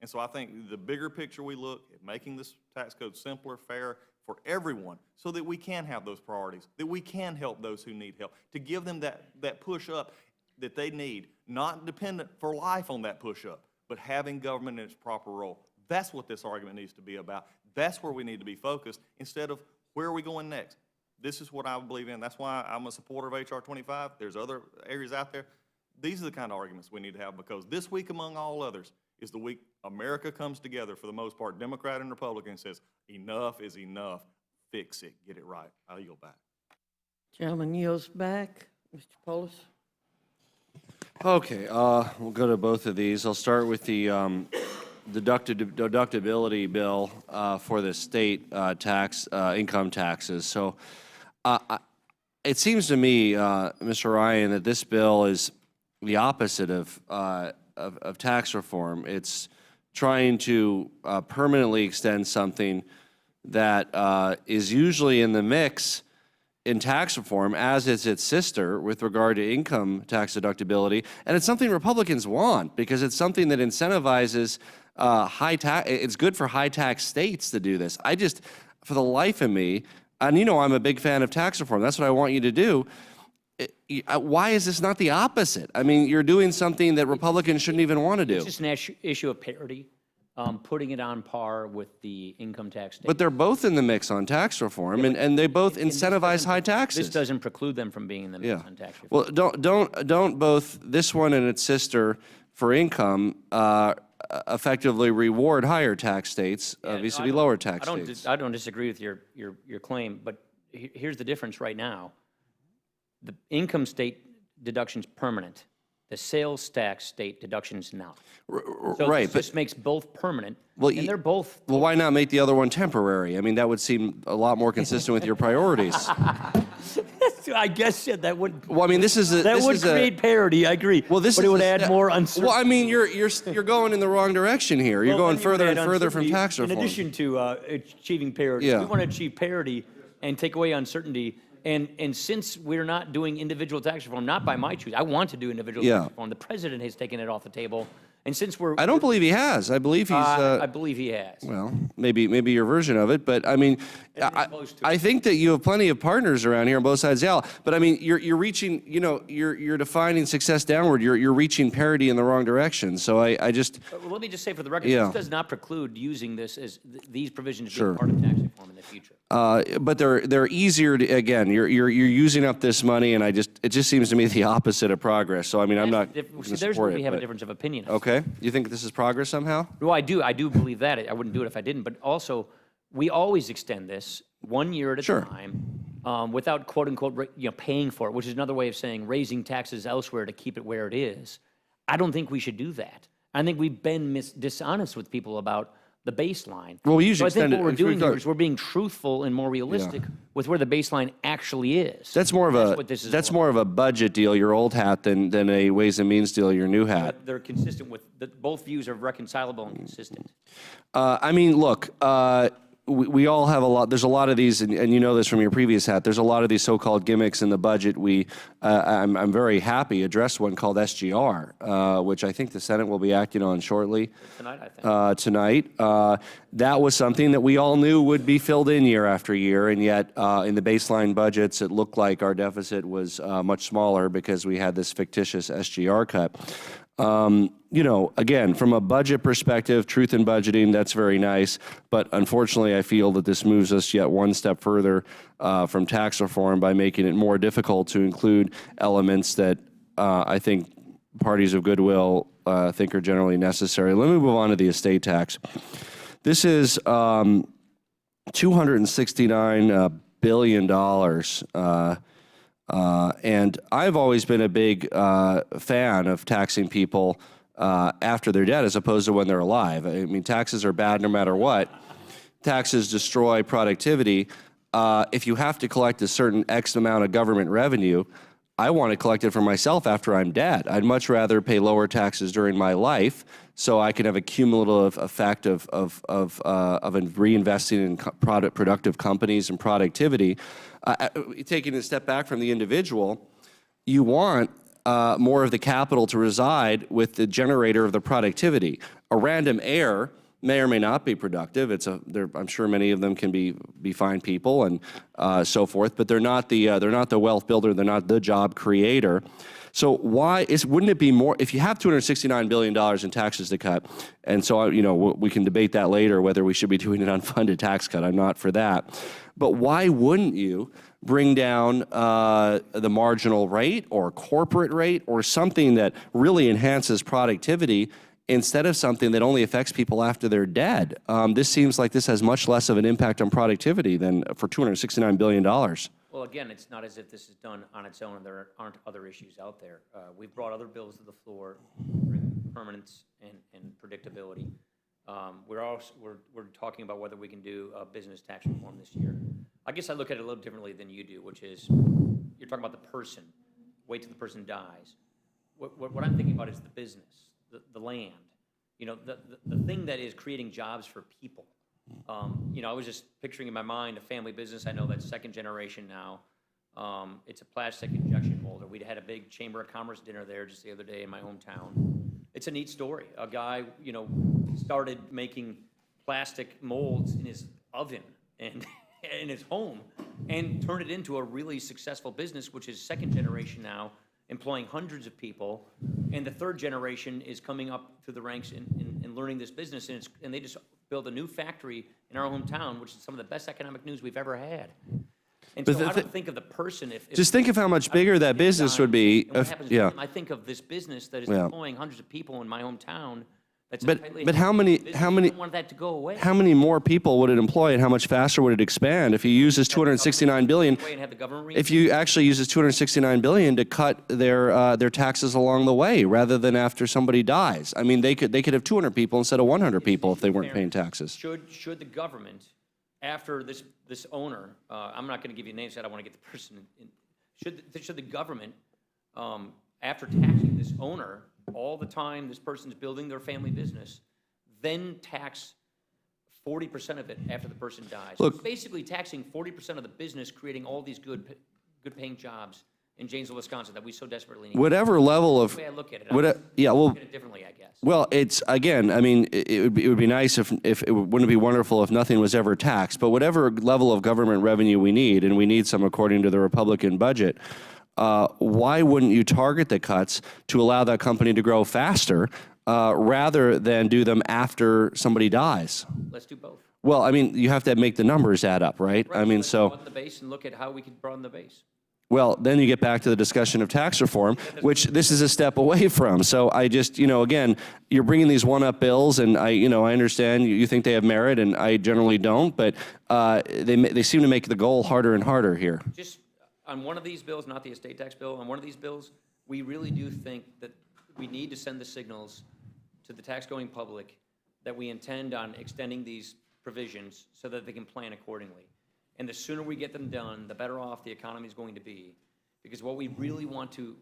And so I think the bigger picture we look at making this tax code simpler, fair for everyone, so that we can have those priorities, that we can help those who need help, to give them that push up that they need, not dependent for life on that push-up, but having government in its proper role. That's what this argument needs to be about. That's where we need to be focused, instead of where are we going next. This is what I believe in. That's why I'm a supporter of HR 25. There's other areas out there. These are the kind of arguments we need to have, because this week, among all others, is the week America comes together, for the most part, Democrat and Republican, and says, enough is enough. Fix it. Get it right. I'll yield back. Gentleman yields back. Mr. Polis? Okay, we'll go to both of these. I'll start with the deductibility bill for the state income taxes. So it seems to me, Mr. Ryan, that this bill is the opposite of tax reform. It's trying to permanently extend something that is usually in the mix in tax reform, as is its sister with regard to income tax deductibility. And it's something Republicans want because it's something that incentivizes high tax. It's good for high tax states to do this. I just, for the life of me, and you know I'm a big fan of tax reform. That's what I want you to do. Why is this not the opposite? I mean, you're doing something that Republicans shouldn't even want to do. It's just an issue of parity, putting it on par with the income tax state. But they're both in the mix on tax reform, and they both incentivize high taxes. This doesn't preclude them from being in the mix on tax reform. Well, don't both this one and its sister for income effectively reward higher tax states vis-a-vis lower tax states? I don't disagree with your claim, but here's the difference right now. The income state deduction's permanent. The sales tax state deduction's not. So right, this makes both permanent, well, and they're both. Well, why not make the other one temporary? I mean, that would seem a lot more consistent with your priorities. I guess that would. Well, I mean, this is that would create parity. I agree. Well, but it would add more uncertainty. Well, I mean, you're going in the wrong direction here. You're going further and further from tax reform. In addition to achieving parity, we want to achieve parity and take away uncertainty. And since we're not doing individual tax reform, not by my choice, I want to do individual tax reform. The president has taken it off the table. And since I don't believe he has. I believe he's. I believe he has. Well, maybe your version of it, but I mean, I think that you have plenty of partners around here on both sides of the aisle. But I mean, you're reaching, you're defining success downward. You're reaching parity in the wrong direction. So I just. Well, let me just say for the record, this does not preclude using this as these provisions being part of tax reform in the future. But they're easier to, again, you're using up this money, and it just seems to me the opposite of progress. So I mean, I'm not going to support where it. we have a difference of opinion. Okay, you think this is progress somehow? Well, I do believe that. I wouldn't do it if I didn't. But also, we always extend this 1 year at a time, without quote unquote, paying for it, which is another way of saying raising taxes elsewhere to keep it where it is. I don't think we should do that. I think we've been dishonest with people about the baseline. Well, we usually so I think what we're doing here is we're being truthful and more realistic with where the baseline actually is. That's more of more of a budget deal, your old hat, than a Ways and Means deal, your new hat. They're consistent with both views are reconcilable and consistent. I mean, look, we all have a lot. There's a lot of these, and you know this from your previous hat. There's a lot of these so-called gimmicks in the budget. I'm very happy addressed one called SGR, which I think the Senate will be acting on shortly. Tonight, I think. Tonight. That was something that we all knew would be filled in year after year, and yet in the baseline budgets, it looked like our deficit was much smaller because we had this fictitious SGR cut. Again, from a budget perspective, truth in budgeting, that's very nice. But unfortunately, I feel that this moves us yet one step further from tax reform by making it more difficult to include elements that I think parties of goodwill think are generally necessary. Let me move on to the estate tax. This is $269 billion. And I've always been a big fan of taxing people after they're dead as opposed to when they're alive. I mean, taxes are bad no matter what. Taxes destroy productivity. If you have to collect a certain X amount of government revenue, I want to collect it for myself after I'm dead. I'd much rather pay lower taxes during my life so I can have a cumulative effect of reinvesting in productive companies and productivity. Taking a step back from the individual, you want more of the capital to reside with the generator of the productivity. A random heir may or may not be productive. I'm sure many of them can be fine people and so forth, but they're not the wealth builder. They're not the job creator. So wouldn't it be more if you have $269 billion in taxes to cut? And so we can debate that later whether we should be doing an unfunded tax cut. I'm not for that. But why wouldn't you bring down the marginal rate or corporate rate or something that really enhances productivity instead of something that only affects people after they're dead? This seems like this has much less of an impact on productivity than for $269 billion. Well, Well, again, it's not as if this is done on its own and there aren't other issues out there. We've brought other bills to the floor, bring permanence and predictability. We're talking about whether we can do a business tax reform this year. I guess I look at it a little differently than you do, which is you're talking about the person. Wait till the person dies. What I'm thinking about is the business, the land. You know, the thing that is creating jobs for people. You know, I was just picturing in my mind a family business. I know that's second generation now. It's a plastic injection molder. We'd had a big Chamber of Commerce dinner there just the other day in my hometown. It's a neat story. A guy, you know, started making plastic molds in his oven and in his home and turned it into a really successful business, which is second generation now, employing hundreds of people. And the third generation is coming up through the ranks and learning this business. And they just built a new factory in our hometown, which is some of the best economic news we've ever had. And so I don't think of the person if just think of how much bigger that business would be. Yeah. I think of this business that is employing hundreds of people in my hometown. But how many want that to go away. How many more people would it employ, and how much faster would it expand if you use this $269 billion? If you actually use this $269 billion to cut their taxes along the way, rather than after somebody dies. I mean, they could have 200 people instead of 100 people if they weren't paying taxes. Should the government, after this owner, I'm not going to give you names, so I don't want to get the person in. Should the government, after taxing this owner all the time this person's building their family business, then tax 40% of it after the person dies? Look, it's basically taxing 40% of the business, creating all these good paying jobs in Janesville, Wisconsin that we so desperately need. Whatever level of, That's the way I look at it. yeah, well, look at it differently, I guess. Well, it's, again, I mean, it would be nice if it wouldn't it be wonderful if nothing was ever taxed, but whatever level of government revenue we need, and we need some according to the Republican budget, why wouldn't you target the cuts to allow that company to grow faster rather than do them after somebody dies? Let's do both. Well, I mean, you have to make the numbers add up, right? I mean, so broaden the base and look at how we could broaden the base. Well, then you get back to the discussion of tax reform, which this is a step away from. So I just, you know, again, you're bringing these one-up bills, and I understand you think they have merit, and I generally don't, but they seem to make the goal harder and harder here. Just on one of these bills, not the estate tax bill, on one of these bills, we really do think that we need to send the signals to the tax-going public that we intend on extending these provisions so that they can plan accordingly. And the sooner we get them done, the better off the economy is going to be. Because what we really want to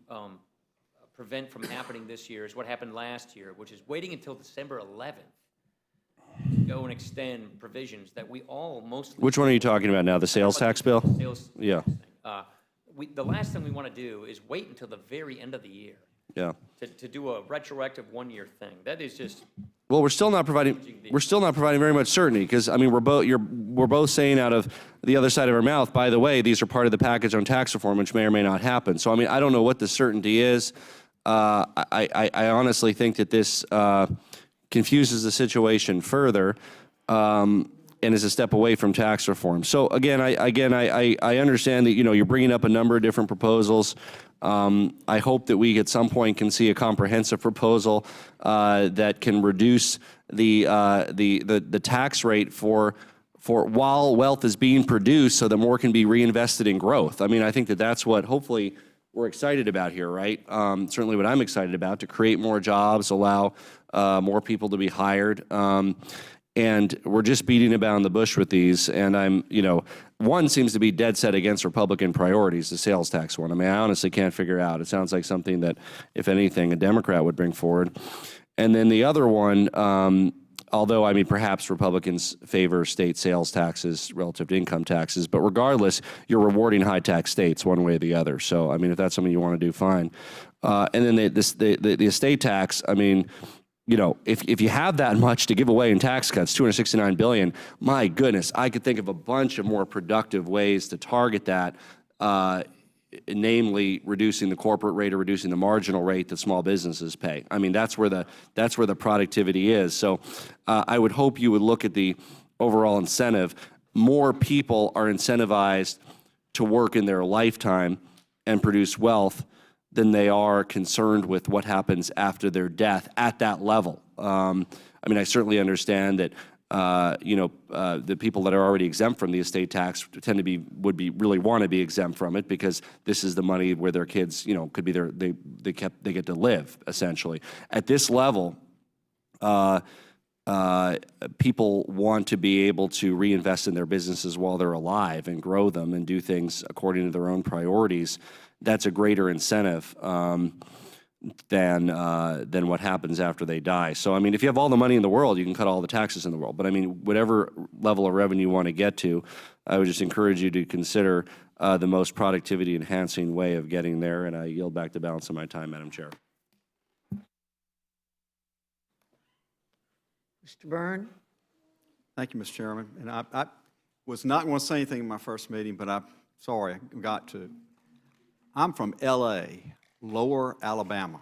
prevent from happening this year is what happened last year, which is waiting until December 11th to go and extend provisions that we all mostly... Which one are you talking about now, the sales tax bill? Yeah. The last thing we want to do is wait until the very end of the year. Yeah. To do a retroactive one-year thing. That is just... Well, we're still not providing very much certainty, because I mean we're both saying out of the other side of our mouth, by the way, these are part of the package on tax reform, which may or may not happen. So I mean, I don't know what the certainty is. I honestly think that this confuses the situation further and is a step away from tax reform. So again, I understand that you're bringing up a number of different proposals. I hope that we at some point can see a comprehensive proposal that can reduce the tax rate for while wealth is being produced, so that more can be reinvested in growth. I mean, I think that that's what hopefully we're excited about here, right? Certainly what I'm excited about, to create more jobs, allow more people to be hired. And we're just beating about the bush with these, and one seems to be dead set against Republican priorities, the sales tax one. I mean, I honestly can't figure out. It sounds like something that, if anything, a Democrat would bring forward. And then the other one, although, I mean, perhaps Republicans favor state sales taxes relative to income taxes, but regardless, you're rewarding high-tax states one way or the other. So, I mean, if that's something you want to do, fine. And then the estate tax, I mean, if you have that much to give away in tax cuts, $269 billion, my goodness, I could think of a bunch of more productive ways to target that, namely reducing the corporate rate or reducing the marginal rate that small businesses pay. I mean, that's where the productivity is. So I would hope you would look at the overall incentive. More people are incentivized to work in their lifetime and produce wealth than they are concerned with what happens after their death at that level. I mean, I certainly understand that the people that are already exempt from the estate tax tend to really want to be exempt from it because this is the money where their kids, could be they get to live, essentially. At this level, people want to be able to reinvest in their businesses while they're alive and grow them and do things according to their own priorities. That's a greater incentive than what happens after they die. So, I mean, if you have all the money in the world, you can cut all the taxes in the world. But, I mean, whatever level of revenue you want to get to, I would just encourage you to consider the most productivity-enhancing way of getting there. And I yield back the balance of my time, Madam Chair. Mr. Byrne? Thank you, Mr. Chairman. And I was not going to say anything in my first meeting, but I'm sorry, I got to. I'm from L.A., Lower Alabama.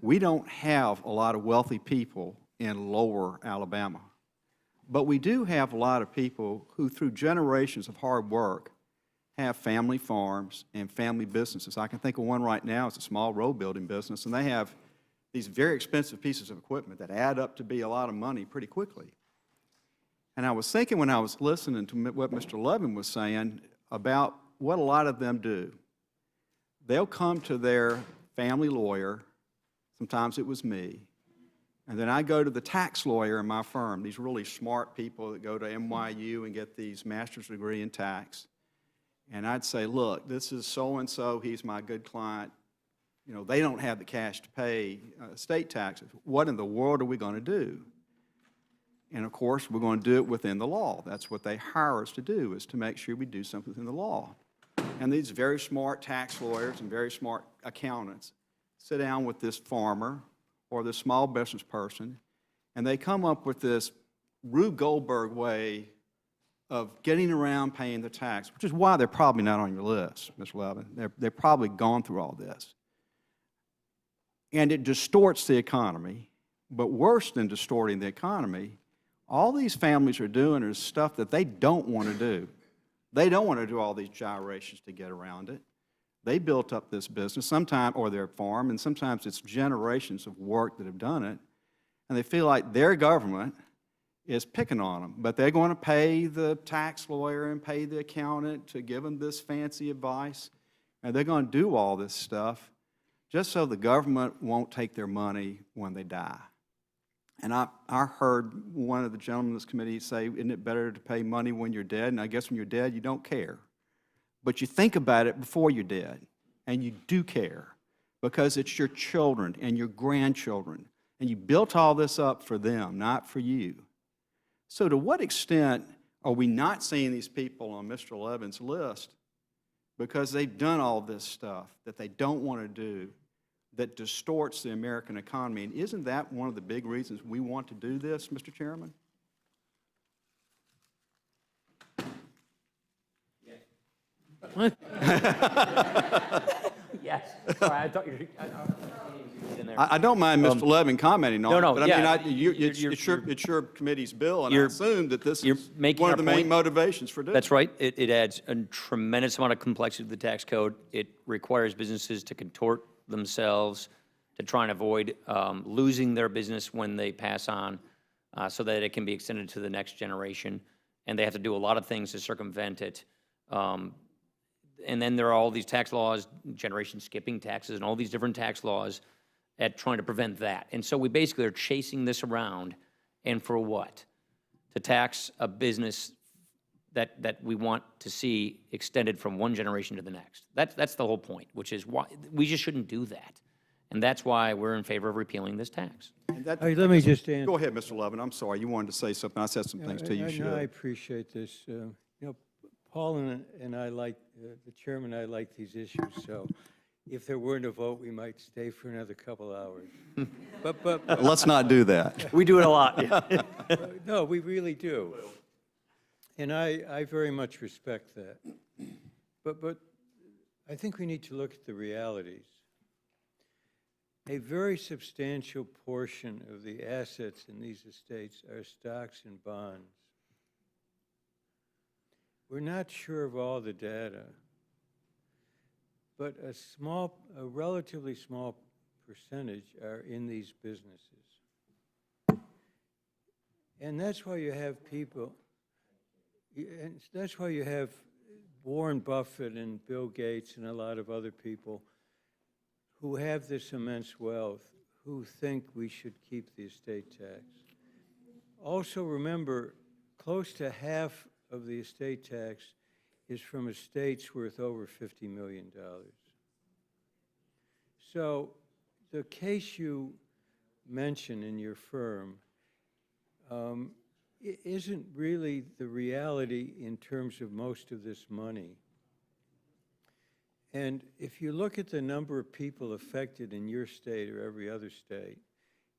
We don't have a lot of wealthy people in Lower Alabama, but we do have a lot of people who, through generations of hard work, have family farms and family businesses. I can think of one right now. It's a small road building business, and they have these very expensive pieces of equipment that add up to be a lot of money pretty quickly. And I was thinking when I was listening to what Mr. Levin was saying about what a lot of them do. They'll come to their family lawyer, sometimes it was me, and then I go to the tax lawyer in my firm, these really smart people that go to NYU and get these master's degree in tax, and I'd say, look, this is so-and-so, he's my good client, they don't have the cash to pay state taxes. What in the world are we going to do? And of course, we're going to do it within the law. That's what they hire us to do, is to make sure we do something within the law. And these very smart tax lawyers and very smart accountants sit down with this farmer or this small business person, and they come up with this Rube Goldberg way of getting around paying the tax, which is why they're probably not on your list, Mr. Levin. They're probably gone through all this. And it distorts the economy, but worse than distorting the economy, all these families are doing is stuff that they don't want to do. They don't want to do all these gyrations to get around it. They built up this business sometime, or their farm, and sometimes it's generations of work that have done it, and they feel like their government is picking on them, but they're going to pay the tax lawyer and pay the accountant to give them this fancy advice, and they're going to do all this stuff just so the government won't take their money when they die. And I heard one of the gentlemen in this committee say, isn't it better to pay money when you're dead? And I guess when you're dead, you don't care. But you think about it before you're dead, and you do care, because it's your children and your grandchildren, and you built all this up for them, not for you. So to what extent are we not seeing these people on Mr. Levin's list because they've done all this stuff that they don't want to do, that distorts the American economy? And isn't that one of the big reasons we want to do this, Mr. Chairman? Yes. Sorry, I thought you were in there. I don't mind Mr. Levin commenting on it, but yeah, I mean, it's your committee's bill, and I assume that this is making one of the our main point. motivations for doing it. That's right. It adds a tremendous amount of complexity to the tax code. It requires businesses to contort themselves to try and avoid losing their business when they pass on so that it can be extended to the next generation. And they have to do a lot of things to circumvent it. And then there are all these tax laws, generation skipping taxes, and all these different tax laws at trying to prevent that. And so we basically are chasing this around, and for what? To tax a business that we want to see extended from one generation to the next. That's the whole point, which is why we just shouldn't do that. And that's why we're in favor of repealing this tax. Let me just answer. Go ahead, Mr. Levin. I'm sorry. You wanted to say something. I said some things to you. I appreciate this. Paul and I like, the chairman and I like these issues, so if there weren't a vote, we might stay for another couple hours. But let's not do that. We do it a lot. No, we really do. And I very much respect that. But I think we need to look at the realities. A very substantial portion of the assets in these estates are stocks and bonds. We're not sure of all the data, but a relatively small percentage are in these businesses. And that's why you have people, and that's why you have Warren Buffett and Bill Gates and a lot of other people who have this immense wealth, who think we should keep the estate tax. Also remember, close to half of the estate tax is from estates worth over $50 million. So the case you mention in your firm isn't really the reality in terms of most of this money. And if you look at the number of people affected in your state or every other state,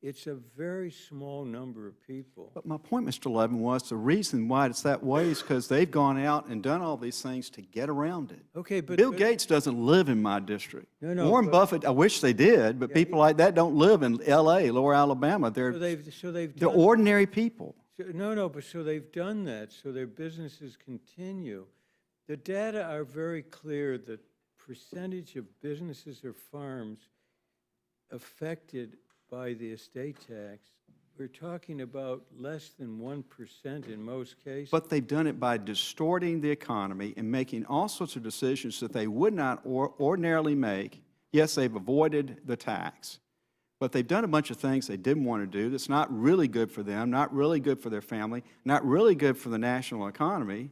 it's a very small number of people. But my point, Mr. Levin, was the reason why it's that way is because they've gone out and done all these things to get around it. Okay, but Bill Gates doesn't live in my district. No, Warren Buffett, I wish they did, but people like that don't live in L.A., Lower Alabama. They're they're ordinary people. But so they've done that, so their businesses continue. The data are very clear that percentage of businesses or farms affected by the estate tax, we're talking about less than 1% in most cases. But they've done it by distorting the economy and making all sorts of decisions that they would not ordinarily make. Yes, they've avoided the tax, but they've done a bunch of things they didn't want to do that's not really good for them, not really good for their family, not really good for the national economy,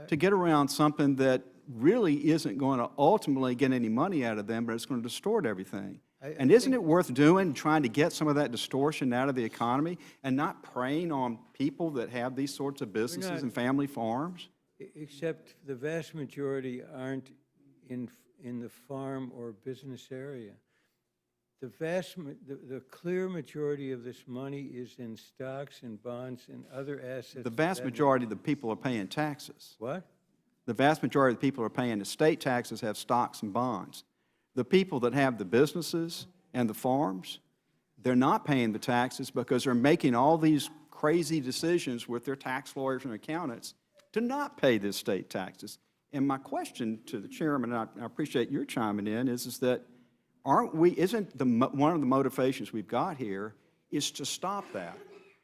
to get around something that really isn't going to ultimately get any money out of them, but it's going to distort everything. And isn't it worth doing, trying to get some of that distortion out of the economy and not preying on people that have these sorts of businesses and family farms? Except the vast majority aren't in the farm or business area. The clear majority of this money is in stocks and bonds and other assets. The vast majority of the people are paying taxes. What? The vast majority of the people who are paying estate taxes have stocks and bonds. The people that have the businesses and the farms, they're not paying the taxes because they're making all these crazy decisions with their tax lawyers and accountants to not pay the estate taxes. And my question to the chairman, and I appreciate your chiming in, is that one of the motivations we've got here is to stop that.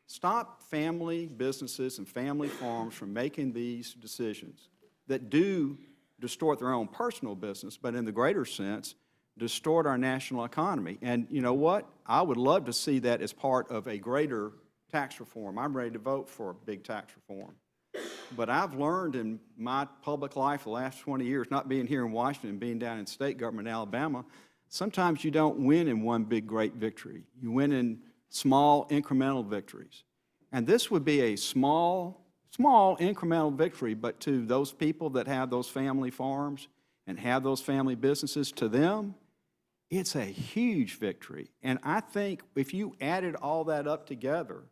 Stop family businesses and family farms from making these decisions that do distort their own personal business, but in the greater sense, distort our national economy. And you know what? I would love to see that as part of a greater tax reform. I'm ready to vote for big tax reform. But I've learned in my public life the last 20 years, not being here in Washington, being down in state government in Alabama, sometimes you don't win in one big, great victory. You win in small, incremental victories. And this would be a small incremental victory, but to those people that have those family farms and have those family businesses, to them, it's a huge victory. And I think if you added all that up together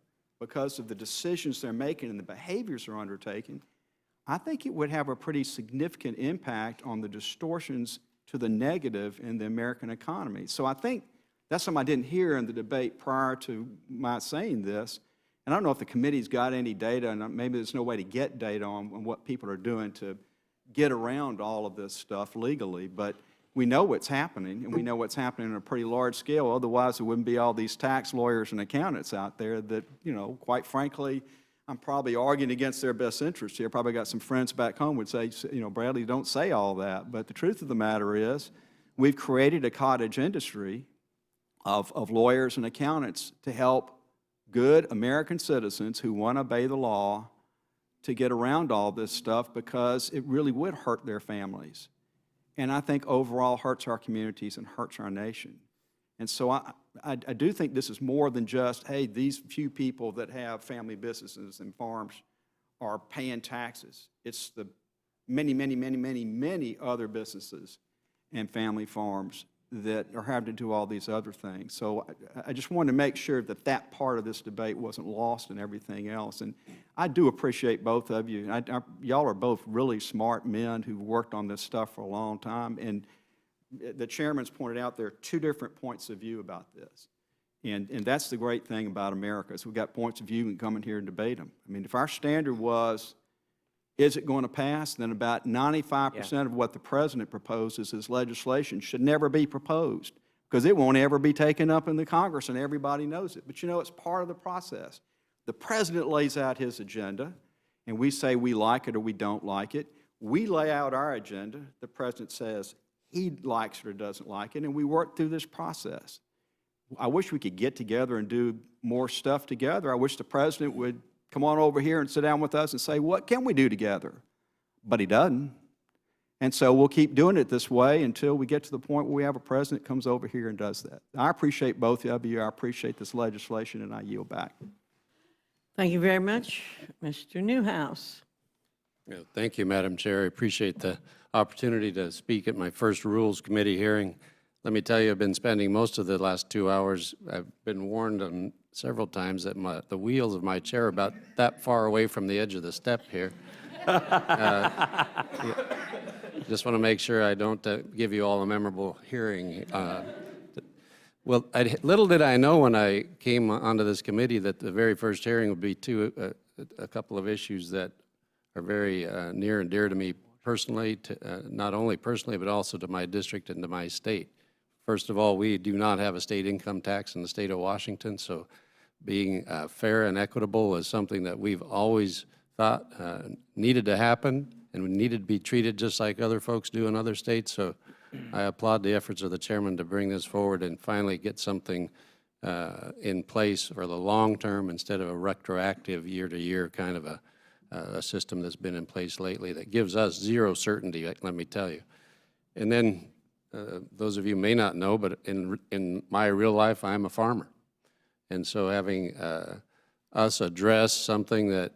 because of the decisions they're making and the behaviors they're undertaking, I think it would have a pretty significant impact on the distortions to the negative in the American economy. So I think that's something I didn't hear in the debate prior to my saying this. And I don't know if the committee's got any data, and maybe there's no way to get data on what people are doing to get around all of this stuff legally, but we know what's happening, and we know what's happening on a pretty large scale. Otherwise, there wouldn't be all these tax lawyers and accountants out there that, you know, quite frankly, I'm probably arguing against their best interests here. Probably got some friends back home would say, you know, Bradley, don't say all that. But the truth of the matter is, we've created a cottage industry of lawyers and accountants to help good American citizens who want to obey the law to get around all this stuff because it really would hurt their families. And I think overall hurts our communities and hurts our nation. And so I do think this is more than just, hey, these few people that have family businesses and farms are paying taxes. It's the many, many, many, many, many other businesses and family farms that are having to do all these other things. So I just wanted to make sure that that part of this debate wasn't lost in everything else. And I do appreciate both of you. Y'all are both really smart men who've worked on this stuff for a long time. And the chairman's pointed out there are two different points of view about this. And that's the great thing about America is we've got points of view and come in here and debate them. I mean, if our standard was, is it going to pass? Then about 95% of what the president proposes as legislation should never be proposed because it won't ever be taken up in the Congress and everybody knows it. But you know, it's part of the process. The president lays out his agenda, and we say we like it or we don't like it. We lay out our agenda. The president says he likes it or doesn't like it, and we work through this process. I wish we could get together and do more stuff together. I wish the president would come on over here and sit down with us and say, what can we do together? But he doesn't. And so we'll keep doing it this way until we get to the point where we have a president that comes over here and does that. I appreciate both of you. I appreciate this legislation, and I yield back. Thank you very much. Mr. Newhouse. Thank you, Madam Chair. I appreciate the opportunity to speak at my first Rules Committee hearing. Let me tell you, I've been spending most of the last 2 hours, I've been warned on several times that the wheels of my chair are about that far away from the edge of the step here. Just want to make sure I don't give you all a memorable hearing. Well, little did I know when I came onto this committee that the very first hearing would be a couple of issues that are very near and dear to me personally, not only personally, but also to my district and to my state. First of all, we do not have a state income tax in the state of Washington, so being fair and equitable is something that we've always thought needed to happen and needed to be treated just like other folks do in other states. So I applaud the efforts of the chairman to bring this forward and finally get something in place for the long term instead of a retroactive year-to-year kind of a system that's been in place lately that gives us zero certainty, let me tell you. And then those of you may not know, but in my real life, I'm a farmer. And so having us address something that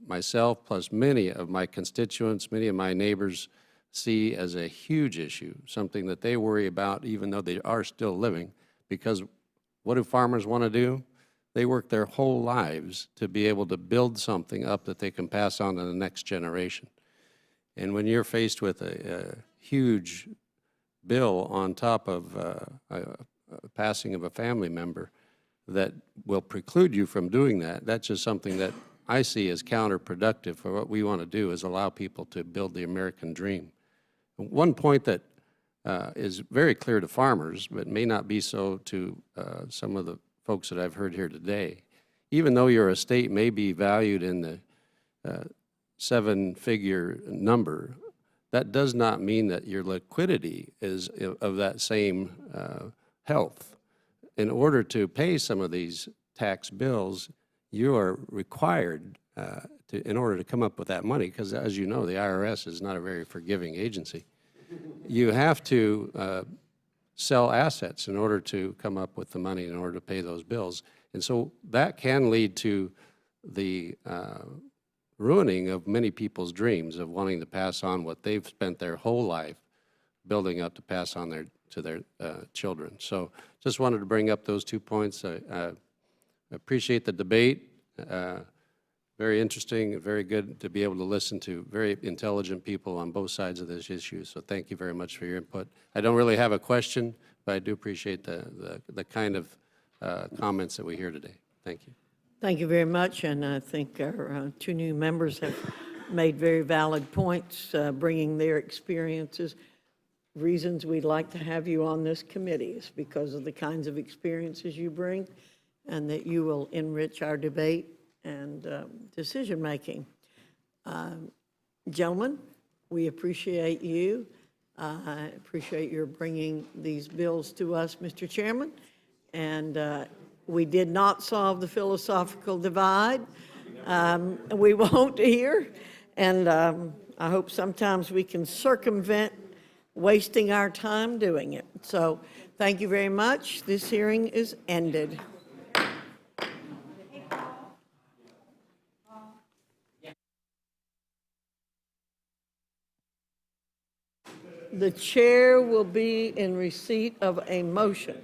myself plus many of my constituents, many of my neighbors see as a huge issue, something that they worry about even though they are still living, because what do farmers want to do? They work their whole lives to be able to build something up that they can pass on to the next generation. And when you're faced with a huge bill on top of a passing of a family member that will preclude you from doing that, that's just something that I see as counterproductive for what we want to do is allow people to build the American dream. One point that is very clear to farmers, but may not be so to some of the folks that I've heard here today, even though your estate may be valued in the seven-figure number, that does not mean that your liquidity is of that same health. In order to pay some of these tax bills, you are required in order to come up with that money, because as you know, the IRS is not a very forgiving agency. You have to sell assets in order to come up with the money in order to pay those bills. And so that can lead to the ruining of many people's dreams of wanting to pass on what they've spent their whole life building up to pass on to their children. So just wanted to bring up those 2 points. I appreciate the debate. Very interesting, very good to be able to listen to very intelligent people on both sides of this issue. So thank you very much for your input. I don't really have a question, but I do appreciate the kind of comments that we hear today. Thank you. Thank you very much, and I think our two new members have made very valid points, bringing their experiences. Reasons we'd like to have you on this committee is because of the kinds of experiences you bring, and that you will enrich our debate and decision-making. Gentlemen, we appreciate you. I appreciate your bringing these bills to us, Mr. Chairman, and we did not solve the philosophical divide. We won't here, and I hope sometimes we can circumvent wasting our time doing it. So thank you very much. This hearing is ended. The chair will be in receipt of a motion.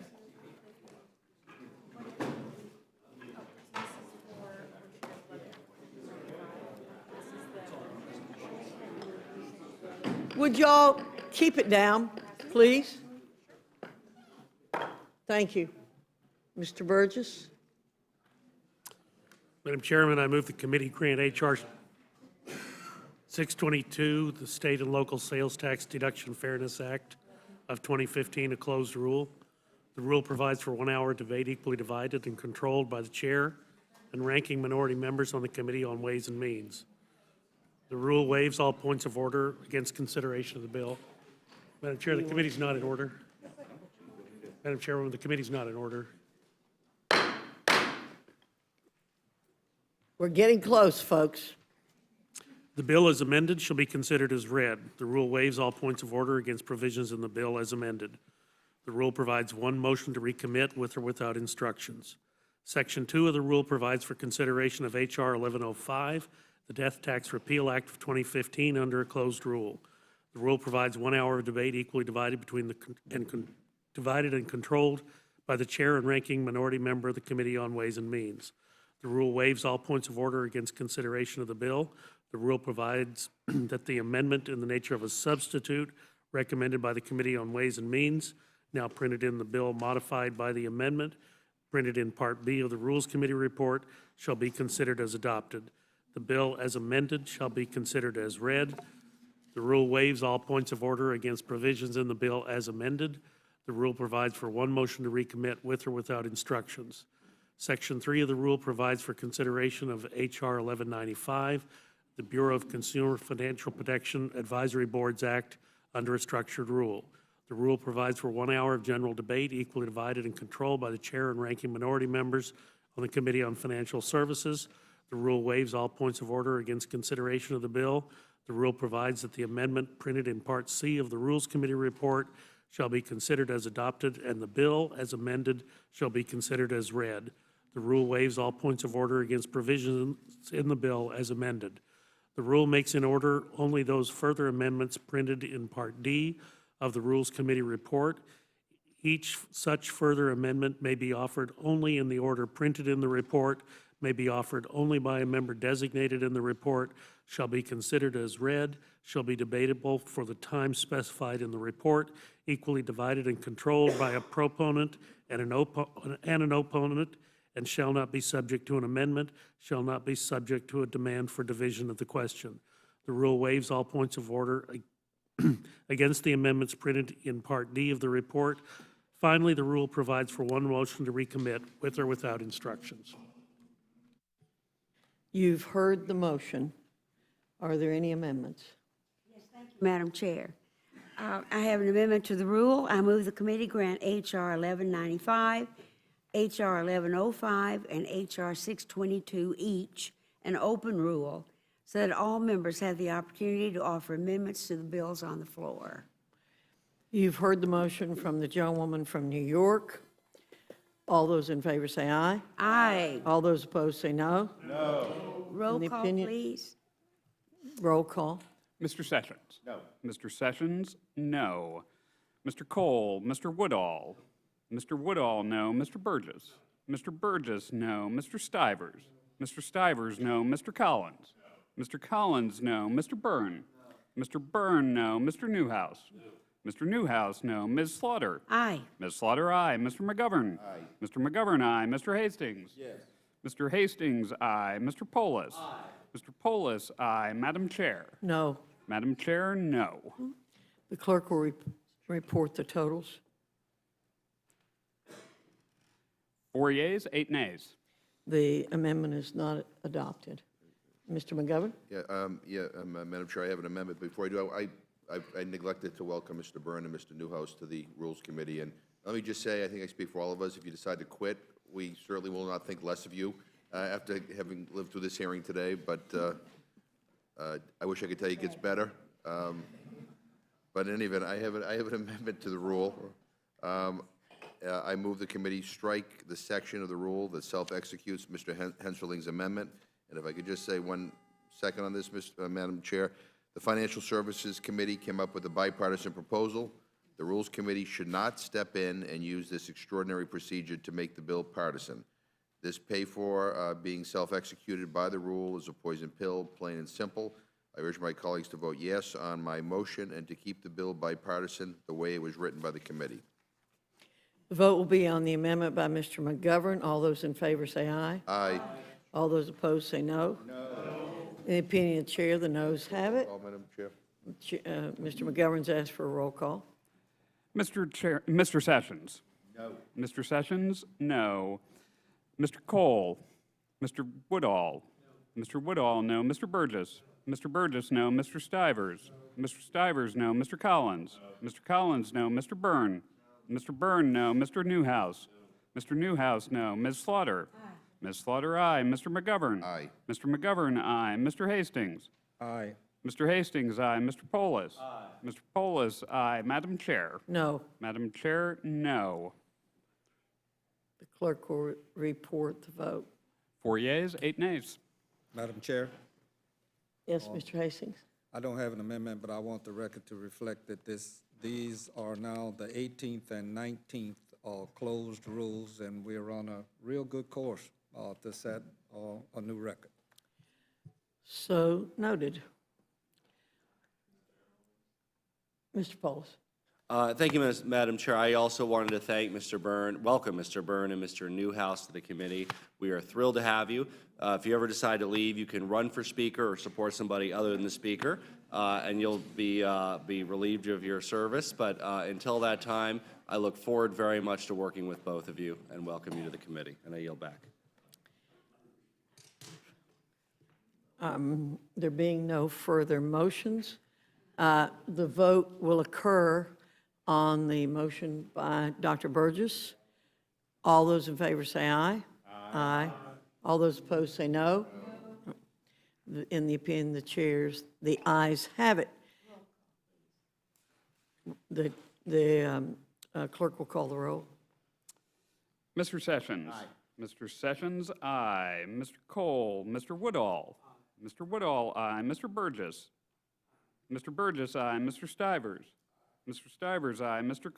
Would y'all keep it down, please? Thank you. Mr. Burgess? Madam Chairman, I move the committee grant H.R. 622, the State and Local Sales Tax Deduction Fairness Act of 2015, a closed rule. The rule provides for 1 hour debate equally divided and controlled by the chair and ranking minority members on the Committee on Ways and Means. The rule waives all points of order against consideration of the bill. Madam Chair, the committee's not in order. Madam Chairwoman, the committee's not in order. We're getting close, folks. The bill as amended shall be considered as read. The rule waives all points of order against provisions in the bill as amended. The rule provides one motion to recommit with or without instructions. Section 2 of the rule provides for consideration of H.R. 1105, the Death Tax Repeal Act of 2015, under a closed rule. The rule provides 1 hour of debate equally divided between divided and controlled by the chair and ranking minority member of the Committee on Ways and Means. The rule waives all points of order against consideration of the bill. The rule provides that the amendment in the nature of a substitute recommended by the Committee on Ways and Means, now printed in the bill modified by the amendment, printed in Part B of the Rules Committee report, shall be considered as adopted. The bill as amended shall be considered as read. The rule waives all points of order against provisions in the bill as amended. The rule provides for one motion to recommit with or without instructions. Section 3 of the rule provides for consideration of H.R. 1195, the Bureau of Consumer Financial Protection Advisory Boards Act, under a structured rule. The rule provides for 1 hour of general debate equally divided and controlled by the chair and ranking minority members on the Committee on Financial Services. The rule waives all points of order against consideration of the bill. The rule provides that the amendment printed in Part C of the Rules Committee report shall be considered as adopted, and the bill as amended shall be considered as read. The rule waives all points of order against provisions in the bill as amended. The rule makes in order only those further amendments printed in Part D of the Rules Committee report. Each such further amendment may be offered only in the order printed in the report, may be offered only by a member designated in the report, shall be considered as read, shall be debatable for the time specified in the report, equally divided and controlled by a proponent and an opponent, and shall not be subject to an amendment, shall not be subject to a demand for division of the question. The rule waives all points of order against the amendments printed in Part D of the report. Finally, the rule provides for one motion to recommit with or without instructions. You've heard the motion. Are there any amendments? Madam Chair, I have an amendment to the rule. I move the committee grant H.R. 1195, H.R. 1105, and H.R. 622 each an open rule so that all members have the opportunity to offer amendments to the bills on the floor. You've heard the motion from the gentlewoman from New York. All those in favor say aye. Aye. All those opposed say no. No. Roll call, please. Roll call. Mr. Sessions? No. Mr. Sessions? No. Mr. Cole? Mr. Woodall? Mr. Woodall, no. Mr. Burgess? Mr. Burgess, no. Mr. Stivers? Mr. Stivers, no. Mr. Collins? Mr. Collins, no. Mr. Byrne? Mr. Byrne, no. Mr. Newhouse? Mr. Newhouse, no. Ms. Slaughter? Aye. Ms. Slaughter, aye. Mr. McGovern? Aye. Mr. McGovern, aye. Mr. Hastings? Yes. Mr. Hastings, aye. Mr. Polis? Aye. Mr. Polis, aye. Madam Chair? No. Madam Chair, no. The clerk will report the totals. 4 yeas, 8 nays. The amendment is not adopted. Mr. McGovern? Madam Chair, I have an amendment. Before I do, I neglected to welcome Mr. Byrne and Mr. Newhouse to the Rules Committee. And let me just say, I think I speak for all of us, if you decide to quit, we certainly will not think less of you after having lived through this hearing today. But I wish I could tell you it gets better. But in any event, I have an amendment to the rule. I move the committee strike the section of the rule that self-executes Mr. Henserling's amendment. And if I could just say 1 second on this, Madam Chair. The Financial Services Committee came up with a bipartisan proposal. The Rules Committee should not step in and use this extraordinary procedure to make the bill partisan. This pay-for being self-executed by the rule is a poison pill, plain and simple. I urge my colleagues to vote yes on my motion and to keep the bill bipartisan the way it was written by the committee. The vote will be on the amendment by Mr. McGovern. All those in favor say aye. Aye. All those opposed say no. No. In the opinion of the chair, the noes have it. Madam Chair. Mr. McGovern's asked for a roll call. Mr. Sessions? No. Mr. Sessions? No. Mr. Cole? Mr. Woodall. Mr. Woodall, no. Mr. Burgess. Mr. Burgess, no. Mr. Stivers. Mr. Stivers, no. Mr. Collins. Mr. Collins, no. Mr. Byrne. Mr. Byrne, no. Mr. Newhouse. Mr. Newhouse, no. Ms. Slaughter. Ms. Slaughter, aye. Mr. McGovern. Aye. Mr. McGovern, aye. Mr. Hastings. Aye. Mr. Hastings, aye. Mr. Polis. Aye. Mr. Polis, aye. Madam Chair. No. Madam Chair, no. The clerk will report the vote. 4 yeas, 8 nays. Madam Chair, Yes, Mr. Hastings? I don't have an amendment, but I want the record to reflect that these are now the 18th and 19th closed rules, and we're on a real good course to set a new record. So noted. Mr. Polis? Thank you, Madam Chair. I also wanted to thank welcome Mr. Byrne and Mr. Newhouse to the committee. We are thrilled to have you. If you ever decide to leave, you can run for speaker or support somebody other than the speaker, and you'll be relieved of your service. But until that time, I look forward very much to working with both of you and welcome you to the committee. And I yield back. There being no further motions, the vote will occur on the motion by Dr. Burgess. All those in favor say aye. Aye. All those opposed say no. In the opinion of the chairs, the ayes have it. The clerk will call the roll. Mr. Sessions. Aye. Mr. Sessions, aye. Mr. Cole. Mr. Woodall. Mr. Woodall, aye. Mr. Burgess. Mr. Burgess, aye. Mr. Stivers. Mr. Stivers, aye. Mr.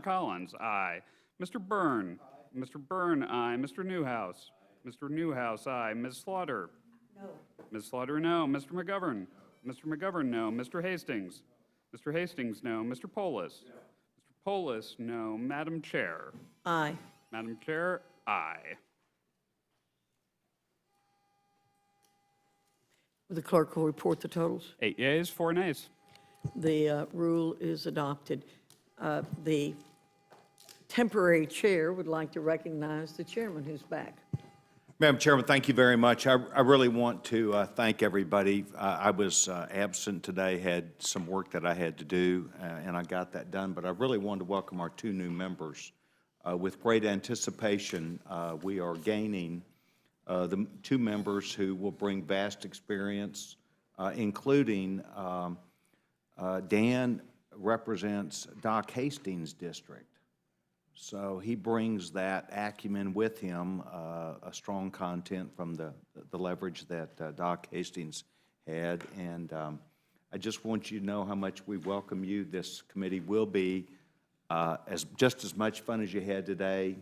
Collins, aye. Mr. Byrne. Mr. Byrne, aye. Mr. Newhouse. Mr. Newhouse, aye. Ms. Slaughter. No. Ms. Slaughter, no. Mr. McGovern. Mr. McGovern, no. Mr. Hastings. Mr. Hastings, no. Mr. Polis. No. Mr. Polis, no. Madam Chair. Aye. Madam Chair, aye. The clerk will report the totals. 8 yeas, 4 nays. The rule is adopted. The temporary chair would like to recognize the chairman who's back. Madam Chairman, thank you very much. I really want to thank everybody. I was absent today, had some work that I had to do, and I got that done. But I really wanted to welcome our 2 new members. With great anticipation, we are gaining the 2 members who will bring vast experience, including Dan represents Doc Hastings' district. So he brings that acumen with him, a strong content from the leverage that Doc Hastings had. And I just want you to know how much we welcome you. This committee will be just as much fun as you had today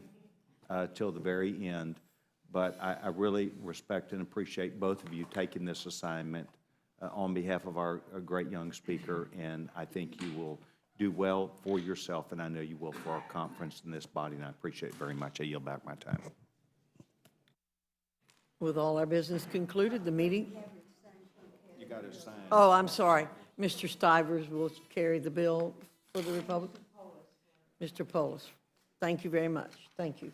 till the very end. But I really respect and appreciate both of you taking this assignment on behalf of our great young speaker, and I think you will do well for yourself, and I know you will for our conference in this body, and I appreciate it very much. I yield back my time. With all our business concluded, the meeting. You got to sign. Oh, I'm sorry. Mr. Stivers will carry the bill for the Republican. Mr. Polis. Thank you very much. Thank you.